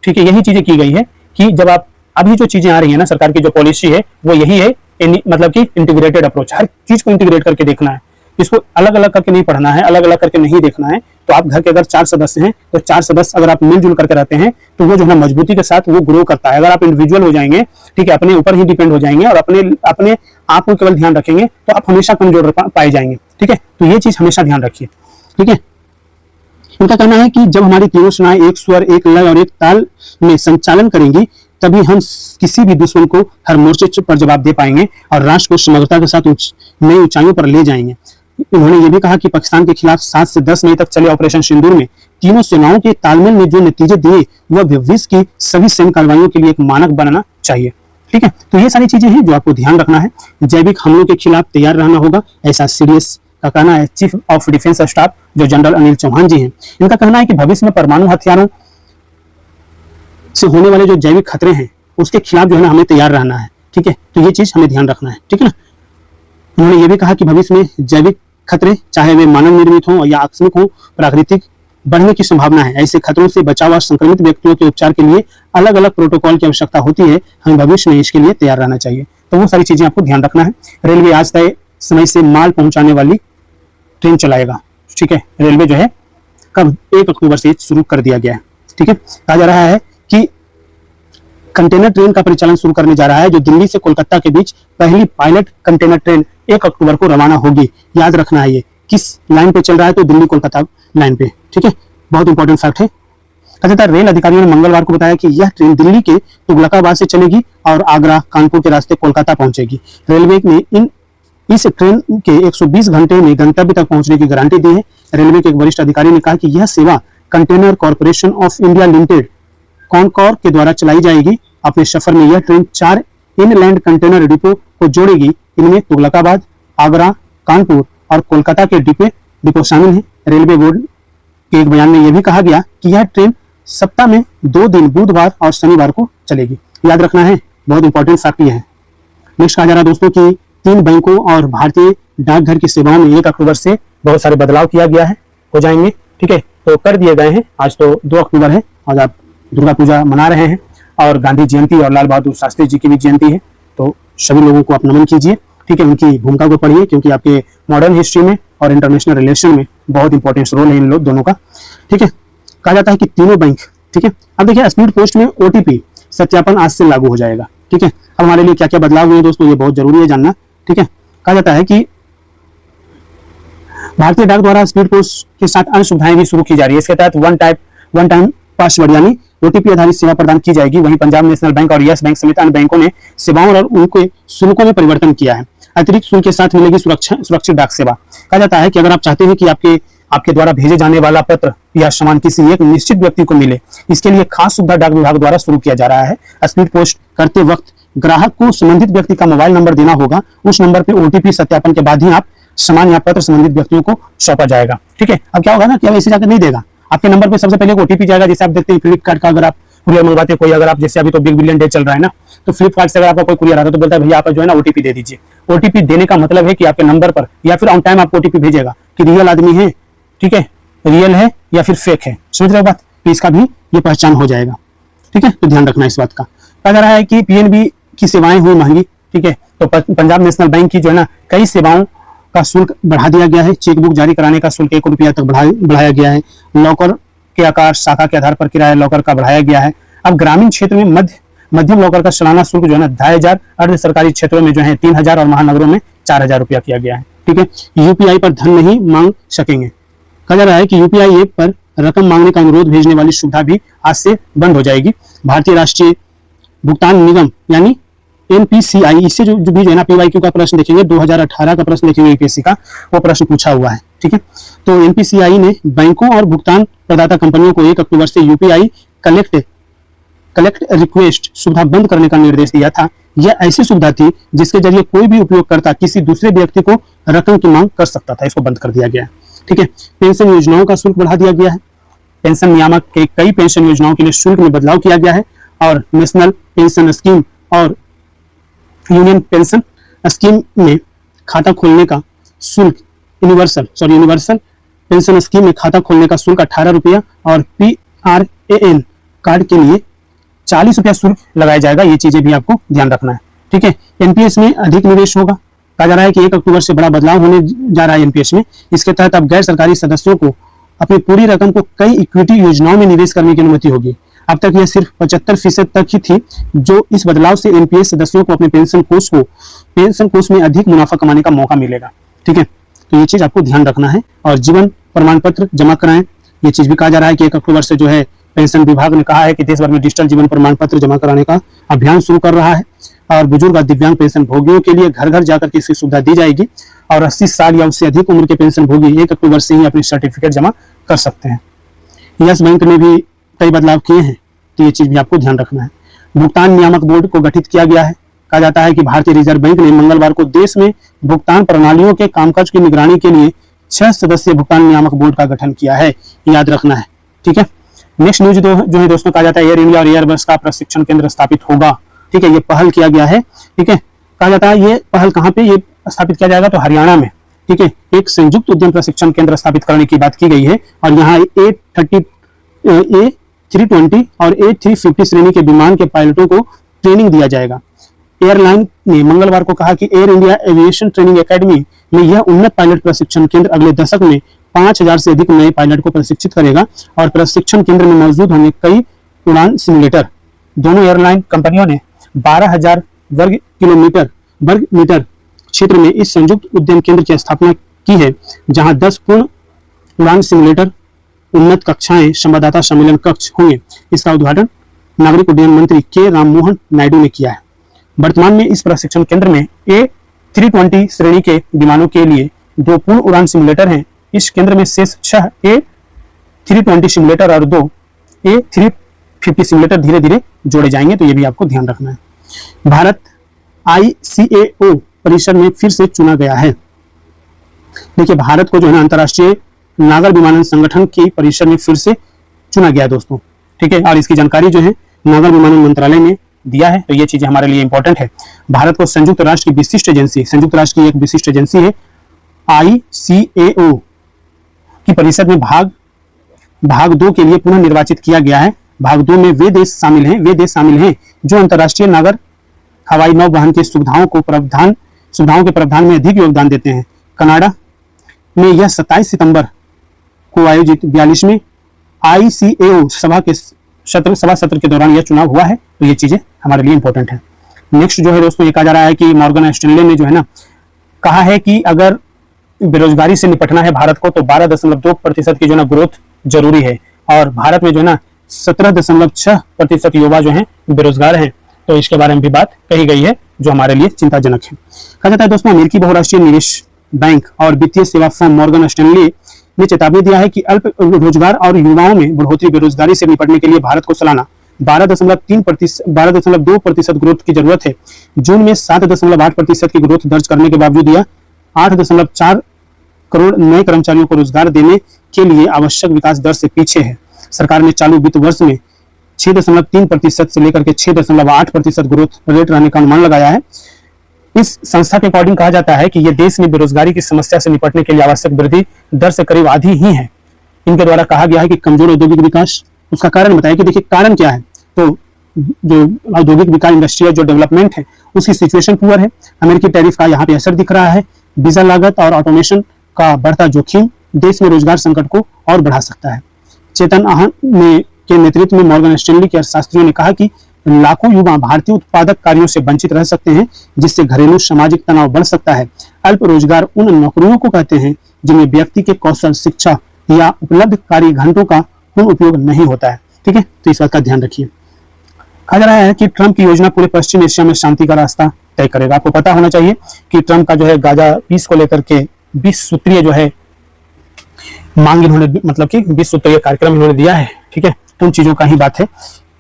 ठीक है, यही चीजें की गई है कि जब आप अभी जो चीजें आ रही है ना, सरकार की जो पॉलिसी है वो यही है, मतलब कि इंटीग्रेटेड अप्रोच, हर चीज को इंटीग्रेट करके देखना है। इसको अलग अलग करके नहीं पढ़ना है, अलग अलग करके नहीं देखना है। तो आप घर के अगर 4 सदस्य हैं तो 4 सदस्य अगर आप मिलजुल करके रहते हैं तो वो जो है मजबूती के साथ वो ग्रो करता है। अगर आप इंडिविजुअल हो जाएंगे, ठीक है, अपने ऊपर ही डिपेंड हो जाएंगे और अपने आप को केवल ध्यान रखेंगे तो आप हमेशा कमजोर पाए जाएंगे। ठीक है, तो ये चीज हमेशा ध्यान रखिए। ठीक है, इनका कहना है कि जब हमारी तीनों सेनाएं एक स्वर, एक लय और एक ताल में संचालन करेंगी, तभी हम किसी भी दुश्मन को हर मोर्चे पर जवाब दे पाएंगे और राष्ट्र को समग्रता के साथ नई ऊंचाइयों पर ले जाएंगे। उन्होंने ये भी कहा कि पाकिस्तान के खिलाफ 7 से 10 मई तक चले ऑपरेशन सिंदूर में तीनों सेनाओं के तालमेल में जो नतीजे दिए, वह विश्व की सभी सैन्य कार्रवाइयों के लिए एक मानक बनना चाहिए। ठीक है, तो ये सारी चीजें हैं जो आपको ध्यान रखना है। जैविक हमलों के खिलाफ तैयार रहना होगा, ऐसा सीडीएस का कहना है। चीफ ऑफ डिफेंस स्टाफ जो जनरल अनिल चौहान जी हैं, इनका कहना है कि भविष्य में परमाणु हथियारों से होने वाले जो जैविक खतरे हैं, उसके खिलाफ जो है ना हमें तैयार रहना है। ठीक है, तो ये चीज हमें ध्यान रखना है। ठीक है ना, उन्होंने ये भी कहा कि भविष्य में जैविक खतरे, चाहे वे मानव निर्मित हो या आकस्मिक हो, प्राकृतिक, बढ़ने की संभावना है। ऐसे खतरों से बचाव और संक्रमित व्यक्तियों के उपचार के लिए अलग अलग प्रोटोकॉल की आवश्यकता होती है। हमें भविष्य में इसके लिए तैयार रहना चाहिए। तो वो सारी चीजें आपको ध्यान रखना है। रेलवे आज तय समय से माल पहुंचाने वाली ट्रेन चलाएगा। ठीक है, रेलवे जो है कब 1 अक्टूबर से शुरू कर दिया गया है। ठीक है, कहा जा रहा है कि कंटेनर ट्रेन का परिचालन शुरू करने जा रहा है, जो दिल्ली से कोलकाता के बीच पहली पायलट कंटेनर ट्रेन 1 अक्टूबर को रवाना होगी। याद रखना है ये किस लाइन पे चल रहा है, तो दिल्ली कोलकाता लाइन पे। ठीक है, बहुत इंपॉर्टेंट फैक्ट है। कहा रेल अधिकारियों ने मंगलवार को बताया कि यह ट्रेन दिल्ली के तुगलकाबाद से चलेगी और आगरा, कानपुर के रास्ते कोलकाता पहुंचेगी। रेलवे ने इस ट्रेन के 120 घंटे में गंतव्य तक पहुंचने की गारंटी दी है। रेलवे के एक वरिष्ठ अधिकारी ने कहा कि यह सेवा container corporation of India limited Concor के द्वारा चलाई जाएगी। अपने सफर में यह ट्रेन 4 इनलैंड कंटेनर डिपो को जोड़ेगी। इनमें तुगलकाबाद, आगरा, कानपुर और कोलकाता के डिपो शामिल हैं। रेलवे बोर्ड के एक बयान में यह भी कहा गया कि यह ट्रेन सप्ताह में 2 दिन, बुधवार और शनिवार को चलेगी। याद रखना है, बहुत इंपॉर्टेंट फैक्ट ये है। नेक्स्ट कहा जा रहा है दोस्तों कि 3 बैंकों और भारतीय डाकघर की सेवाओं में 1 अक्टूबर से बहुत सारे बदलाव किया गया है, हो जाएंगे। ठीक है, तो कर दिए गए हैं। आज तो 2 अक्टूबर है और आप दुर्गा पूजा मना रहे हैं और गांधी जयंती और लाल बहादुर शास्त्री जी की भी जयंती है। तो सभी लोगों को आप नमन कीजिए। ठीक है, उनकी भूमिका को पढ़िए, क्योंकि आपके मॉडर्न हिस्ट्री में और इंटरनेशनल रिलेशन में बहुत इंपॉर्टेंट रोल है इन लोग दोनों का। ठीक है, कहा जाता है कि तीनों बैंक, ठीक है, अब देखिए स्पीड पोस्ट में ओटीपी सत्यापन आज से लागू हो जाएगा। ठीक है, अब हमारे लिए क्या क्या बदलाव हुए दोस्तों, ये बहुत जरूरी है जानना। ठीक है, कहा जाता है कि भारतीय डाक द्वारा स्पीड पोस्ट के साथ अन्य सुविधाएं भी शुरू की जा रही है। इसके तहत वन टाइम पासवर्ड यानी ओटीपी आधारित सेवा प्रदान की जाएगी। वहीं पंजाब नेशनल बैंक और यस बैंक समेत अन्य बैंकों ने सेवाओं और उनके शुल्कों में परिवर्तन किया है। अतिरिक्त शुल्क के साथ मिलेगी सुरक्षित डाक सेवा। कहा जाता है कि अगर आप चाहते हैं कि आपके द्वारा भेजे जाने वाला पत्र या सामान किसी एक निश्चित व्यक्ति को मिले, इसके लिए खास सुविधा डाक विभाग द्वारा शुरू किया जा रहा है। स्पीड पोस्ट करते वक्त ग्राहक को संबंधित व्यक्ति का मोबाइल नंबर देना होगा। उस नंबर पर ओटीपी सत्यापन के बाद ही आप सामान या पत्र संबंधित व्यक्तियों को सौंपा जाएगा। ठीक है, अब क्या होगा ना कि अब ऐसे जाकर नहीं देगा, आपके नंबर पे सबसे पहले ओटीपी जाएगा। जैसे आप देखते हैं फ्लिपकार्ट का, अगर आप कुरियर मंगवाते हैं कोई, अगर आप जैसे अभी तो बिग बिलियन डे चल रहा है ना, तो फ्लिपकार्ट से अगर आपका कोई कुरियर आता है तो बोलता है भैया आप जो है ना ओटीपी दे दीजिए। ओटीपी देने का मतलब है कि आपके नंबर पर या फिर ऑन टाइम आपको ओटीपी भेजेगा कि रियल आदमी है, ठीक है, रियल है या फिर फेक है। समझ रहे हो बात, तो इसका भी ये पहचान हो जाएगा। ठीक है, तो ध्यान रखना इस बात का। कहा जा रहा है कि पीएनबी की सेवाएं हुई महंगी। ठीक है, तो पंजाब नेशनल बैंक की जो है ना कई सेवाओं का शुल्क बढ़ा दिया गया है। चेकबुक जारी कराने का शुल्क 1 रुपया तक बढ़ाया गया है। लॉकर के आकार, शाखा के आधार पर किराया लॉकर का बढ़ाया गया है। अब ग्रामीण क्षेत्र में मध्यम लॉकर का सालाना शुल्क जो है ना 2,500, अर्ध सरकारी क्षेत्रों में जो है 3,000 और महानगरों में 4,000 रुपया किया गया है। ठीक है, यूपीआई पर धन नहीं मांग सकेंगे। कहा जा रहा है कि यूपीआई ऐप पर रकम मांगने का अनुरोध भेजने वाली सुविधा भी आज से बंद हो जाएगी। भारतीय राष्ट्रीय भुगतान निगम यानी एनपीसीआई, इससे जो भी जो है ना पीवाईक्यू का प्रश्न देखेंगे, 2018 का प्रश्न देखेंगे यूपीएससी का, वो प्रश्न पूछा हुआ है। ठीक है, तो एनपीसीआई ने बैंकों और भुगतान प्रदाता कंपनियों को 1 अक्टूबर से यूपीआई कलेक्ट रिक्वेस्ट सुविधा बंद करने का निर्देश दिया था। यह ऐसी सुविधा थी जिसके जरिए कोई भी उपयोगकर्ता किसी दूसरे व्यक्ति को रकम की मांग कर सकता था। इसको बंद कर दिया गया है। ठीक है, पेंशन योजनाओं का शुल्क बढ़ा दिया गया है। पेंशन नियामक के कई पेंशन योजनाओं के लिए शुल्क में बदलाव किया गया है और नेशनल पेंशन स्कीम और यूनियन पेंशन स्कीम में खाता खोलने का शुल्क यूनिवर्सल पेंशन स्कीम में खाता खोलने का शुल्क 18 रुपया और PRAN कार्ड के लिए 40 रुपया शुल्क लगाया जाएगा। ये चीजें भी आपको ध्यान रखना है। ठीक है, एनपीएस में अधिक निवेश होगा। कहा जा रहा है कि 1 अक्टूबर से बड़ा बदलाव होने जा रहा है एनपीएस में। इसके तहत अब गैर सरकारी सदस्यों को अपनी पूरी रकम को कई इक्विटी योजनाओं में निवेश करने की अनुमति होगी। अब तक यह सिर्फ 75% तक ही थी। जो इस बदलाव से एनपीएस सदस्यों को अपने पेंशन कोष में अधिक मुनाफा कमाने का मौका मिलेगा। ठीक है, तो ये चीज आपको ध्यान रखना है। और जीवन प्रमाण पत्र जमा कराएं। ये चीज भी कहा जा रहा है कि 1 अक्टूबर से जो है पेंशन विभाग ने कहा है कि देश भर में डिजिटल जीवन प्रमाण पत्र जमा कराने का अभियान शुरू कर रहा है और बुजुर्ग और दिव्यांग पेंशन भोगियों के लिए घर घर जाकर के इसकी सुविधा दी जाएगी और 80 साल या उससे अधिक उम्र के पेंशन भोगी 1 अक्टूबर से ही अपनी सर्टिफिकेट जमा कर सकते हैं। यस बैंक ने भी कई बदलाव किए हैं, तो ये चीज भी आपको ध्यान रखना है। भुगतान नियामक बोर्ड को गठित किया गया है। कहा जाता है कि भारतीय रिजर्व बैंक ने मंगलवार को देश में भुगतान प्रणालियों के कामकाज की निगरानी के लिए 6 सदस्यीय भुगतान नियामक बोर्ड का गठन किया है। याद रखना है। ठीक है, नेक्स्ट न्यूज जो है दोस्तों, कहा जाता है एयर इंडिया और एयरबस का प्रशिक्षण केंद्र स्थापित होगा। ठीक है, ये पहल किया गया है। ठीक है, कहा जाता है ये पहल कहाँ पे ये स्थापित किया जाएगा, तो हरियाणा में। ठीक है, एक संयुक्त उद्यम प्रशिक्षण केंद्र स्थापित करने की बात की गई है और यहाँ A320 और A350 श्रेणी के विमान के पायलटों को ट्रेनिंग दिया जाएगा। एयरलाइन ने मंगलवार को कहा कि air India aviation training academy में यह उन्नत पायलट प्रशिक्षण केंद्र अगले दशक में 5,000 से अधिक नए पायलट को प्रशिक्षित करेगा और प्रशिक्षण केंद्र में मौजूद होंगे कई उड़ान सिमुलेटर। दोनों एयरलाइन कंपनियों ने 12,000 वर्ग मीटर क्षेत्र में इस संयुक्त उद्यम केंद्र की स्थापना की है, जहां 10 पूर्ण उड़ान सिमुलेटर, उन्नत कक्षाएं, संवाददाता सम्मेलन कक्ष होंगे। इसका उद्घाटन नागरिक उड्डयन मंत्री के राममोहन नायडू ने किया है। वर्तमान में इस प्रशिक्षण केंद्र में A320 श्रेणी के विमानों के लिए 2 पूर्ण उड़ान सिमुलेटर हैं। इस केंद्र में शेष 6 A320 सिमुलेटर और 2 A350 सिमुलेटर धीरे धीरे जोड़े जाएंगे, तो ये भी आपको ध्यान रखना है। भारत ICAO परिषद में फिर से चुना गया है। देखिए, भारत को जो है ना अंतर्राष्ट्रीय नागर विमानन संगठन की परिषद में फिर से चुना गया दोस्तों। ठीक है, और इसकी जानकारी जो है नागर विमानन मंत्रालय ने दिया है, तो ये चीजें हमारे लिए इंपॉर्टेंट है। भारत को संयुक्त राष्ट्र की विशिष्ट एजेंसी, संयुक्त राष्ट्र की एक विशिष्ट एजेंसी है ICAO की परिषद में भाग 2 के लिए पुनः निर्वाचित किया गया है। भाग 2 में वे देश शामिल हैं जो अंतर्राष्ट्रीय नागर हवाई नौवहन की सुविधाओं के प्रावधान में अधिक योगदान देते हैं। कनाडा में यह 27 सितंबर को आयोजित 42वें ICAO सभा सत्र के दौरान यह चुनाव हुआ है, तो ये चीजें हमारे लिए इंपॉर्टेंट है। नेक्स्ट जो है दोस्तों, ये कहा जा रहा है कि मॉर्गन स्टैनले ने जो है ना कहा है कि अगर बेरोजगारी से निपटना है भारत को, तो 12.2% की जो है ना ग्रोथ जरूरी है और भारत में जो है ना 17.6% युवा जो है बेरोजगार हैं, तो इसके बारे में भी बात कही गई है, जो हमारे लिए चिंताजनक है। कहा जाता है दोस्तों, अमेरिकी बहुराष्ट्रीय निवेश बैंक और वित्तीय सेवा फर्म मॉर्गन स्टैनले ने चेतावनी दिया है कि अल्प रोजगार और युवाओं में बढ़ोतरी बेरोजगारी से निपटने के लिए भारत को सालाना 12.2% ग्रोथ की जरूरत है। जून में 7.8% की ग्रोथ दर्ज करने के बावजूद यह 8.4 करोड़ नए कर्मचारियों को रोजगार देने के लिए आवश्यक विकास दर से पीछे है। सरकार ने चालू वित्त वर्ष में 6.3% से लेकर के 6.8% ग्रोथ रेट रहने का अनुमान लगाया है। इस संस्था के अकॉर्डिंग कहा जाता है कि यह देश में बेरोजगारी की समस्या से निपटने के लिए आवश्यक वृद्धि दर से करीब आधी ही है। इनके द्वारा कहा गया है कि कमजोर औद्योगिक विकास, उसका कारण बताया कि देखिए कारण क्या है, तो जो औद्योगिक विकास, इंडस्ट्रियल जो डेवलपमेंट है उसकी सिचुएशन पुअर है। अमेरिकी टैरिफ का यहाँ पे असर दिख रहा है। वीजा लागत और ऑटोमेशन का बढ़ता जोखिम देश में रोजगार संकट को और बढ़ा सकता है। चेतन आहन के नेतृत्व में मॉर्गन स्टैनली के अर्थशास्त्रियों ने कहा कि लाखों युवा भारतीय उत्पादक कार्यों से वंचित रह सकते हैं, जिससे घरेलू सामाजिक तनाव बढ़ सकता है। अल्प रोजगार उन नौकरियों को कहते हैं जिनमें व्यक्ति के कौशल, शिक्षा या उपलब्ध कार्य घंटों का पूर्ण उपयोग नहीं होता है। ठीक है, तो इस बात का ध्यान रखिए। कहा जा रहा है कि ट्रंप की योजना पूरे पश्चिम एशिया में शांति का रास्ता तय करेगा। आपको पता होना चाहिए कि ट्रंप का जो है गाजा पीस को लेकर के 20 सूत्रीय जो है मांग इन्होंने, मतलब कि 20 सूत्रीय कार्यक्रम इन्होंने दिया है। ठीक है, उन चीजों का ही बात है।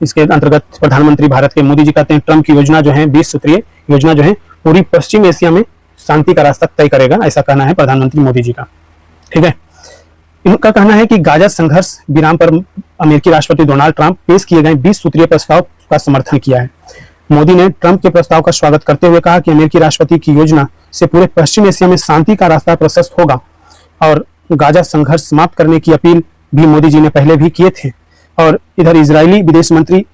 इसके अंतर्गत प्रधानमंत्री भारत के मोदी जी कहते हैं ट्रंप की योजना जो है 20 सूत्रीय योजना जो है पूरी पश्चिम एशिया में शांति का रास्ता तय करेगा, ऐसा कहना है प्रधानमंत्री मोदी जी का। ठीक है, इनका कहना है कि गाजा संघर्ष विराम पर अमेरिकी राष्ट्रपति डोनाल्ड ट्रंप पेश किए गए 20 सूत्रीय प्रस्ताव का समर्थन किया है। मोदी ने ट्रंप के प्रस्ताव का स्वागत करते हुए कहा कि अमेरिकी राष्ट्रपति की योजना से पूरे पश्चिम एशिया में शांति का रास्ता प्रशस्त होगा और गाजा संघर्ष समाप्त करने की अपील भी मोदी जी ने पहले भी किए थे। और इधर इजरायली विदेश मंत्री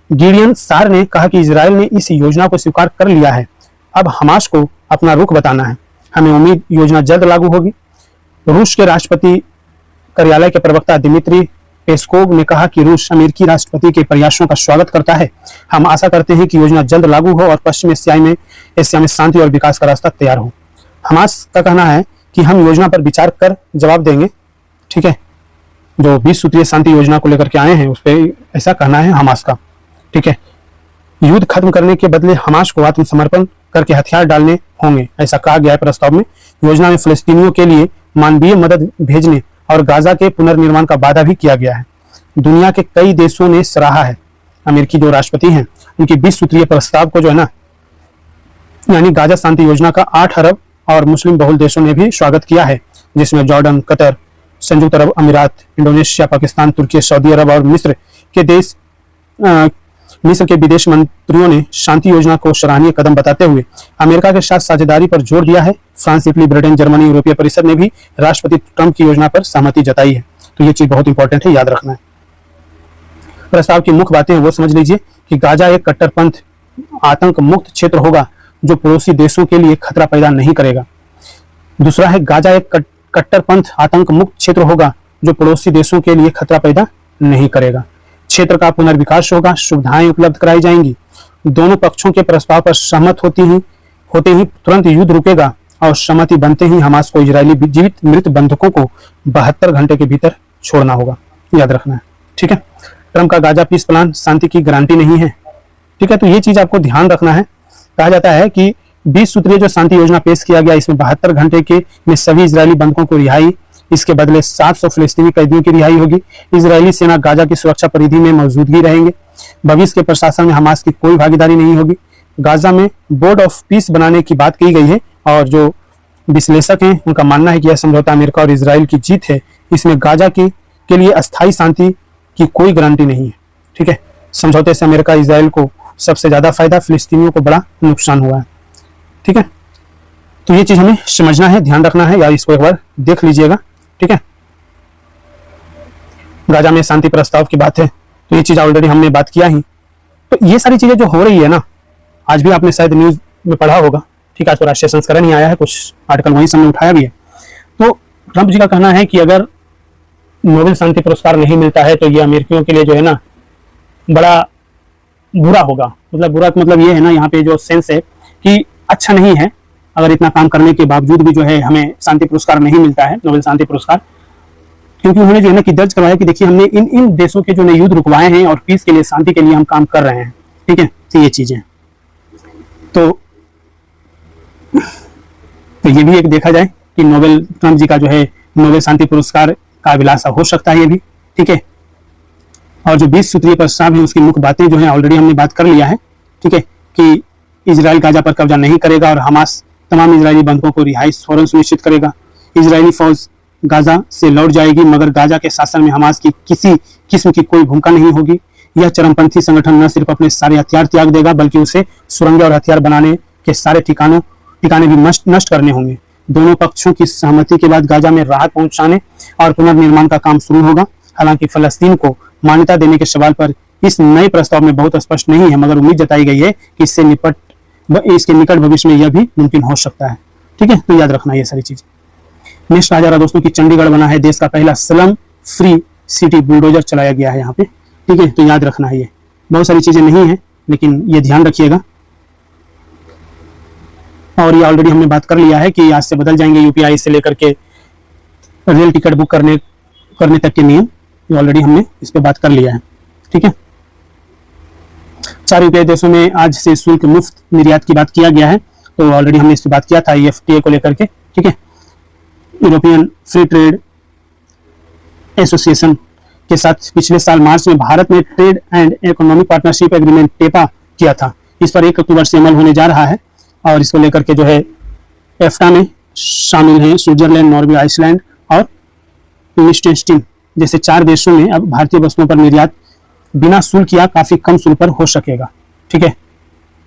गिडियन सार ने कहा कि इजरायल ने इस योजना को स्वीकार कर लिया है, अब हमास को अपना रुख बताना है। हमें उम्मीद योजना जल्द लागू होगी। रूस के राष्ट्रपति कार्यालय के प्रवक्ता दिमित्री पेस्कोव ने कहा कि रूस अमेरिकी राष्ट्रपति के प्रयासों का स्वागत करता है। हम आशा करते हैं कि योजना जल्द लागू हो और पश्चिम एशिया में शांति और विकास का रास्ता तैयार हो। हमास का कहना है कि हम योजना पर विचार कर जवाब देंगे। ठीक है, जो 20 सूत्रीय शांति योजना को लेकर के आए हैं उस पर ऐसा कहना है हमास का। ठीक है, युद्ध खत्म करने के बदले हमास को आत्मसमर्पण करके हथियार डालने होंगे, ऐसा कहा गया है प्रस्ताव में। योजना में फिलिस्तीनियों के लिए मानवीय मदद भेजने और गाजा के पुनर्निर्माण का वादा भी किया गया है। दुनिया के कई देशों ने सराहा है, अमेरिकी जो राष्ट्रपति हैं उनकी 20 सूत्रीय प्रस्ताव को जो है ना, यानी गाजा शांति योजना का 8 अरब और मुस्लिम बहुल देशों ने भी स्वागत किया है, जिसमें जॉर्डन, कतर, संयुक्त अरब अमीरात, इंडोनेशिया, पाकिस्तान, तुर्की, सऊदी अरब और मिस्र के विदेश मंत्रियों ने शांति योजना को सराहनीय कदम बताते हुए अमेरिका के साथ साझेदारी पर जोर दिया है। फ्रांस, इटली, ब्रिटेन, जर्मनी, यूरोपीय परिषद ने भी राष्ट्रपति ट्रंप की योजना पर सहमति जताई है। तो ये चीज बहुत इंपॉर्टेंट है, याद रखना है। प्रस्ताव की मुख्य बातें वो समझ लीजिए कि गाजा एक कट्टरपंथ आतंक मुक्त क्षेत्र होगा जो पड़ोसी देशों के लिए खतरा पैदा नहीं करेगा। दूसरा है गाजा एक कट्टरपंथ आतंक मुक्त क्षेत्र होगा जो पड़ोसी देशों के लिए खतरा पैदा नहीं करेगा। क्षेत्र का पुनर्विकास होगा, सुविधाएं उपलब्ध कराई जाएंगी। दोनों पक्षों के प्रस्ताव पर सहमत होते ही तुरंत युद्ध रुकेगा और सहमति बनते ही हमास को इजरायली जीवित मृत बंधकों को 72 घंटे के भीतर छोड़ना होगा, याद रखना है। ठीक है, ट्रंप का गाजा पीस प्लान शांति की गारंटी नहीं है। ठीक है, तो ये चीज आपको ध्यान रखना है। कहा जाता है कि 20 सूत्रीय जो शांति योजना पेश किया गया, इसमें 72 घंटे के में सभी इजरायली बंधकों को रिहाई, इसके बदले 700 फिलिस्तीनी कैदियों की रिहाई होगी। इजरायली सेना गाजा की सुरक्षा परिधि में मौजूदगी रहेंगे। भविष्य के प्रशासन में हमास की कोई भागीदारी नहीं होगी। गाजा में बोर्ड ऑफ पीस बनाने की बात की गई है और जो विश्लेषक हैं उनका मानना है कि यह समझौता अमेरिका और इजराइल की जीत है। इसमें गाजा के लिए अस्थायी शांति की कोई गारंटी नहीं है। ठीक है, समझौते से अमेरिका इजराइल को सबसे ज्यादा फायदा, फिलिस्तीनियों को बड़ा नुकसान हुआ है। ठीक है, तो ये चीज हमें समझना है, ध्यान रखना है, या इसको एक बार देख लीजिएगा। ठीक है, गाजा में शांति प्रस्ताव की बात है तो ये चीज ऑलरेडी हमने बात किया ही। तो ये सारी चीजें जो हो रही है ना, आज भी आपने शायद न्यूज में पढ़ा होगा। ठीक है, आज तो राष्ट्रीय संस्करण ही आया है, कुछ आर्टिकल वहीं सामने उठाया भी है। तो ट्रंप जी का कहना है कि अगर नोबेल शांति पुरस्कार नहीं मिलता है तो ये अमेरिकियों के लिए जो है ना बड़ा बुरा होगा। मतलब बुरा मतलब ये है ना, यहाँ पे जो सेंस है कि अच्छा नहीं है अगर इतना काम करने के बावजूद भी जो है हमें शांति पुरस्कार नहीं मिलता है, नोबेल शांति पुरस्कार। क्योंकि उन्होंने जो है ना कि दर्ज करवाया कि देखिए हमने इन देशों के जो है युद्ध रुकवाए हैं और पीस के लिए, शांति के लिए हम काम कर रहे हैं। ठीक है, तो ये चीजें तो ये भी एक देखा जाए कि नोबेल ट्रंप जी का जो है नोबेल शांति पुरस्कार का अभिलाषा हो सकता है ये भी। ठीक है, और जो 20 सूत्रीय प्रस्ताव है उसकी मुख्य बातें जो है ऑलरेडी हमने बात कर लिया है। ठीक है, कि इजराइल गाजा पर कब्जा नहीं करेगा और हमास तमाम इजरायली बंधकों को रिहाई फौरन सुनिश्चित करेगा। इजरायली फौज गाजा से लौट जाएगी मगर गाजा के शासन में हमास की किसी किस्म की कोई भूमिका नहीं होगी। यह चरमपंथी संगठन न सिर्फ अपने सारे हथियार त्याग देगा बल्कि उसे सुरंगें और हथियार बनाने के सारे ठिकाने भी नष्ट करने होंगे। दोनों पक्षों की सहमति के बाद गाजा में राहत पहुंचाने और पुनर्निर्माण का काम शुरू होगा। हालांकि फलस्तीन को मान्यता देने के सवाल पर इस नए प्रस्ताव में बहुत स्पष्ट नहीं है, मगर उम्मीद जताई गई है कि इसके निकट भविष्य में यह भी मुमकिन हो सकता है। ठीक है, तो याद रखना ये सारी चीज। नेक्स्ट आ जा रहा दोस्तों कि चंडीगढ़ बना है देश का पहला स्लम फ्री सिटी, बुलडोजर चलाया गया है यहाँ पे। ठीक है, तो याद रखना है, ये बहुत सारी चीजें नहीं है लेकिन ये ध्यान रखिएगा। और ये ऑलरेडी हमने बात कर लिया है कि आज से बदल जाएंगे यूपीआई से लेकर के रेल टिकट बुक करने तक के नियम, ये ऑलरेडी हमने इस पे बात कर लिया है। ठीक है, 4 यूपीआई देशों में आज से शुल्क मुफ्त निर्यात की बात किया गया है, तो ऑलरेडी हमने इस पे बात किया था EFTA को लेकर के। ठीक है, यूरोपियन फ्री ट्रेड एसोसिएशन के साथ पिछले साल मार्च में भारत ने trade and economic partnership agreement TEPA किया था। इस पर 1 अक्टूबर से अमल होने जा रहा है और इसको लेकर के जो है एफ्टा में शामिल हैं स्विट्जरलैंड, नॉर्वे, आइसलैंड और लिechtenstein जैसे 4 देशों में अब भारतीय वस्तुओं पर निर्यात बिना शुल्क या काफी कम शुल्क पर हो सकेगा। ठीक है,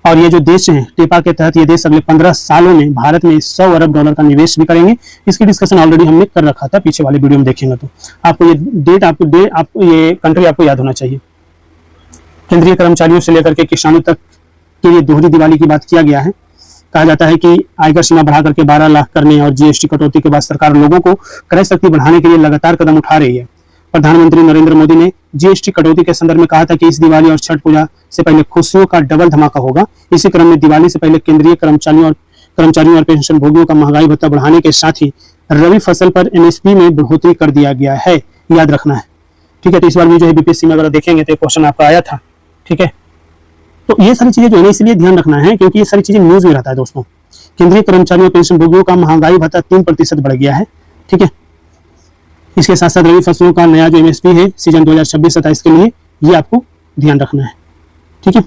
और ये जो देश हैं टेपा के तहत ये देश अगले 15 सालों में भारत में $100 अरब का निवेश भी करेंगे। इसकी डिस्कशन ऑलरेडी हमने कर रखा था, पीछे वाले वीडियो में देखेंगे तो आपको ये डेट ये कंट्री आपको याद होना चाहिए। केंद्रीय कर्मचारियों से लेकर के किसानों तक के लिए दोहरी दिवाली की बात किया गया है। कहा जाता है कि आयकर सीमा बढ़ा करके 12 लाख करने और जीएसटी कटौती के बाद सरकार लोगों को क्रय शक्ति बढ़ाने के लिए लगातार कदम उठा रही है। प्रधानमंत्री नरेंद्र मोदी ने जीएसटी कटौती के संदर्भ में कहा था कि इस दिवाली और छठ पूजा से पहले खुशियों का डबल धमाका होगा। इसी क्रम में दिवाली से पहले केंद्रीय कर्मचारियों और पेंशन भोगियों का महंगाई भत्ता बढ़ाने के साथ ही रबी फसल पर MSP में बढ़ोतरी कर दिया गया है, याद रखना है। ठीक है, तो इस बार भी जो है बीपीएससी में अगर देखेंगे तो क्वेश्चन आपका आया था। ठीक है, तो ये सारी चीजें जो है इसलिए ध्यान रखना है क्योंकि ये सारी चीजें न्यूज में रहता है दोस्तों। केंद्रीय कर्मचारियों और पेंशन भोगियों का महंगाई भत्ता 3% बढ़ गया है। ठीक है, इसके साथ साथ रबी फसलों का नया जो MSP है सीजन 2026-27 के लिए, ये आपको ध्यान रखना है। ठीक है,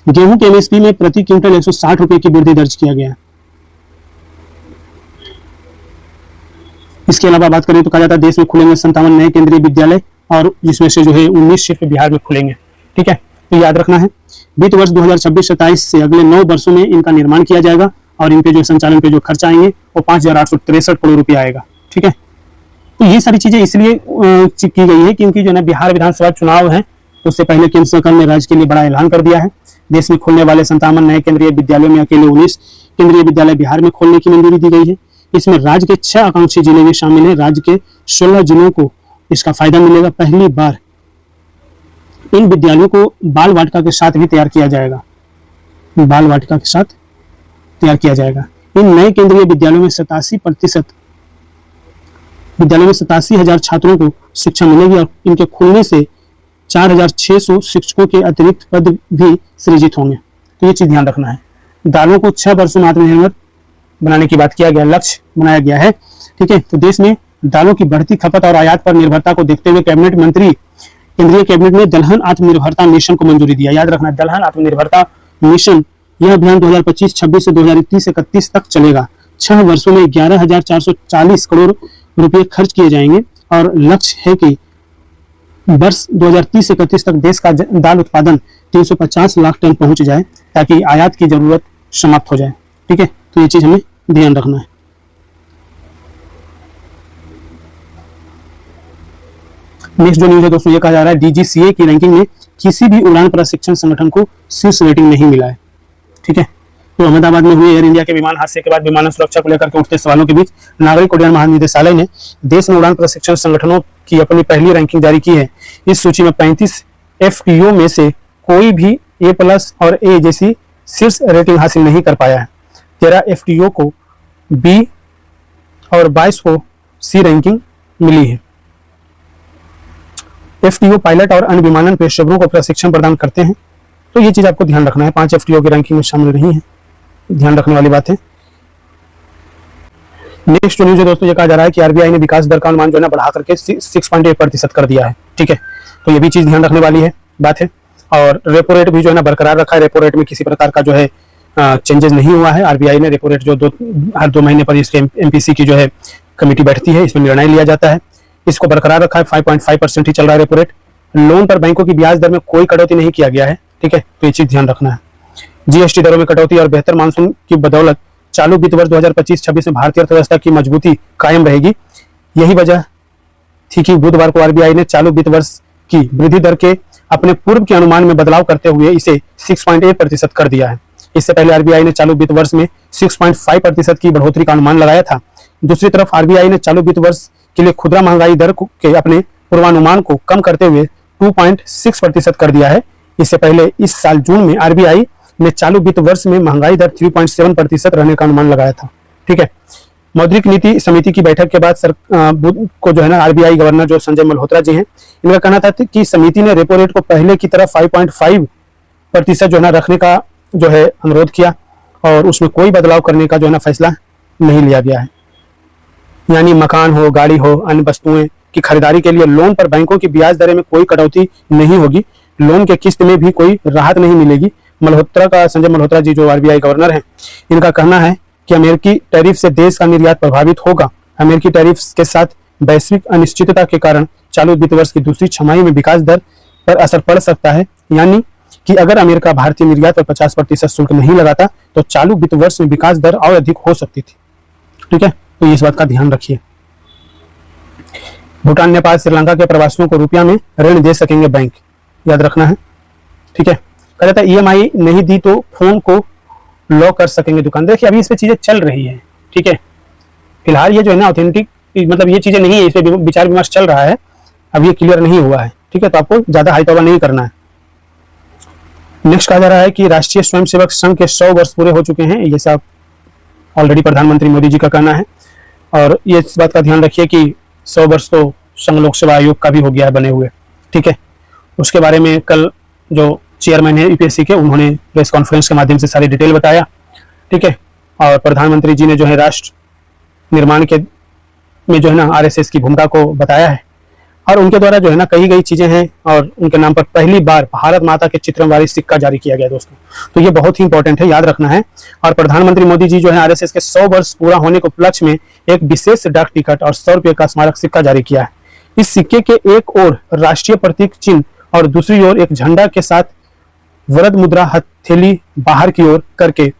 गेहूं के MSP में प्रति क्विंटल 160 रुपए की वृद्धि दर्ज किया गया है। इसके अलावा बात करें तो कहा जाता है देश में खुलेंगे 57 नए केंद्रीय विद्यालय और जिसमें से जो है 19 सिर्फ बिहार में खुलेंगे। ठीक है, तो याद रखना है वित्त वर्ष 2026-27 से अगले 9 वर्षों में इनका निर्माण किया जाएगा और इनके जो संचालन पे जो खर्चा आएंगे वो 5,863 करोड़ रुपया आएगा। ठीक है, तो ये सारी चीजें इसलिए की गई है क्योंकि जो है बिहार विधानसभा चुनाव है, उससे पहले केंद्र सरकार ने राज्य के लिए बड़ा ऐलान कर दिया है। देश में खुलने वाले 57 नए केंद्रीय विद्यालयों में अकेले 19 केंद्रीय विद्यालय बिहार में खोलने की मंजूरी दी गई है। इसमें राज्य के 6 आकांक्षी जिले भी शामिल है। राज्य के 16 जिलों को इसका फायदा मिलेगा। पहली बार इन विद्यालयों को बाल वाटिका के साथ भी तैयार किया जाएगा। बाल वाटिका के साथ तैयार किया जाएगा। इन नए केंद्रीय विद्यालयों में 87,000 छात्रों को शिक्षा मिलेगी और इनके खुलने से 4,600 शिक्षकों के अतिरिक्त पद भी सृजित होंगे। तो ये चीज ध्यान रखना है। दालों को 6 वर्षों में आत्मनिर्भर बनाने की बात किया गया, लक्ष्य बनाया गया है। ठीक है, तो देश में दालों की बढ़ती खपत और आयात पर निर्भरता को देखते हुए केंद्रीय कैबिनेट ने दलहन आत्मनिर्भरता मिशन को मंजूरी दिया। याद रखना, दलहन आत्मनिर्भरता मिशन, यह अभियान 2025-26 से 2031-31 तक चलेगा। 6 वर्षों में 11,440 करोड़ रुपए खर्च किए जाएंगे और लक्ष्य है कि वर्ष 2030-31 तक देश का दाल उत्पादन 350 लाख टन पहुंच जाए ताकि आयात की जरूरत समाप्त हो जाए। ठीक है, तो ये चीज हमें ध्यान रखना है। नेक्स्ट जो न्यूज है दोस्तों, ये कहा जा रहा है DGCA की रैंकिंग में किसी भी उड़ान प्रशिक्षण संगठन को शीर्ष रेटिंग नहीं मिला है। ठीक है, तो अहमदाबाद में हुए एयर इंडिया के विमान हादसे के बाद विमानन सुरक्षा को लेकर के उठते सवालों के बीच नागरिक उड्डयन महानिदेशालय ने देश में उड़ान प्रशिक्षण संगठनों की अपनी पहली रैंकिंग जारी की है। इस सूची में 35 FTO में से कोई भी A+ और A जैसी शीर्ष रेटिंग हासिल नहीं कर पाया है। 13 FTO को B और 22 को C रैंकिंग मिली है। FTO पायलट और अन्य विमानन पेशेवरों को प्रशिक्षण प्रदान करते हैं। तो ये चीज आपको ध्यान रखना है। 5 FTO की रैंकिंग में शामिल नहीं है, ध्यान रखने वाली बात है। नेक्स्ट न्यूज है दोस्तों, ये कहा जा रहा है कि RBI ने विकास दर का अनुमान जो है बढ़ा करके 6.8% कर दिया है। ठीक है, तो ये भी चीज ध्यान रखने वाली है बात है। और रेपो रेट भी जो है बरकरार रखा है। रेपो रेट में किसी प्रकार का जो है चेंजेस नहीं हुआ है। RBI ने रेपो रेट जो हर 2 महीने पर इसके MPC की जो है कमेटी बैठती है, इसमें निर्णय लिया जाता है, इसको बरकरार रखा है। 5.5% ही चल रहा है रेपो रेट। लोन पर बैंकों की ब्याज दर में कोई कटौती नहीं किया गया है। ठीक है, तो ये चीज ध्यान रखना है। GST दरों में कटौती और बेहतर मानसून की बदौलत चालू वित्त वर्ष 2025-26 में भारतीय अर्थव्यवस्था की मजबूती कायम रहेगी। यही वजह थी कि बुधवार को RBI ने चालू वित्त वर्ष की वृद्धि दर के अपने पूर्व के अनुमान में बदलाव करते हुए इसे 6.8% कर दिया है। इससे पहले आरबीआई ने चालू वित्त वर्ष में 6.5% की बढ़ोतरी का अनुमान लगाया था। दूसरी तरफ आरबीआई ने चालू वित्त वर्ष के लिए खुदरा महंगाई दर के अपने पूर्वानुमान को कम करते हुए 2.6% कर दिया है। इससे पहले इस साल जून में आरबीआई ने चालू वित्त वर्ष में महंगाई दर 3.7% रहने का अनुमान लगाया था। ठीक है, मौद्रिक नीति समिति की बैठक के बाद बुध को जो है ना आरबीआई गवर्नर जो संजय मल्होत्रा जी हैं, इनका कहना था कि समिति ने रेपो रेट को पहले की तरह 5.5% जो है ना रखने का जो है अनुरोध किया और उसमें कोई बदलाव करने का जो है ना फैसला नहीं लिया गया है। यानी मकान हो, गाड़ी हो, अन्य वस्तुएं की खरीदारी के लिए लोन पर बैंकों की ब्याज दरें में कोई कटौती नहीं होगी। लोन के किस्त में भी कोई राहत नहीं मिलेगी। संजय मल्होत्रा जी जो आरबीआई गवर्नर हैं, इनका कहना है कि अमेरिकी टैरिफ से देश का निर्यात प्रभावित होगा। अमेरिकी टैरिफ के साथ वैश्विक अनिश्चितता के कारण चालू वित्त वर्ष की दूसरी छमाही में विकास दर पर असर पड़ सकता है। यानी कि अगर अमेरिका भारतीय निर्यात पर 50% शुल्क नहीं लगाता तो चालू वित्त वर्ष में विकास दर और अधिक हो सकती थी। ठीक है, तो इस बात का ध्यान रखिए। भूटान, नेपाल, श्रीलंका के प्रवासियों को रुपया में ऋण दे सकेंगे बैंक, याद रखना है। ठीक है, कह रहा था ईएमआई नहीं दी तो फोन को लॉक कर सकेंगे दुकानदार। देखिए अभी इस पे चीजें चल रही है। ठीक है, फिलहाल ये जो है ना ऑथेंटिक मतलब ये चीजें नहीं है, इस पे विचार विमर्श चल रहा है, अब ये क्लियर नहीं हुआ है। ठीक है, तो आपको ज्यादा हाई तौबा नहीं करना है। नेक्स्ट कहा जा रहा है कि राष्ट्रीय स्वयंसेवक संघ के 100 वर्ष पूरे हो चुके हैं, ये सब ऑलरेडी प्रधानमंत्री मोदी जी का कहना है। और ये इस बात का ध्यान रखिए कि 100 वर्ष तो संघ लोक सेवा आयोग का भी हो गया है बने हुए। ठीक है, उसके बारे में कल जो चेयरमैन है यूपीएससी के, उन्होंने प्रेस कॉन्फ्रेंस के माध्यम से सारी डिटेल बताया। ठीक है, और प्रधानमंत्री जी ने जो है राष्ट्र निर्माण के में जो है ना आरएसएस की भूमिका को बताया है और उनके द्वारा जो है ना कही गई चीजें हैं और उनके नाम पर पहली बार भारत माता के चित्र वाली सिक्का जारी किया गया दोस्तों। तो ये बहुत ही इंपॉर्टेंट है, याद रखना है। और प्रधानमंत्री मोदी जी जो है आरएसएस के 100 वर्ष पूरा होने के उपलक्ष्य में एक विशेष डाक टिकट और 100 रुपये का स्मारक सिक्का जारी किया है। इस सिक्के के एक ओर राष्ट्रीय प्रतीक चिन्ह और दूसरी ओर एक झंडा के साथ वरद मुद्रा हथेली बाहर की ओर करके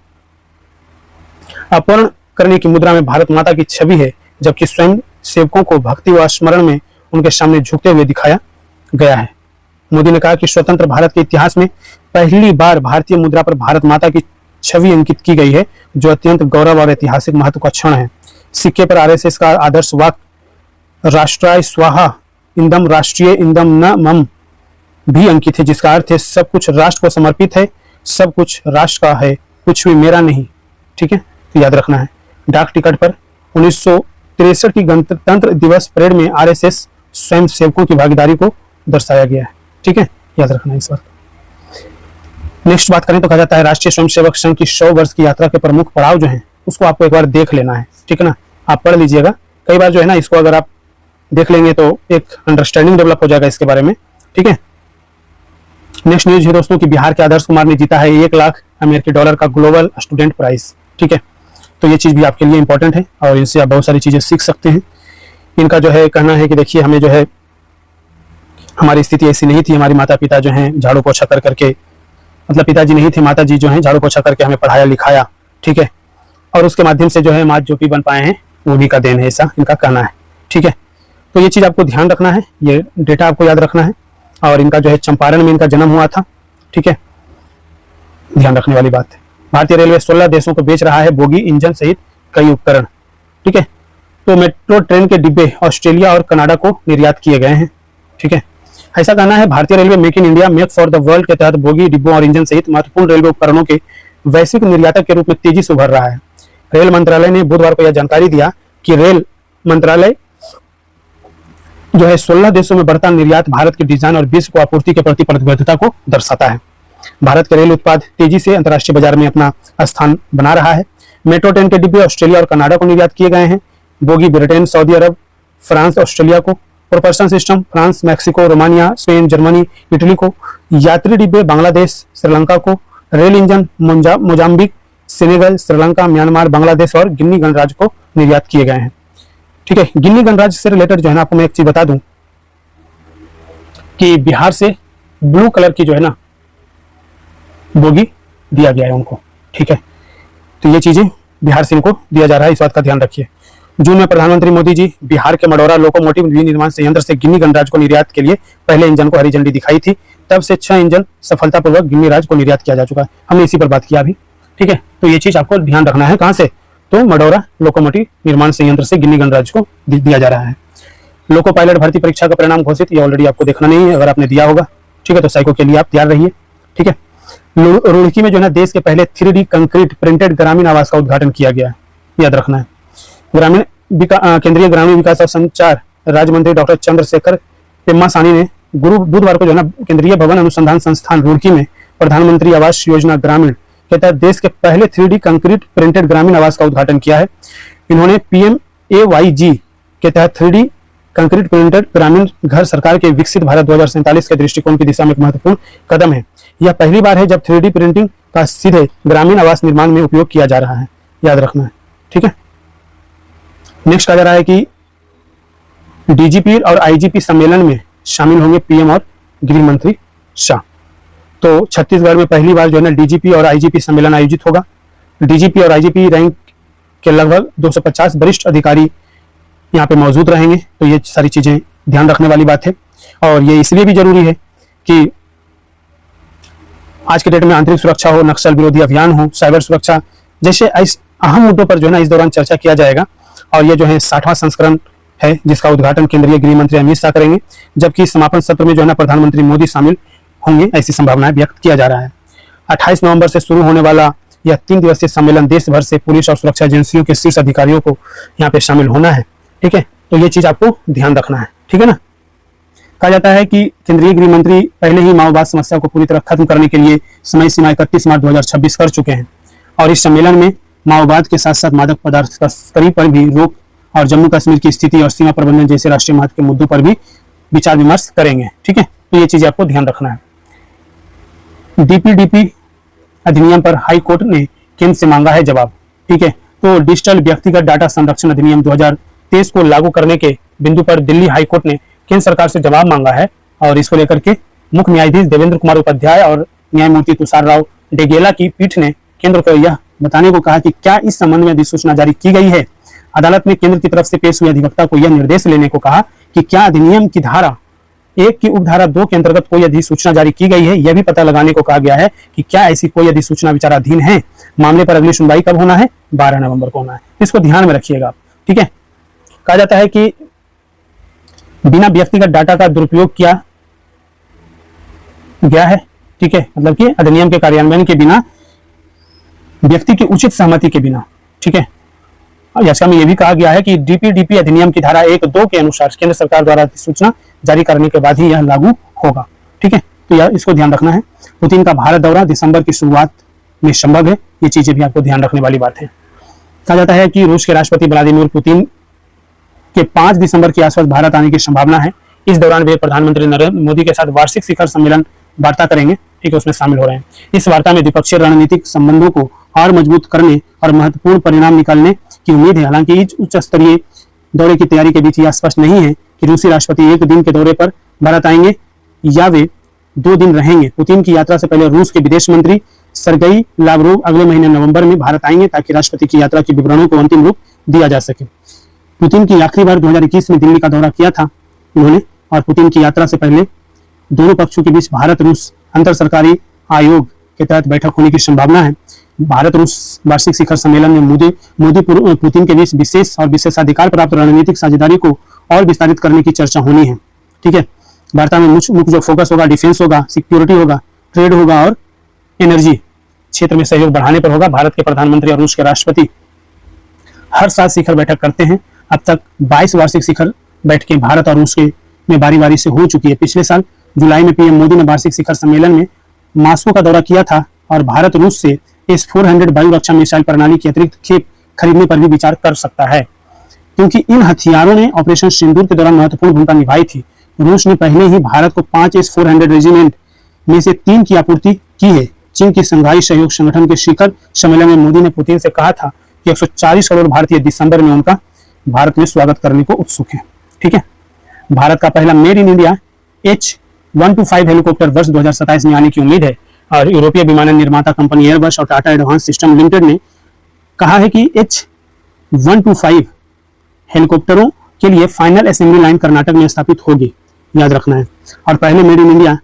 अपर्ण करने की मुद्रा में भारत माता की छवि है, जबकि स्वयं सेवकों को भक्ति व स्मरण में उनके सामने झुकते हुए दिखाया गया है। मोदी ने कहा कि स्वतंत्र भारत के इतिहास में पहली बार भारतीय मुद्रा पर भारत माता की छवि अंकित की गई है, जो अत्यंत गौरव और ऐतिहासिक महत्व का क्षण है। सिक्के पर आरएसएस का आदर्श वाक्य राष्ट्राय स्वाहा इंदम राष्ट्रीय इंदम न मम भी अंकित है, जिसका अर्थ है सब कुछ राष्ट्र को समर्पित है, सब कुछ राष्ट्र का है, कुछ भी मेरा नहीं। ठीक है, तो याद रखना है। डाक टिकट पर 1963 की गणतंत्र दिवस परेड में आरएसएस स्वयं सेवकों की भागीदारी को दर्शाया गया है। ठीक है, याद रखना है इस बात। नेक्स्ट बात करें तो कहा जाता है राष्ट्रीय स्वयंसेवक संघ की 100 वर्ष की यात्रा के प्रमुख पड़ाव जो हैं उसको आपको एक बार देख लेना है। ठीक है ना, आप पढ़ लीजिएगा। कई बार जो है ना इसको अगर आप देख लेंगे तो एक अंडरस्टैंडिंग डेवलप हो जाएगा इसके बारे में। ठीक है, नेक्स्ट न्यूज है दोस्तों कि बिहार के आदर्श कुमार ने जीता है $1,00,000 का ग्लोबल स्टूडेंट प्राइज। ठीक है, तो ये चीज भी आपके लिए इंपॉर्टेंट है और इनसे आप बहुत सारी चीजें सीख सकते हैं। इनका जो है कहना है कि देखिए हमें जो है हमारी स्थिति ऐसी नहीं थी, हमारी माता पिता जो हैं झाड़ू पोछा कर करके, मतलब पिताजी नहीं थे, माता जी जो हैं झाड़ू पोछा करके हमें पढ़ाया लिखाया। ठीक है, और उसके माध्यम से जो है हम आज जो भी बन पाए हैं वो भी का देन है, ऐसा इनका कहना है। ठीक है, तो ये चीज आपको ध्यान रखना है, ये डेटा आपको याद रखना है। और इनका जो है चंपारण में इनका जन्म हुआ था। ठीक है, ध्यान रखने वाली बात है। भारतीय रेलवे 16 देशों को बेच रहा है बोगी इंजन सहित कई उपकरण। ठीक है, तो मेट्रो ट्रेन के डिब्बे ऑस्ट्रेलिया और कनाडा को निर्यात किए गए हैं। ठीक है, ऐसा कहना है भारतीय railway make in India make for the world के तहत बोगी डिब्बों और इंजन सहित महत्वपूर्ण रेलवे उपकरणों के वैश्विक निर्यातक के रूप में तेजी से उभर रहा है। रेल मंत्रालय ने बुधवार को यह जानकारी दिया कि रेल मंत्रालय जो है 16 देशों में बढ़ता निर्यात भारत के डिजाइन और विश्व को आपूर्ति के प्रति प्रतिबद्धता को दर्शाता है। भारत के रेल उत्पाद तेजी से अंतर्राष्ट्रीय बाजार में अपना स्थान बना रहा है। मेट्रो ट्रेन के डिब्बे ऑस्ट्रेलिया और कनाडा को निर्यात किए गए हैं। बोगी ब्रिटेन, सऊदी अरब, फ्रांस, ऑस्ट्रेलिया को। Propulsion system France, Mexico, Romania, Spain, Germany, Italy को। यात्री डिब्बे बांग्लादेश, श्रीलंका को। Rail engine Mozambique, Senegal, Sri Lanka, Myanmar, Bangladesh और गिनी गणराज्य को निर्यात किए गए हैं। ठीक है, गिनी गणराज्य से रिलेटेड जो है ना आपको मैं एक चीज बता दूं कि बिहार से ब्लू कलर की जो है ना बोगी दिया गया है उनको। ठीक है, तो ये चीजें बिहार से इनको दिया जा रहा है, इस बात का ध्यान रखिए। जून में प्रधानमंत्री मोदी जी बिहार के मडौरा लोकोमोटिव विनिर्माण संयंत्र से गिन्नी गणराज्य को निर्यात के लिए पहले इंजन को हरी झंडी दिखाई थी। तब से 6 इंजन सफलतापूर्वक गिन्नी राज्य को निर्यात किया जा चुका है। हमने इसी पर बात किया अभी। ठीक है, तो ये चीज आपको ध्यान रखना है। कहां से? तो मडौरा लोकोमोटिव निर्माण संयंत्र से गिन्नी गणराज्य को दिया जा रहा है। लोको पायलट भर्ती परीक्षा का परिणाम घोषित, ये ऑलरेडी आपको देखना नहीं है, अगर आपने दिया होगा। ठीक है, तो साइको के लिए आप तैयार रहिए। ठीक है, रुड़की में जो है देश के पहले 3D concrete printed Gramin Awas का उद्घाटन किया गया है, याद रखना है। केंद्रीय ग्रामीण विकास और संचार राज्य मंत्री डॉक्टर चंद्रशेखर पेम्मासानी ने बुधवार को जो है ना केंद्रीय भवन अनुसंधान संस्थान रुड़की में प्रधानमंत्री आवास योजना ग्रामीण के तहत देश के पहले 3D concrete printed Gramin Awas का उद्घाटन किया है। इन्होंने PMAYG के तहत 3D कंक्रीट प्रिंटेड ग्रामीण घर सरकार के विकसित भारत 2047 के दृष्टिकोण की दिशा में एक महत्वपूर्ण कदम है। यह पहली बार है जब 3D प्रिंटिंग का सीधे ग्रामीण आवास निर्माण में उपयोग किया जा रहा है, याद रखना है। ठीक है, नेक्स्ट आ जा रहा है कि DGP और IGP सम्मेलन में शामिल होंगे PM और गृह मंत्री शाह। तो छत्तीसगढ़ में पहली बार जो है ना DGP और IGP सम्मेलन आयोजित होगा। DGP और IGP रैंक के लगभग 250 वरिष्ठ अधिकारी यहाँ पे मौजूद रहेंगे। तो ये सारी चीजें ध्यान रखने वाली बात है, और ये इसलिए भी जरूरी है कि आज के डेट में आंतरिक सुरक्षा हो, नक्सल विरोधी अभियान हो, साइबर सुरक्षा जैसे इस अहम मुद्दों पर जो है ना इस दौरान चर्चा किया जाएगा। और ये जो है 60वां संस्करण है जिसका उद्घाटन केंद्रीय गृह मंत्री अमित शाह करेंगे, जबकि समापन सत्र में जो है ना प्रधानमंत्री मोदी शामिल होंगे, ऐसी संभावनाएं व्यक्त किया जा रहा है। 28 नवंबर से शुरू होने वाला यह 3 दिवसीय सम्मेलन देश भर से पुलिस और सुरक्षा एजेंसियों के शीर्ष अधिकारियों को यहाँ पे शामिल होना है। ठीक है, तो ये चीज आपको ध्यान रखना है। ठीक है ना, कहा जाता है कि केंद्रीय गृह मंत्री पहले ही माओवाद समस्या को पूरी तरह खत्म करने के लिए समय सीमा 31 मार्च 2026 कर चुके हैं, और इस सम्मेलन में माओवाद के साथ साथ मादक पदार्थ तस्करी पर भी रोक और जम्मू कश्मीर की स्थिति और सीमा प्रबंधन जैसे राष्ट्रीय महत्व के मुद्दों पर भी विचार विमर्श करेंगे। ठीक है, तो ये चीज आपको ध्यान रखना है। DPDP अधिनियम पर हाई कोर्ट ने केंद्र से मांगा है जवाब। ठीक है, तो डिजिटल व्यक्तिगत डाटा संरक्षण अधिनियम 2023 को लागू करने के बिंदु पर दिल्ली हाई कोर्ट ने केंद्र सरकार से जवाब मांगा है, और इसको लेकर के मुख्य न्यायाधीश देवेंद्र कुमार उपाध्याय और न्यायमूर्ति तुषार राव डेगेला की पीठ ने केंद्र को यह बताने को कहा कि क्या इस संबंध में अधिसूचना जारी की गई है। अदालत ने केंद्र की तरफ से पेश हुए अधिवक्ता को यह निर्देश लेने को कहा कि क्या अधिनियम की धारा 1 की उपधारा 2 के अंतर्गत कोई अधिसूचना जारी की गई है। यह भी पता लगाने को कहा गया है कि क्या ऐसी कोई अधिसूचना विचाराधीन है। मामले पर अगली सुनवाई कब होना है? 12 नवंबर को होना है। इसको ध्यान में रखिएगा आप। ठीक है, कहा जाता है कि बिना व्यक्तिगत डाटा का दुरुपयोग किया गया है। ठीक है, मतलब कि अधिनियम के कार्यान्वयन के बिना, व्यक्ति की उचित सहमति के बिना। ठीक है, याचिका में यह भी कहा गया है कि DPDP अधिनियम की धारा 1-2 के अनुसार केंद्र सरकार द्वारा अधिसूचना जारी करने के बाद ही यह लागू होगा। ठीक है, तो यह इसको ध्यान रखना है। पुतिन का भारत दौरा दिसंबर की शुरुआत में संभव है, ये चीजें भी आपको ध्यान रखने वाली बात है। कहा जाता है कि रूस के राष्ट्रपति व्लादिमीर पुतिन के 5 दिसंबर के आसपास भारत आने की संभावना है। इस दौरान वे प्रधानमंत्री नरेंद्र मोदी के साथ वार्षिक शिखर सम्मेलन वार्ता करेंगे। ठीक है, उसमें शामिल हो रहे हैं। इस वार्ता में द्विपक्षीय रणनीतिक संबंधों को और मजबूत करने और महत्वपूर्ण परिणाम निकालने की उम्मीद है। हालांकि इस उच्च स्तरीय दौरे की तैयारी के बीच यह स्पष्ट नहीं है कि रूसी राष्ट्रपति 1 दिन के दौरे पर भारत आएंगे या वे 2 दिन रहेंगे। पुतिन की यात्रा से पहले रूस के विदेश मंत्री सरगेई लावरोव अगले महीने नवंबर में भारत आएंगे, ताकि राष्ट्रपति की यात्रा के विवरणों को अंतिम रूप दिया जा सके। पुतिन की आखिरी बार 2021 में दिल्ली का दौरा किया था उन्होंने, और पुतिन की यात्रा से पहले दोनों पक्षों के बीच भारत रूस अंतर सरकारी आयोग के तहत बैठक होने की संभावना है। भारत रूस वार्षिक शिखर सम्मेलन में मोदी पुतिन के बीच विशेष और विशेषाधिकार प्राप्त रणनीतिक साझेदारी को और विस्तारित करने की चर्चा होनी है। ठीक है, वार्ता में मुख्य जो फोकस होगा डिफेंस होगा, सिक्योरिटी होगा, ट्रेड होगा और एनर्जी क्षेत्र में सहयोग बढ़ाने पर होगा। भारत के प्रधानमंत्री और रूस के राष्ट्रपति हर साल शिखर बैठक करते हैं। अब तक 22 वार्षिक शिखर बैठकें भारत और रूस के में बारी बारी से हो चुकी है। पिछले साल जुलाई में पीएम मोदी ने वार्षिक शिखर सम्मेलन में मास्को का दौरा किया था, और भारत रूस से S-400 वायु रक्षा मिसाइल प्रणाली की अतिरिक्त खेप खरीदने पर भी विचार कर सकता है, क्योंकि इन हथियारों ने ऑपरेशन सिंदूर के दौरान महत्वपूर्ण भूमिका निभाई थी। रूस ने पहले ही भारत को 5 S-400 रेजिमेंट में से 3 की आपूर्ति की है। चीन की संघाई सहयोग संगठन के शिखर सम्मेलन में मोदी ने पुतिन से कहा था कि 140 करोड़ भारतीय दिसंबर में उनका भारत में स्वागत करने को उत्सुक है। ठीक है, भारत का पहला made in India H-125 helicopter वर्ष 2027 में आने की उम्मीद है, और यूरोपीय विमानन निर्माता कंपनी एयरबस और टाटा एडवांस सिस्टम लिमिटेड ने कहा है कि H-125 हेलीकॉप्टरों के लिए फाइनल असेंबली लाइन कर्नाटक में स्थापित होगी, याद रखना है। और पहले मेड इन इंडिया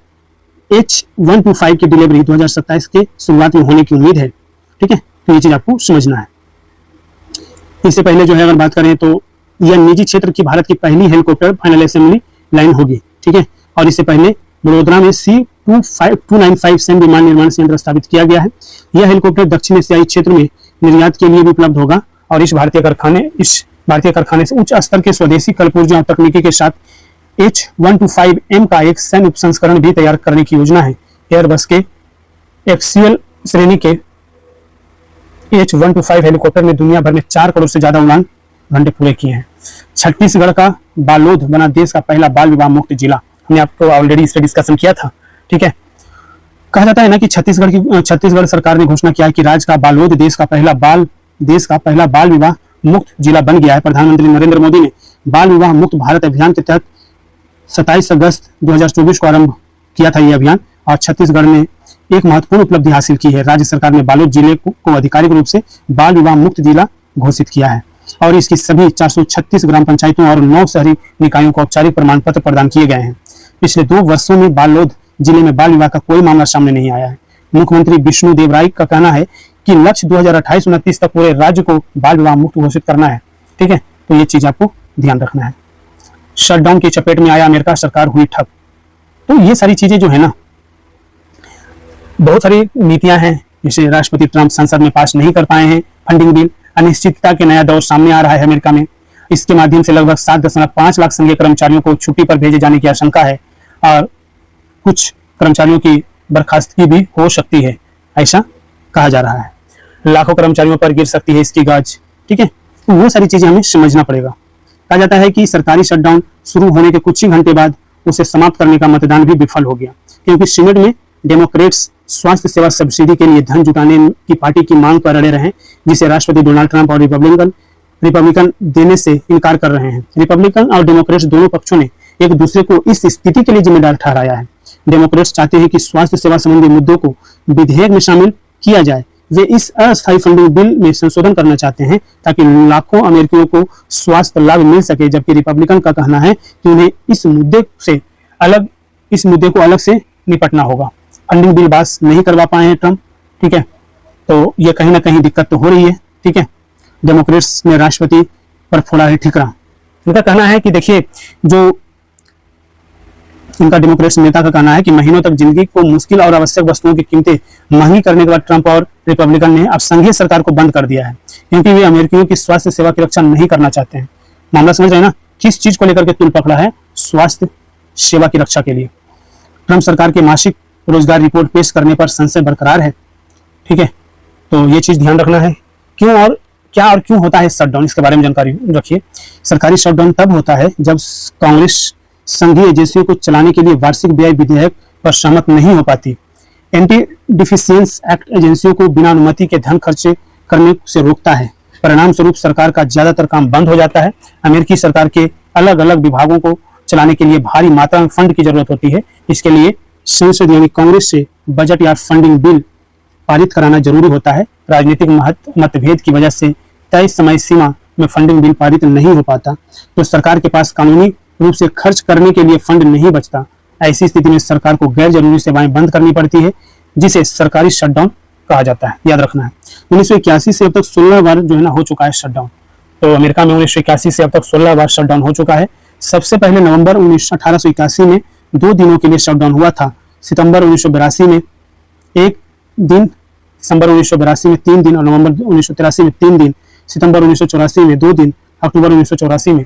H125 की डिलीवरी 2027 के शुरुआत में होने की उम्मीद है। ठीक है, तो ये चीज आपको समझना है। इससे पहले जो है अगर बात करें तो यह निजी क्षेत्र की भारत की पहली हेलीकॉप्टर फाइनल असेंबली लाइन होगी। ठीक है, और इससे पहले बड़ोदरा में C295 सैन्य विमान निर्माण संयंत्र स्थापित किया गया है। यह हेलीकॉप्टर दक्षिण एशियाई क्षेत्र में निर्यात के लिए भी उपलब्ध होगा और इस भारतीय कारखाने से उच्च स्तर के स्वदेशी कलपुर्जे और तकनीकी के साथ H125M का एक सैन्य उपसंस्करण भी तैयार करने की योजना है। एयरबस के एक्सीएल श्रेणी के H125 हेलीकॉप्टर ने दुनिया भर में 4 करोड़ से ज्यादा उड़ान घंटे पूरे किए हैं। छत्तीसगढ़ का बालोद बना देश का पहला बाल विवाह मुक्त जिला। हमने आपको ऑलरेडी इस पर डिस्कशन किया था। ठीक है, कहा जाता है ना कि छत्तीसगढ़ सरकार ने घोषणा किया है कि राज्य का बालोद देश का पहला बाल विवाह मुक्त जिला बन गया है। प्रधानमंत्री नरेंद्र मोदी ने बाल विवाह मुक्त भारत अभियान के तहत 27 अगस्त 2024 को आरंभ किया था ये अभियान, और छत्तीसगढ़ ने एक महत्वपूर्ण उपलब्धि हासिल की है। राज्य सरकार ने बालोद जिले को आधिकारिक रूप से बाल विवाह मुक्त जिला घोषित किया है और इसकी सभी 436 ग्राम पंचायतों और 9 शहरी निकायों को औपचारिक प्रमाण पत्र प्रदान किए गए हैं। पिछले 2 वर्षों में बालोद जिले में बाल विवाह का कोई मामला सामने नहीं आया है। मुख्यमंत्री विष्णु देव राय का कहना है कि लक्ष्य 2028-29 तक पूरे राज्य को बाल विवाह मुक्त घोषित करना है। ठीक है, तो ये चीज आपको ध्यान रखना है। शटडाउन की चपेट में आया अमेरिका, सरकार हुई ठप। तो ये सारी चीजें जो है ना, बहुत सारी नीतियां हैं जिसे राष्ट्रपति ट्रंप संसद में पास नहीं कर पाए हैं। फंडिंग बिल, अनिश्चितता के नया दौर सामने आ रहा है अमेरिका में। इसके माध्यम से लगभग 7.5 लाख संघीय कर्मचारियों को छुट्टी पर भेजे जाने की आशंका है और कुछ कर्मचारियों की बर्खास्तगी भी हो सकती है, ऐसा कहा जा रहा है। लाखों कर्मचारियों पर गिर सकती है इसकी गाज। ठीक है, तो वो सारी चीजें हमें समझना पड़ेगा। कहा जाता है कि सरकारी शटडाउन शुरू होने के कुछ ही घंटे बाद उसे समाप्त करने का मतदान भी विफल हो गया, क्योंकि सीनेट में डेमोक्रेट्स स्वास्थ्य सेवा सब्सिडी के लिए धन जुटाने की पार्टी की मांग पर अड़े रहे, जिसे राष्ट्रपति डोनाल्ड ट्रंप और रिपब्लिकन देने से इनकार कर रहे हैं। रिपब्लिकन और डेमोक्रेट्स दोनों पक्षों ने एक दूसरे को इस स्थिति के लिए जिम्मेदार ठहराया है। डेमोक्रेट्स चाहते हैं कि स्वास्थ्य सेवा संबंधी मुद्दों को विधेयक में शामिल किया जाए। वे इस अस्थायी फंडिंग बिल में संशोधन करना चाहते हैं ताकि लाखों अमेरिकियों को स्वास्थ्य लाभ मिल सके, जबकि रिपब्लिकन का कहना है कि उन्हें इस मुद्दे को अलग से निपटना होगा। फंडिंग बिल पास नहीं करवा पाए हैं ट्रंप। ठीक है, तो ये कहीं ना कहीं दिक्कत तो हो रही है। ठीक है, डेमोक्रेट्स ने राष्ट्रपति पर फोड़ा है ठिकरा। उनका कहना है कि देखिए, उनका डेमोक्रेट्स नेता का कहना है कि महीनों तक जिंदगी को मुश्किल और आवश्यक वस्तुओं की कीमतें महंगी करने के बाद ट्रंप और रिपब्लिकन ने अब संघीय सरकार को बंद कर दिया है, क्योंकि वे अमेरिकियों की स्वास्थ्य सेवा की रक्षा नहीं करना चाहते हैं। मामला समझ रहे हैं ना, किस चीज को लेकर के तुल पकड़ा है? स्वास्थ्य सेवा की रक्षा के लिए। ट्रंप सरकार के मासिक रोजगार रिपोर्ट पेश करने पर संशय बरकरार है। ठीक है, तो ये चीज ध्यान रखना है। क्यों होता है शटडाउन, इसके बारे में जानकारी रखिए। सरकारी शटडाउन तब होता है जब कांग्रेस संघीय एजेंसियों को चलाने के लिए वार्षिक व्यय विधेयक पर सहमत नहीं हो पाती। एंटी डिफिशियंस एक्ट एजेंसियों को बिना अनुमति के धन खर्चे करने से रोकता है। परिणाम स्वरूप सरकार का ज्यादातर काम बंद हो जाता है। अमेरिकी सरकार के अलग अलग विभागों को चलाने के लिए भारी मात्रा में फंड की जरूरत होती है। इसके लिए संसद यानी कांग्रेस से बजट या फंडिंग बिल पारित कराना जरूरी होता है। राजनीतिक मतभेद की वजह से तय समय सीमा में फंडिंग बिल पारित नहीं हो पाता तो सरकार के पास कानूनी रूप से खर्च करने के लिए फंड नहीं बचता। ऐसी स्थिति में सरकार को गैर जरूरी सेवाएं बंद करनी पड़ती है, जिसे सरकारी शटडाउन कहा जाता है। याद रखना है। 1981 से अब तक 16 बार जो है ना हो चुका है शटडाउन। तो अमेरिका में 1981 से अब तक 16 बार शटडाउन हो चुका है। सबसे पहले नवंबर 1881 में 2 दिनों के लिए शटडाउन हुआ था। सितंबर 1982 में 1 दिन, दिसंबर 1982 में 3 दिन और नवंबर 1983 में 3 दिन, सितंबर 1984 में 2 दिन, अक्टूबर 1984 में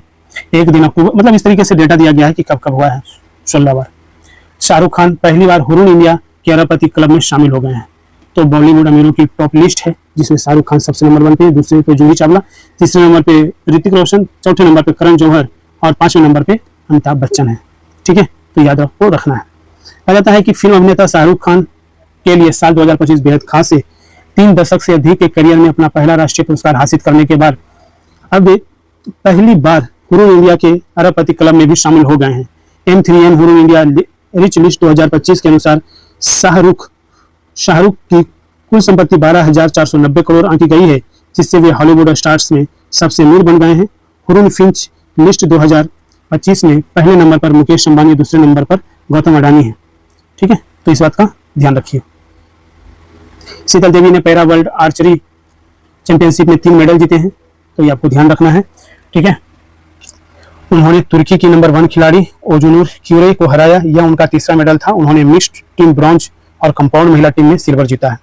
1 दिन। अक्टूबर मतलब इस तरीके से डेटा दिया गया है कि कब कब हुआ है 16 बार। शाहरुख खान पहली बार हुरून इंडिया के अरबपति क्लब में शामिल हो गए हैं। तो बॉलीवुड अमीरों की टॉप लिस्ट है, जिसमें शाहरुख खान सबसे नंबर 1 पे, दूसरे पे जूही चावला, तीसरे नंबर पे ऋतिक रोशन, चौथे नंबर पे करण जौहर और 5वें नंबर पे अमिताभ बच्चन है। ठीक है, तो याद आपको रखना है। कहा जाता है कि फिल्म अभिनेता शाहरुख खान के लिए साल 2025 बेहद खास है। 3 दशक से अधिक के करियर में अपना पहला राष्ट्रीय पुरस्कार हासिल करने के बाद अब वे पहली बार हुरून इंडिया के अरबपति क्लब में भी शामिल हो गए हैं। M3N Hurun India rich list 2025 के अनुसार शाहरुख की कुल संपत्ति 12,490 करोड़ आंकी गई है, जिससे वे हॉलीवुड स्टार्स में सबसे अमीर बन गए हैं। हुरुन फिंच लिस्ट 2025 में पहले नंबर पर मुकेश अंबानी, दूसरे नंबर पर गौतम अडानी है। ठीक है, तो इस बात का ध्यान रखिए। शीतल देवी ने पैरा वर्ल्ड आर्चरी चैंपियनशिप में 3 मेडल जीते हैं, तो ये आपको ध्यान रखना है। ठीक है, उन्होंने तुर्की की नंबर 1 खिलाड़ी ओजुनूर क्यूरे को हराया, यह उनका तीसरा मेडल था। उन्होंने मिक्स्ड टीम ब्रॉन्ज और कंपाउंड महिला टीम में सिल्वर जीता है।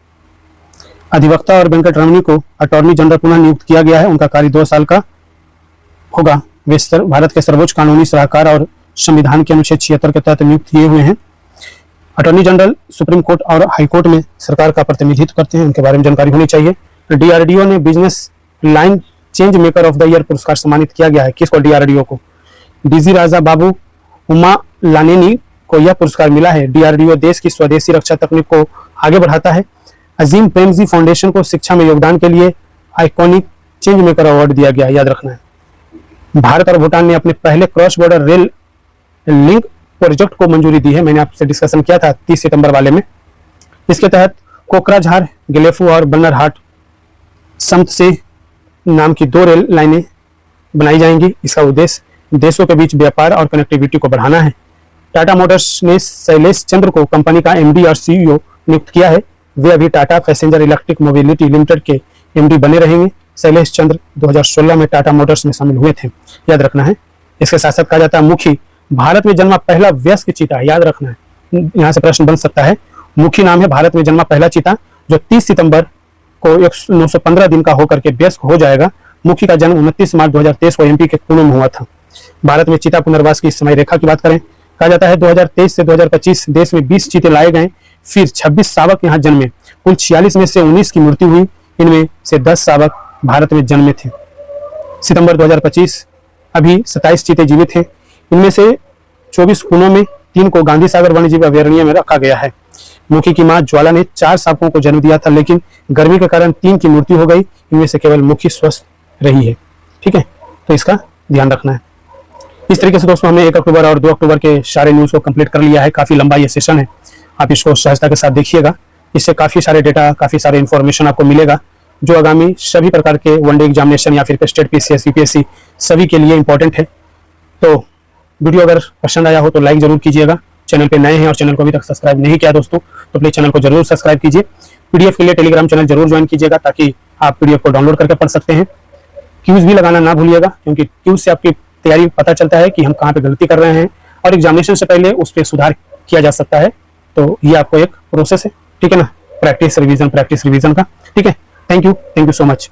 अधिवक्ता और वेंकट रमणी को अटॉर्नी जनरल पुनः नियुक्त किया गया है। उनका कार्य 2 साल का होगा। वे भारत के सर्वोच्च कानूनी सलाहकार और संविधान के अनुच्छेद 76 के तहत नियुक्त किए हुए हैं। अटॉर्नी जनरल सुप्रीम कोर्ट और हाई कोर्ट में सरकार का प्रतिनिधित्व करते हैं, उनके बारे में जानकारी होनी चाहिए। डीआरडीओ ने business line change maker of the year पुरस्कार सम्मानित किया गया है। किसको? डीआरडीओ को। डीजी राजा बाबू उमा लानेनी को यह पुरस्कार मिला है। डीआरडीओ देश की स्वदेशी रक्षा तकनीक को आगे बढ़ाता है। अजीम प्रेमजी फाउंडेशन को शिक्षा में योगदान के लिए आइकॉनिक चेंज मेकर अवार्ड दिया गया है, याद रखना है। भारत और भूटान ने अपने पहले cross border rail link project को मंजूरी दी है। मैंने आपसे डिस्कशन किया था 30 सितंबर वाले में। इसके तहत कोकराझार, गेलेफू और बन्नरहाट समत से नाम की 2 रेल लाइनें बनाई जाएंगी। इसका उद्देश्य देशों के बीच व्यापार और कनेक्टिविटी को बढ़ाना है। टाटा मोटर्स ने शैलेश चंद्र को कंपनी का एमडी और सीईओ नियुक्त किया है। वे अभी Tata passenger electric mobility limited के एमडी बने रहेंगे। शैलेश चंद्र 2016 में टाटा मोटर्स में शामिल हुए थे, याद रखना है। इसके साथ साथ कहा जाता है मुखी भारत में जन्मा पहला वयस्क चीता है, याद रखना है। यहाँ से प्रश्न बन सकता है। मुखी नाम है भारत में जन्मा पहला चीता जो 30 सितंबर को 915 दिन का होकर के वयस्क हो जाएगा। मुखी का जन्म 29 मार्च 2023 को एमपी के पुणे में हुआ था। भारत में चीता पुनर्वास की समय रेखा की बात करें, कहा जाता है 2023 से 2025 देश में 20 चीते लाए गए, फिर 26 शावक यहाँ जन्मे। कुल 46 में से 19 की मृत्यु हुई। इनमें से 10 शावक भारत में जन्मे थे। सितंबर 2025 अभी 27 चीते जीवित हैं। इनमें से 24 खूनों में 3 को गांधी सागर वन्यजीव अभयारण्य में रखा गया है। मुखी की मां ज्वाला ने 4 शावकों को जन्म दिया था, लेकिन गर्मी के कारण 3 की मृत्यु हो गई। इनमें से केवल मुखी स्वस्थ रही है। ठीक है, तो इसका ध्यान रखना है। इस तरीके से दोस्तों हमने 1 अक्टूबर और 2 अक्टूबर के सारे न्यूज को कंप्लीट कर लिया है। काफी लंबा ये सेशन है, आप इसको सहजता के साथ देखिएगा। इससे काफी सारे डेटा, काफी सारे इन्फॉर्मेशन आपको मिलेगा जो आगामी सभी प्रकार के वनडे एग्जामिनेशन या फिर स्टेट पीसीएस, यूपीएससी सभी के लिए इंपॉर्टेंट है। तो वीडियो अगर पसंद आया हो तो लाइक जरूर कीजिएगा। चैनल पे नए हैं और चैनल को अभी तक सब्सक्राइब नहीं किया दोस्तों, तो प्लीज चैनल को जरूर सब्सक्राइब कीजिए। पीडीएफ के लिए टेलीग्राम चैनल जरूर ज्वाइन कीजिएगा ताकि आप पीडीएफ को डाउनलोड करके पढ़ सकते हैं। क्यूज भी लगाना ना भूलिएगा, क्योंकि क्यूज से आपकी तैयारी पता चलता है कि हम कहाँ पे गलती कर रहे हैं और एग्जामिनेशन से पहले उस पर सुधार किया जा सकता है। तो ये आपको एक प्रोसेस है, ठीक है ना, प्रैक्टिस रिवीजन का। ठीक है, थैंक यू सो मच।